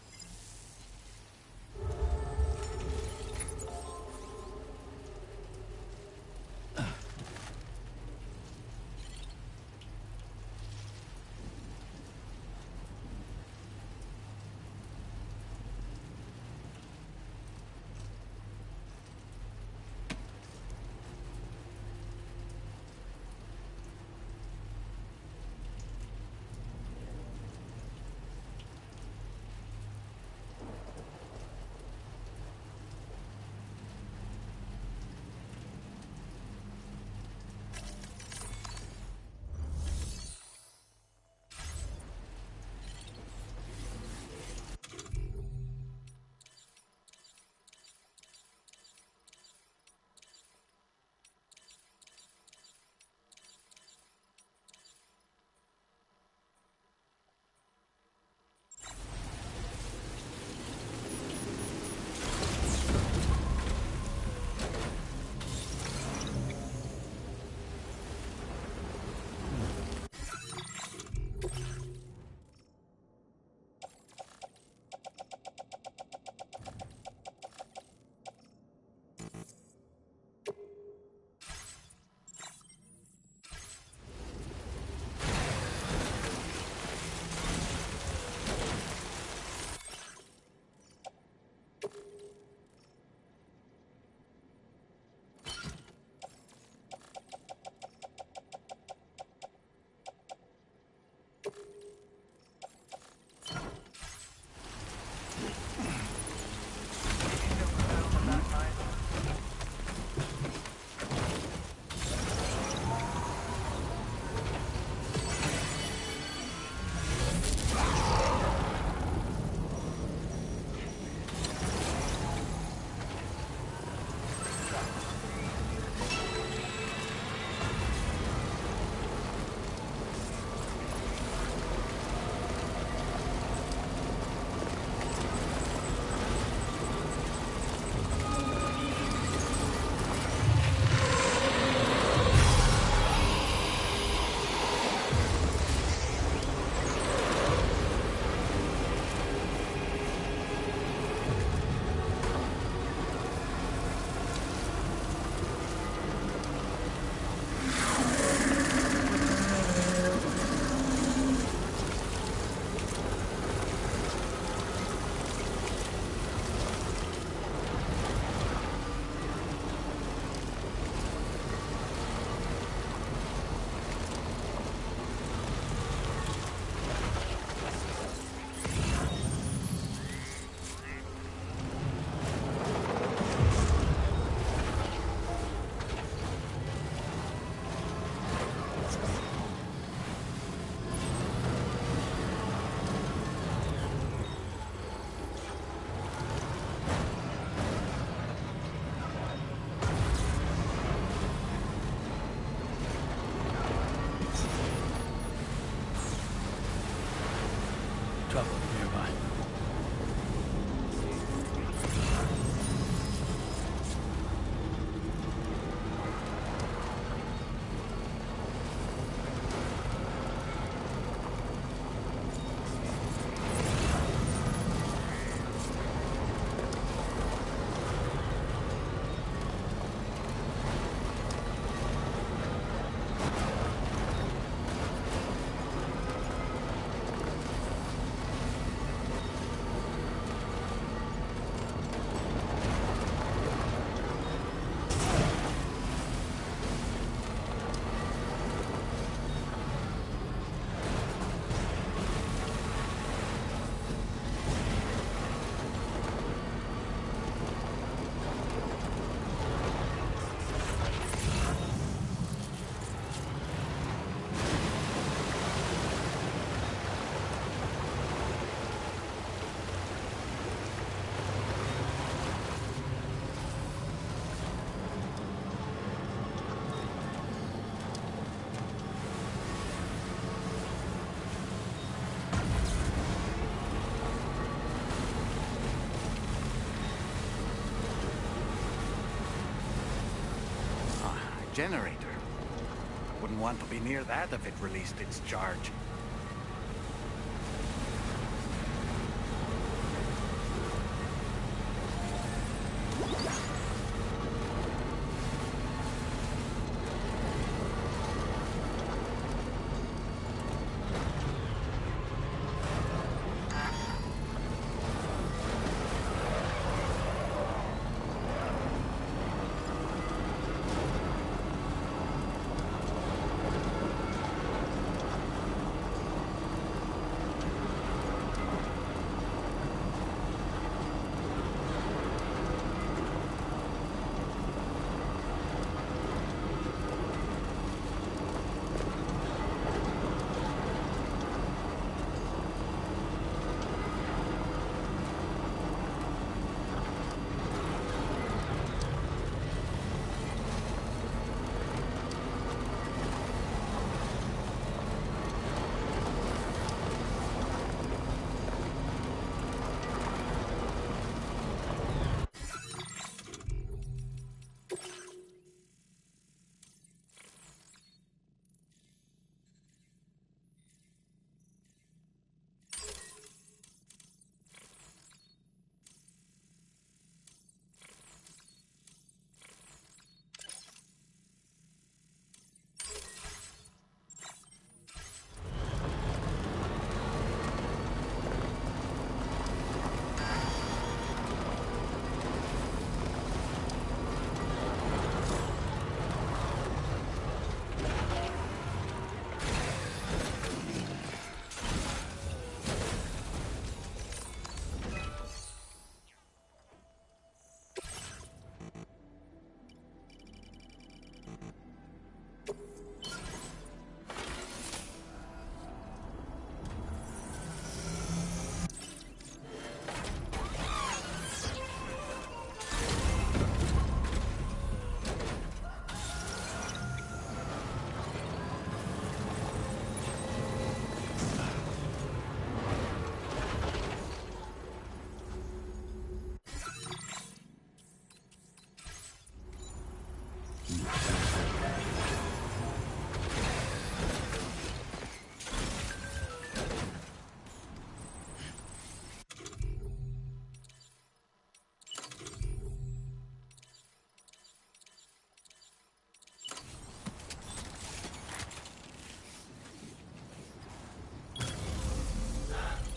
generator. Wouldn't want to be near that if it released its charge.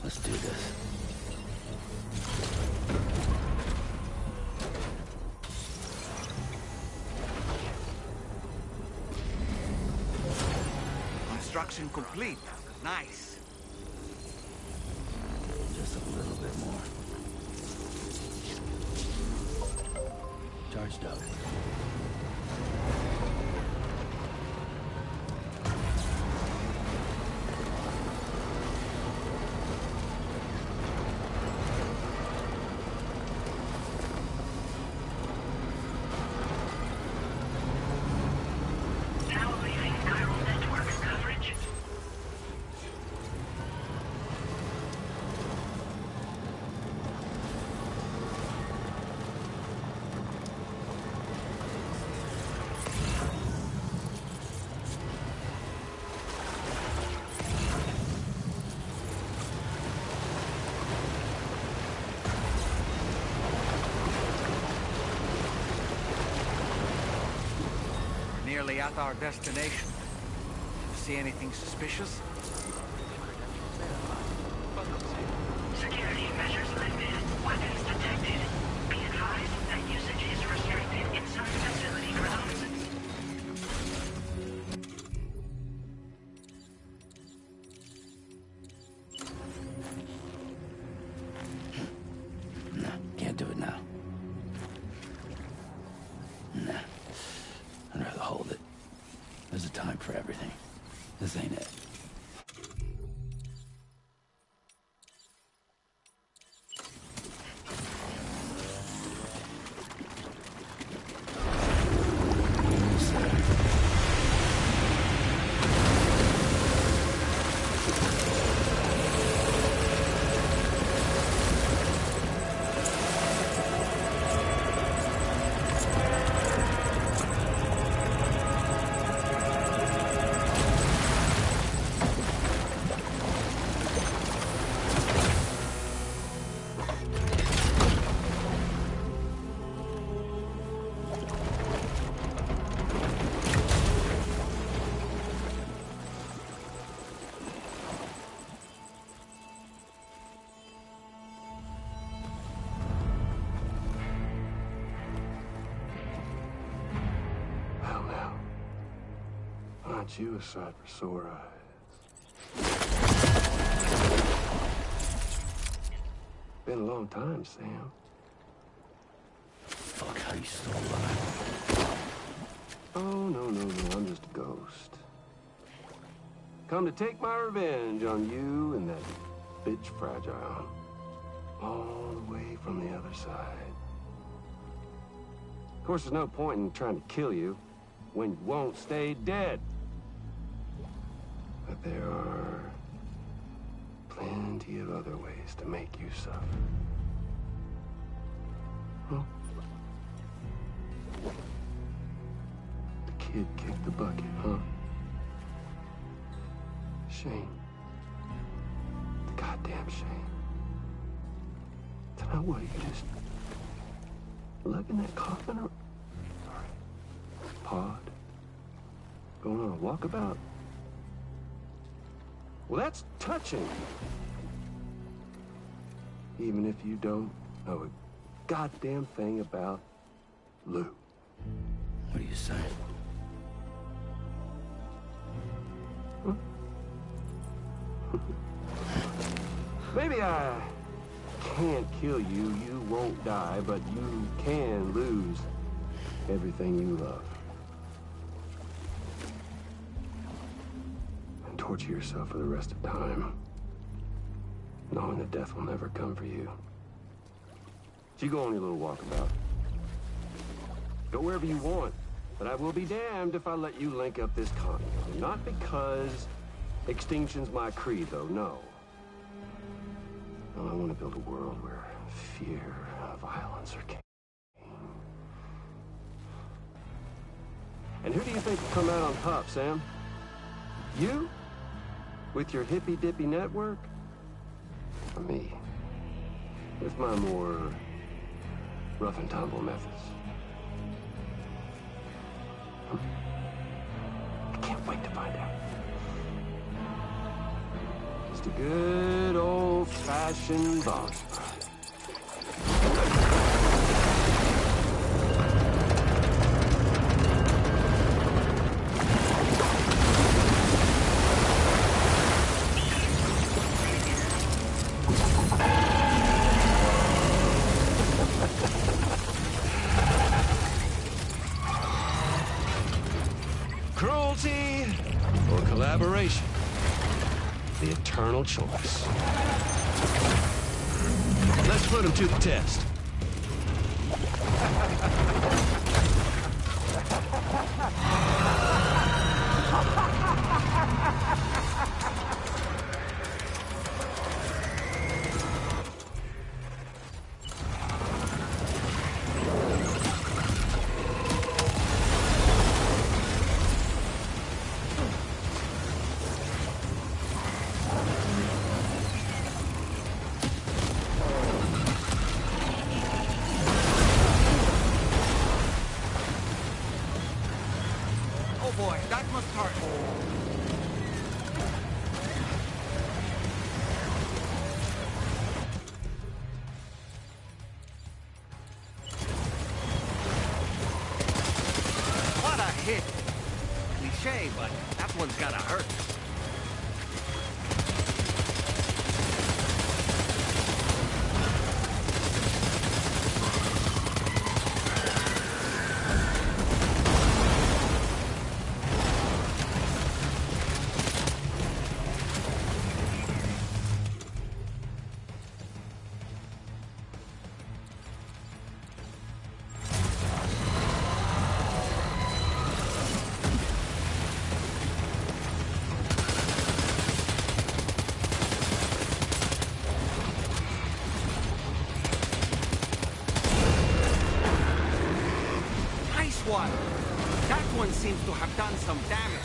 Let's do this. Construction complete. Nice. Just a little bit more. Charged up. Nearly at our destination. See anything suspicious? Security measures lifted. Weapons detected. Be advised that usage is restricted inside facility grounds. No, can't do it now. Nah. I'd rather hold it. There's a time for everything. This ain't it. Aren't you a sight for sore eyes? Been a long time, Sam. Fuck, how you still alive? Oh, no, I'm just a ghost. Come to take my revenge on you and that bitch Fragile. All the way from the other side. Of course, there's no point in trying to kill you when you won't stay dead. But there are plenty of other ways to make you suffer. Huh? The kid kicked the bucket, huh? Shame. The goddamn shame. Tonight what, you just lugging that coffin or pod? Going on a walkabout? Well, that's touching. Even if you don't know a goddamn thing about Lou. What are you saying? Huh? Maybe I can't kill you, you won't die, but you can lose everything you love. And torture yourself for the rest of time, knowing that death will never come for you. So you go on your little walkabout. Go wherever you want, but I will be damned if I let you link up this continent. Not because extinction's my creed, though, no. No, I want to build a world where fear and violence are king. And who do you think will come out on top, Sam? You? With your hippy-dippy network? Or me? With my more rough and tumble methods? I can't wait to find out. Just a good old-fashioned boss fight. Cruelty or collaboration? The eternal choice. Let's put him to the test. Oh boy, that must hurt. What a hit! Cliche, but that one's gotta hurt. One. That one seems to have done some damage.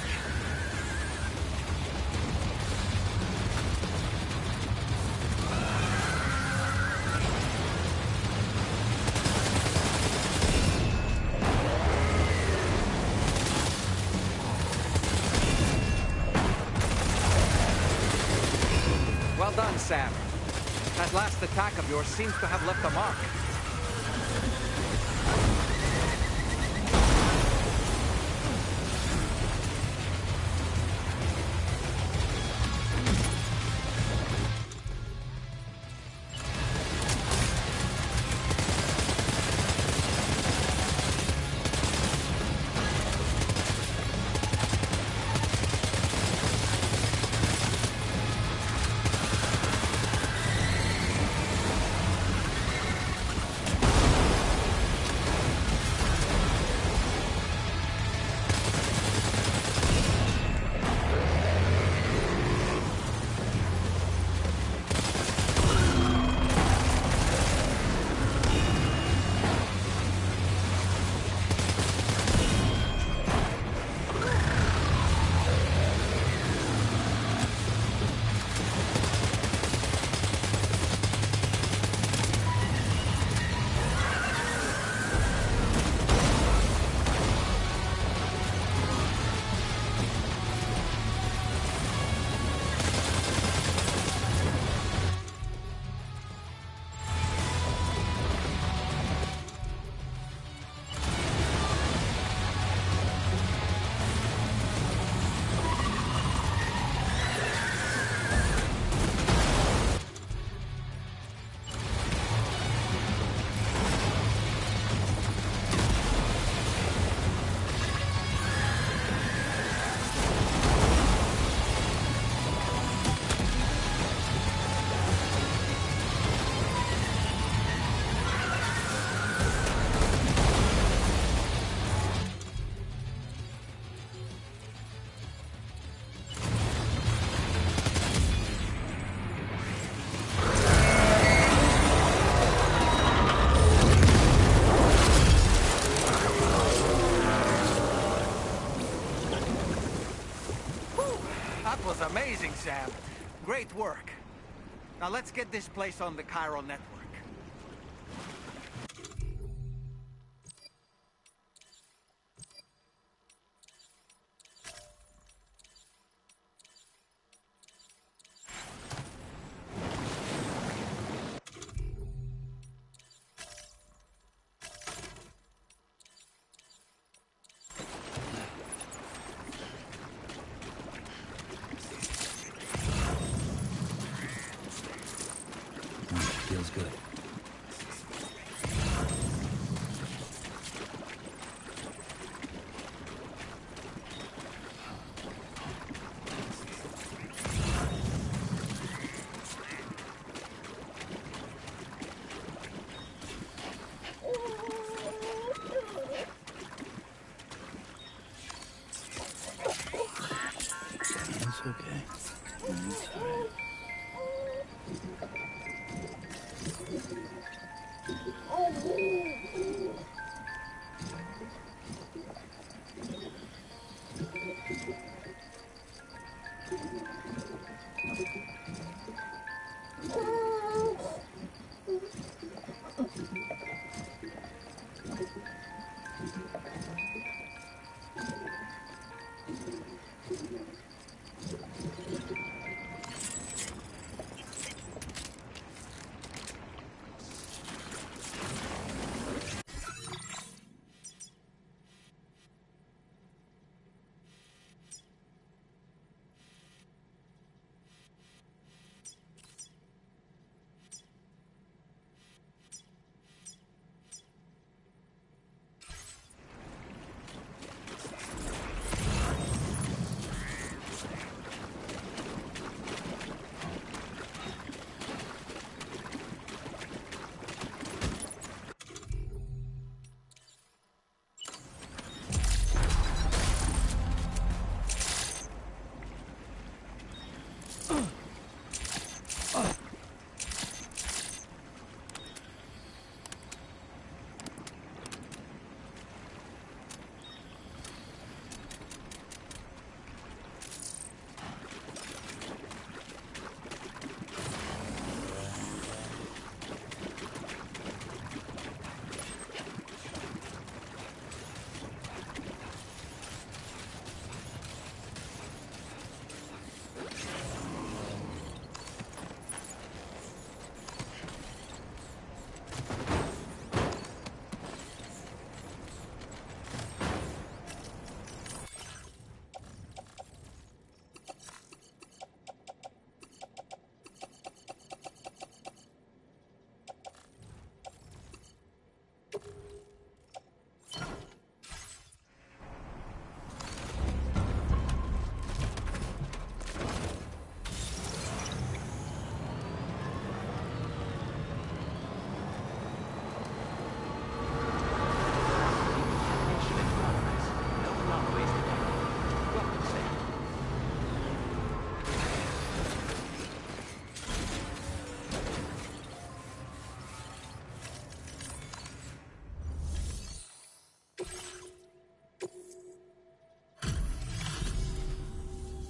Well done, Sam. That last attack of yours seems to have left a mark. That was amazing, Sam. Great work. Now let's get this place on the chiral network. Feels good. It's okay. It's all right.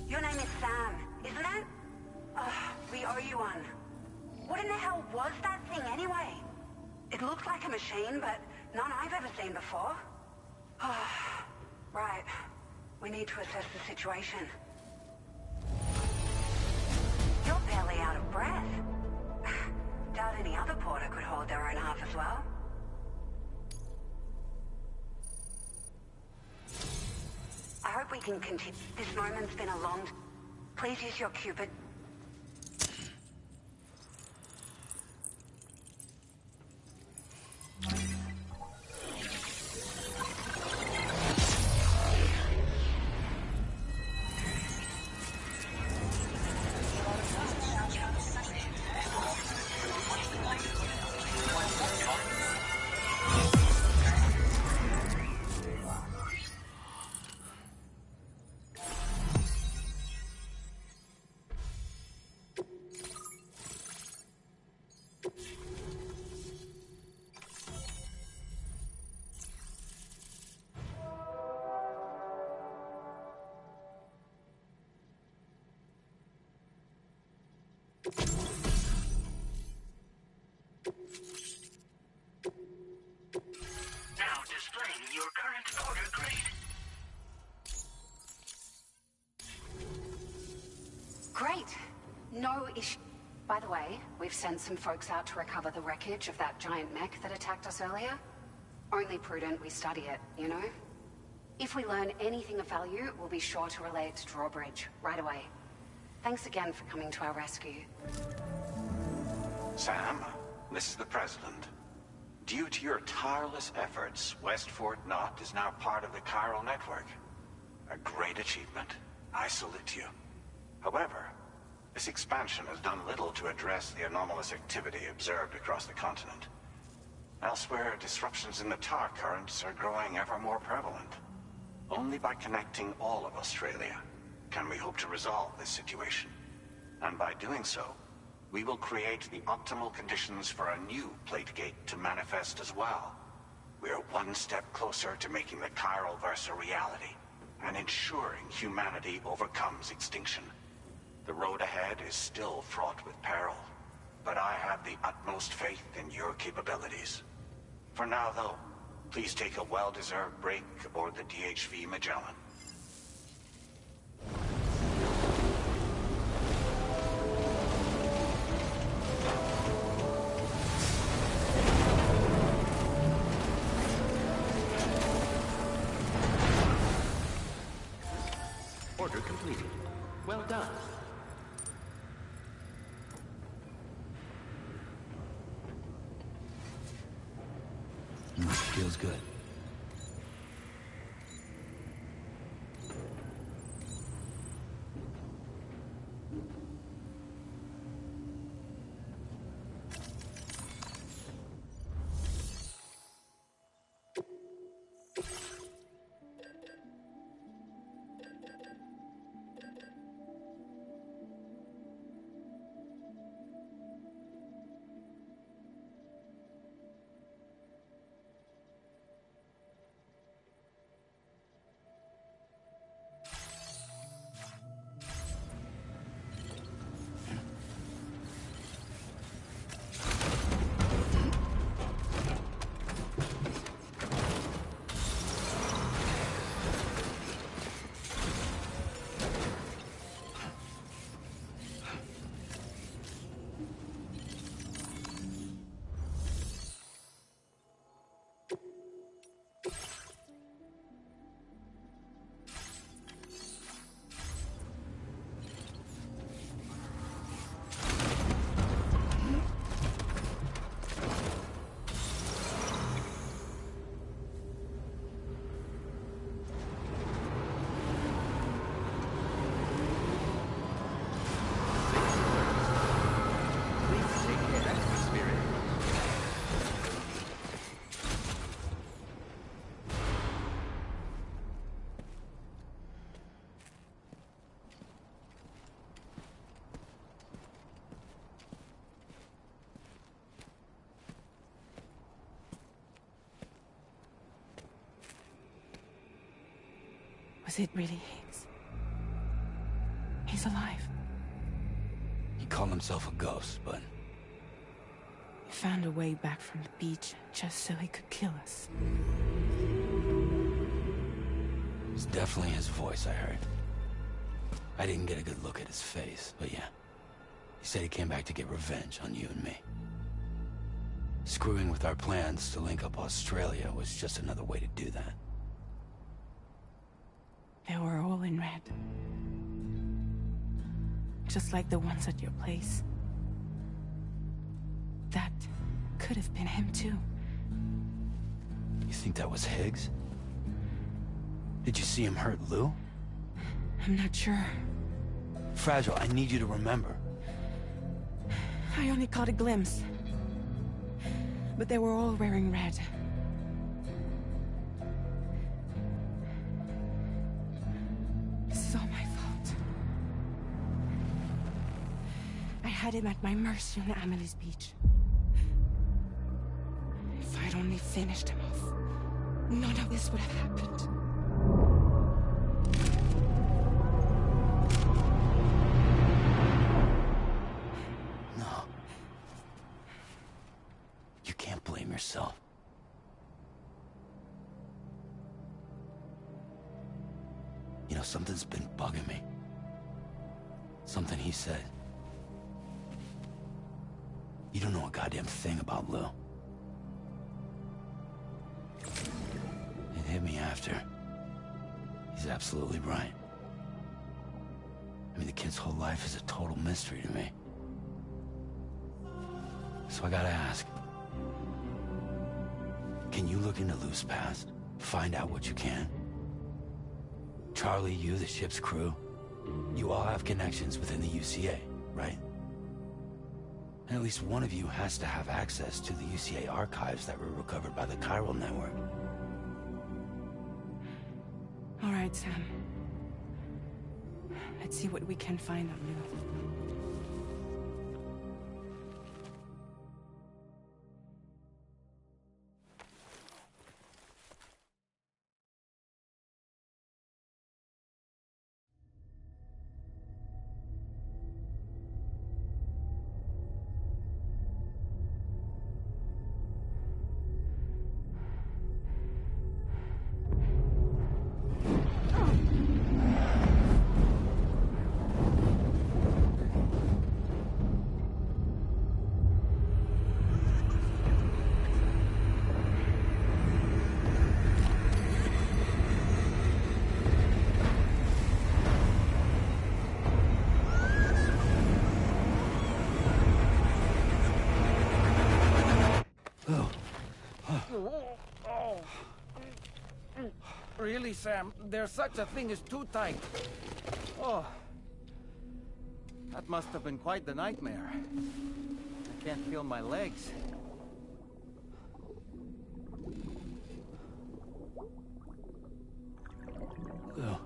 Your name is Sam, isn't it? We owe you one. What in the hell was that thing anyway? It looked like a machine, but none I've ever seen before. Right. We need to assess the situation. You're barely out of breath. Doubt any other porter could hold their own half as well. I hope we can continue. This moment's been a long... Please use your Cupid. Now displaying your current order grade. Great. No issue. By the way, we've sent some folks out to recover the wreckage of that giant mech that attacked us earlier. Only prudent we study it, you know? If we learn anything of value, we'll be sure to relay it to Drawbridge right away. Thanks again for coming to our rescue. Sam, this is the President. Due to your tireless efforts, West Fort Knot is now part of the chiral network. A great achievement. I salute you. However, this expansion has done little to address the anomalous activity observed across the continent. Elsewhere, disruptions in the tar currents are growing ever more prevalent. Only by connecting all of Australia can we hope to resolve this situation. And by doing so, we will create the optimal conditions for a new plate gate to manifest as well. We are one step closer to making the chiral verse a reality, and ensuring humanity overcomes extinction. The road ahead is still fraught with peril, but I have the utmost faith in your capabilities. For now, though, please take a well-deserved break aboard the DHV Magellan. Order completed. Well done. Feels good. Was it really Higgs? He's alive. He called himself a ghost, but... He found a way back from the beach just so he could kill us. It's definitely his voice I heard. I didn't get a good look at his face, but yeah. He said he came back to get revenge on you and me. Screwing with our plans to link up Australia was just another way to do that. They were all in red. Just like the ones at your place. That could have been him too. You think that was Higgs? Did you see him hurt Lou? I'm not sure. Fragile, I need you to remember. I only caught a glimpse. But they were all wearing red. This is all my fault. I had him at my mercy on Amelie's beach. If I'd only finished him off, none of this would have happened. something's been bugging me. Something he said. You don't know a goddamn thing about Lou. It hit me after. He's absolutely right. I mean, the kid's whole life is a total mystery to me. So I gotta ask. Can you look into Lou's past? Find out what you can? Charlie, you, the ship's crew, you all have connections within the UCA, right? And at least one of you has to have access to the UCA archives that were recovered by the Chiral Network. All right, Sam. Let's see what we can find on Lou. Really, Sam? There's such a thing as too tight. Oh. That must have been quite the nightmare. I can't feel my legs. Lou.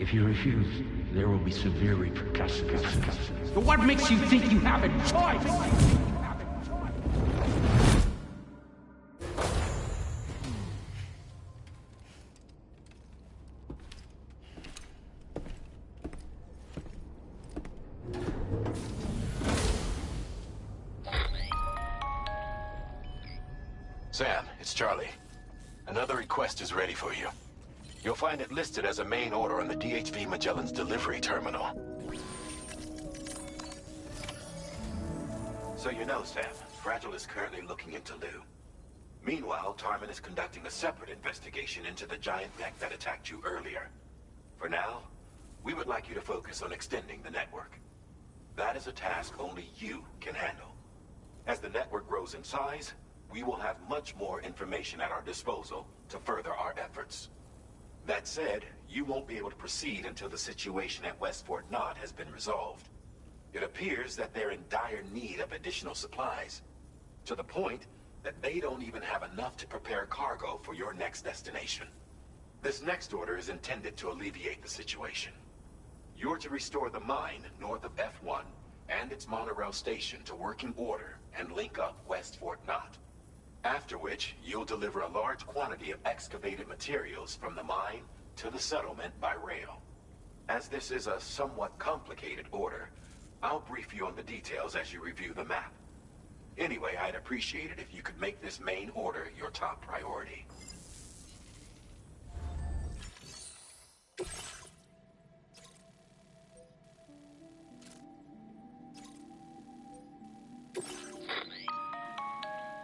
If you refuse, there will be severe repercussions. So what makes you think you have a choice? Sam, it's Charlie. Another request is ready for you. You'll find it listed as a main order on the DHV Magellan's delivery terminal. So you know, Sam, Fragile is currently looking into Lou. Meanwhile, Tarman is conducting a separate investigation into the giant mech that attacked you earlier. For now, we would like you to focus on extending the network. That is a task only you can handle. As the network grows in size, we will have much more information at our disposal to further our efforts. That said, you won't be able to proceed until the situation at West Fort Knott has been resolved. It appears that they're in dire need of additional supplies, to the point that they don't even have enough to prepare cargo for your next destination. This next order is intended to alleviate the situation. You're to restore the mine north of F1 and its monorail station to working order and link up West Fort Knott. After which, you'll deliver a large quantity of excavated materials from the mine to the settlement by rail. As this is a somewhat complicated order, I'll brief you on the details as you review the map. Anyway, I'd appreciate it if you could make this main order your top priority.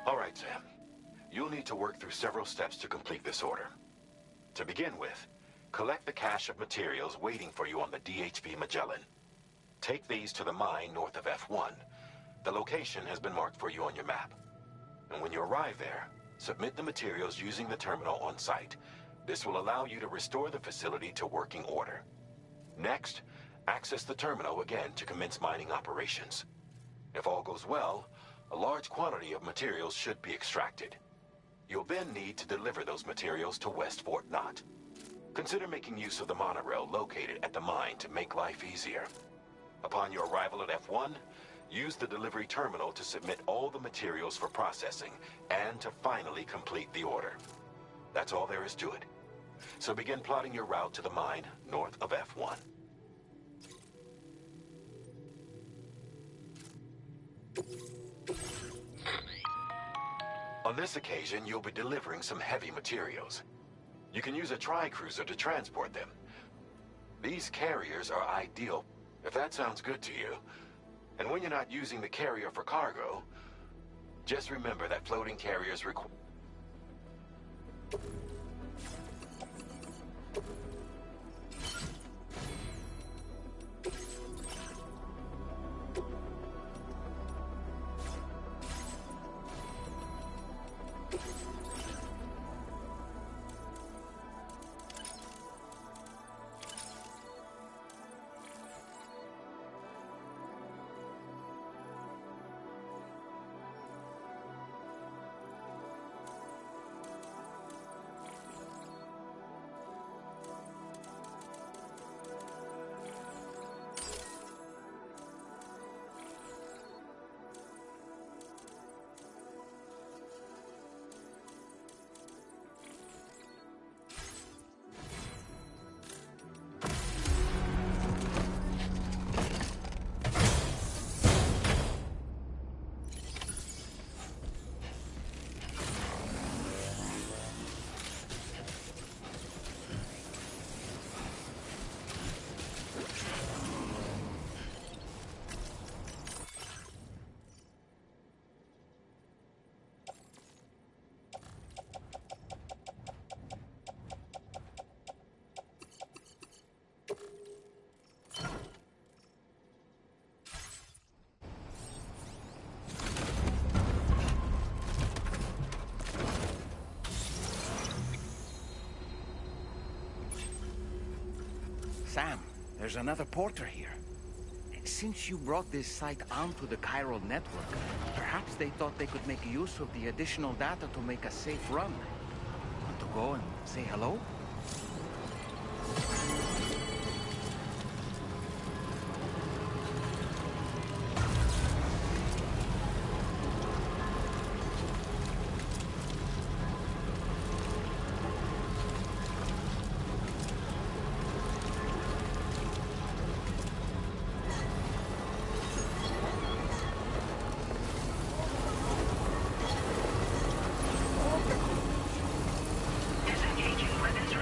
All right, Sam. You'll need to work through several steps to complete this order. To begin with, collect the cache of materials waiting for you on the DHV Magellan. Take these to the mine north of F1. The location has been marked for you on your map. And when you arrive there, submit the materials using the terminal on site. This will allow you to restore the facility to working order. Next, access the terminal again to commence mining operations. If all goes well, a large quantity of materials should be extracted. You'll then need to deliver those materials to West Fort Knott. Consider making use of the monorail located at the mine to make life easier. Upon your arrival at F1, use the delivery terminal to submit all the materials for processing and to finally complete the order. That's all there is to it. So begin plotting your route to the mine north of F1. On this occasion, you'll be delivering some heavy materials. You can use a tri-cruiser to transport them. These carriers are ideal, if that sounds good to you. And when you're not using the carrier for cargo, just remember that floating carriers require... Sam, there's another porter here. Since you brought this site onto the chiral network, perhaps they thought they could make use of the additional data to make a safe run. Want to go and say hello? Disengaging weapons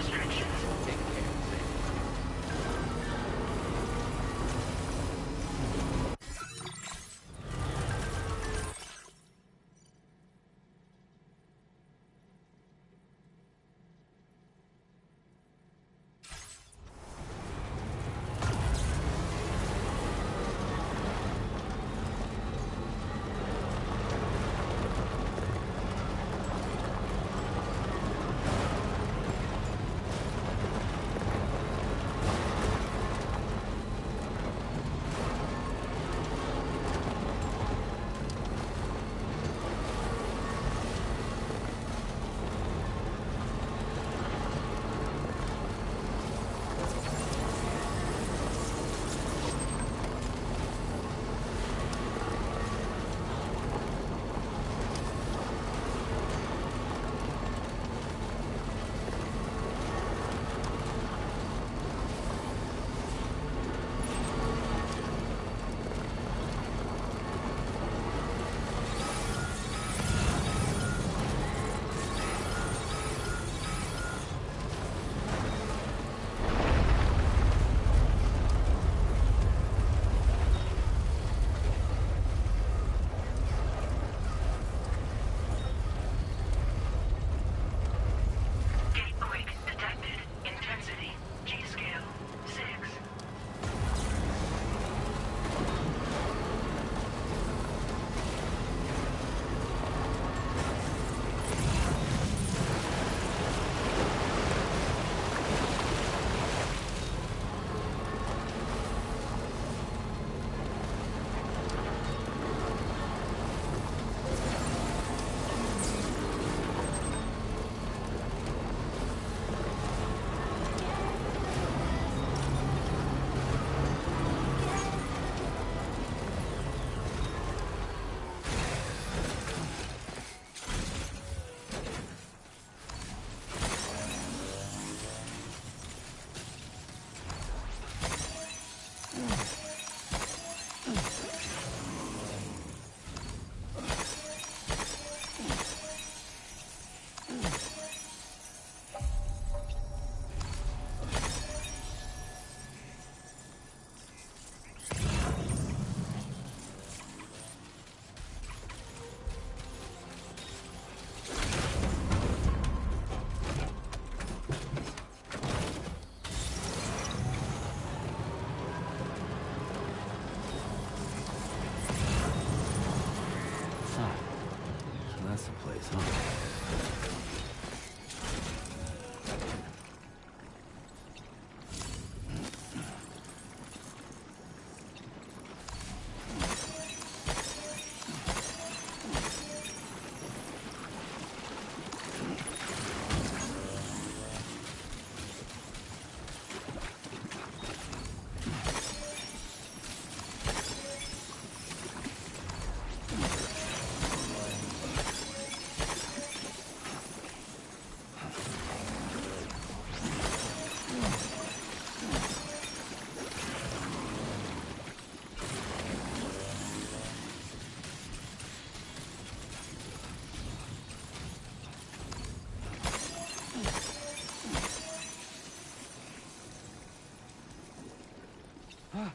Good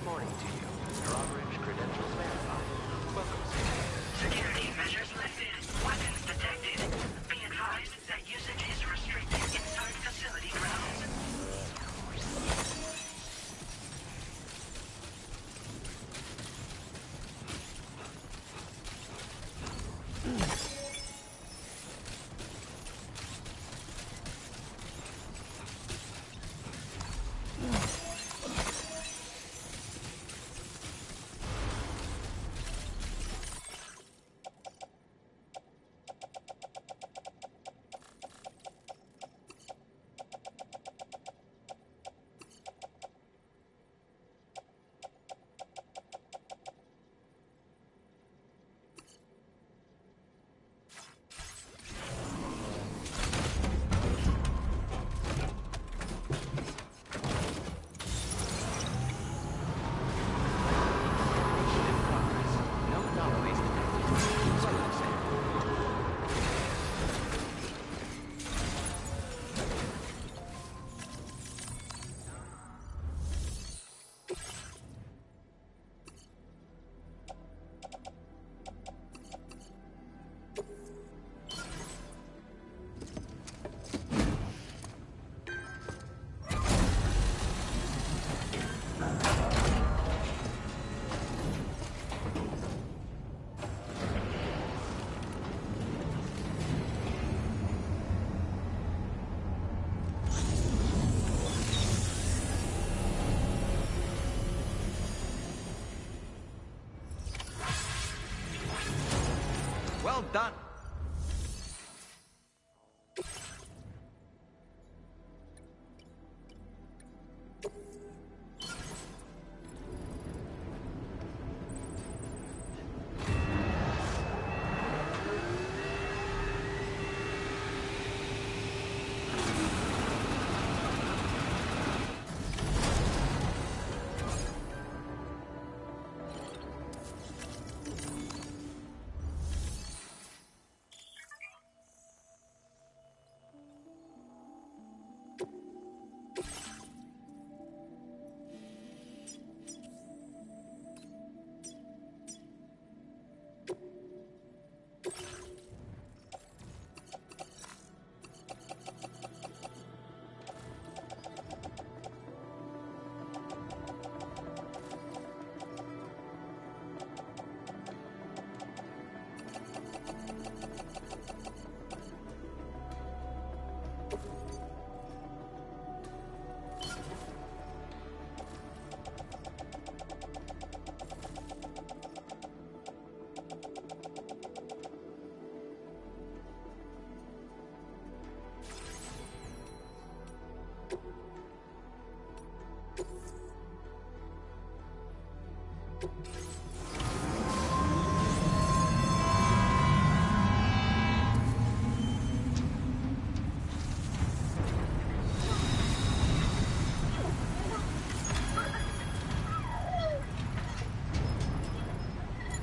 morning to you. Drawbridge credentials verified. Welcome, sir. Security measures lifted. Weapons detected. Be advised that usage is restricted inside facility grounds. Well done.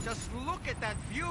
Just look at that view!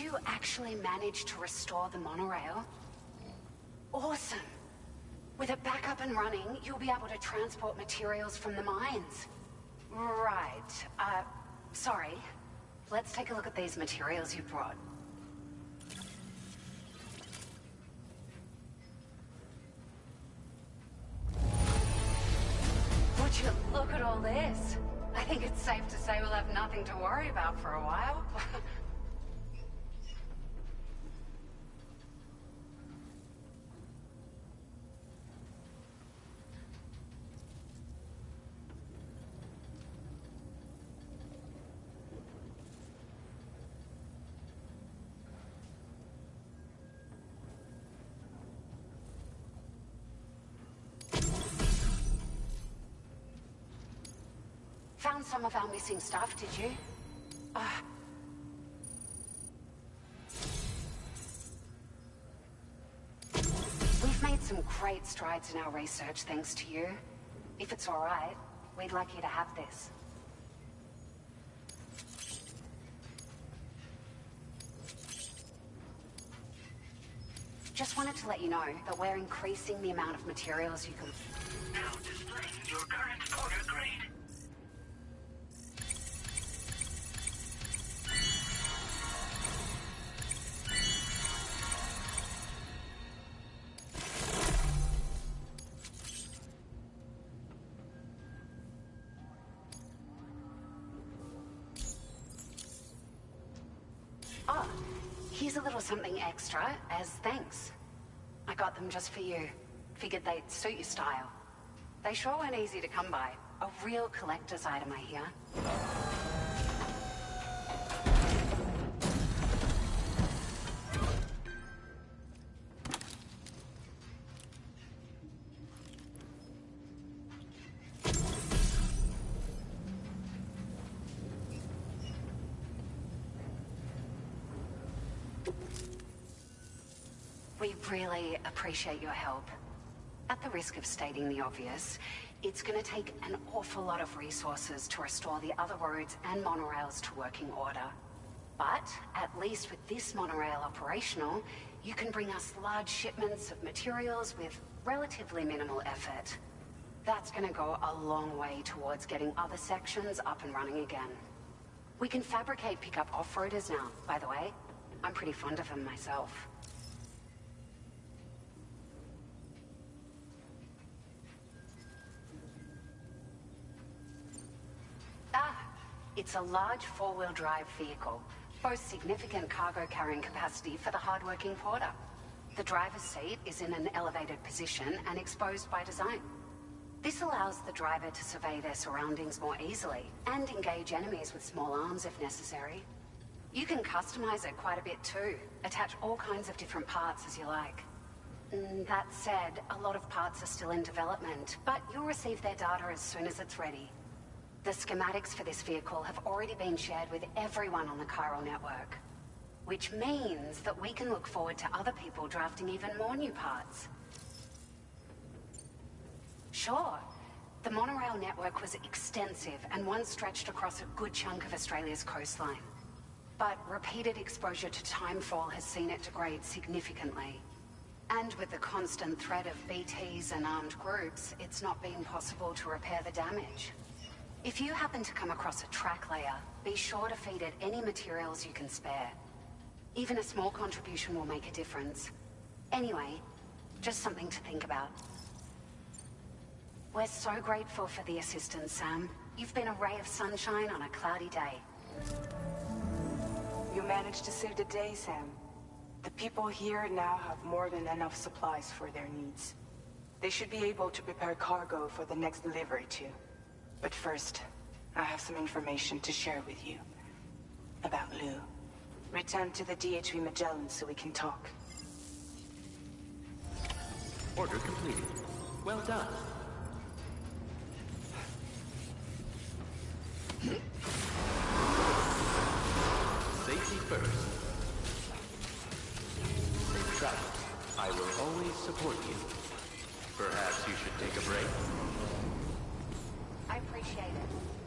you actually manage to restore the monorail? Awesome. With it back up and running, you'll be able to transport materials from the mines. Right. Sorry. Let's take a look at these materials you brought. Would you look at all this? I think it's safe to say we'll have nothing to worry about for a while. Found some of our missing stuff, did you? We've made some great strides in our research thanks to you. If it's all right, we'd like you to have this. Just wanted to let you know that we're increasing the amount of materials you can... Now displaying your current order grade. Here's a little something extra as thanks. I got them just for you. Figured they'd suit your style. They sure weren't easy to come by. A real collector's item, I hear. We really appreciate your help. At the risk of stating the obvious, it's gonna take an awful lot of resources to restore the other roads and monorails to working order. But, at least with this monorail operational, you can bring us large shipments of materials with relatively minimal effort. That's gonna go a long way towards getting other sections up and running again. We can fabricate pickup off-roaders now, by the way. I'm pretty fond of them myself. It's a large four-wheel drive vehicle, boasts significant cargo carrying capacity for the hard-working porter. The driver's seat is in an elevated position and exposed by design. This allows the driver to survey their surroundings more easily and engage enemies with small arms if necessary. You can customize it quite a bit too, attach all kinds of different parts as you like. That said, a lot of parts are still in development, but you'll receive their data as soon as it's ready. The schematics for this vehicle have already been shared with everyone on the Chiral network, which means that we can look forward to other people drafting even more new parts. Sure, the monorail network was extensive and once stretched across a good chunk of Australia's coastline. But repeated exposure to timefall has seen it degrade significantly. And with the constant threat of BTs and armed groups, it's not been possible to repair the damage. If you happen to come across a track layer, be sure to feed it any materials you can spare. Even a small contribution will make a difference. Anyway, just something to think about. We're so grateful for the assistance, Sam. You've been a ray of sunshine on a cloudy day. You managed to save the day, Sam. The people here now have more than enough supplies for their needs. They should be able to prepare cargo for the next delivery too. But first, I have some information to share with you. About Lou. Return to the DHV Magellan so we can talk. Order completed. Well done. Safety first. Safe travel. I will always support you. Perhaps you should take a break? I appreciate it.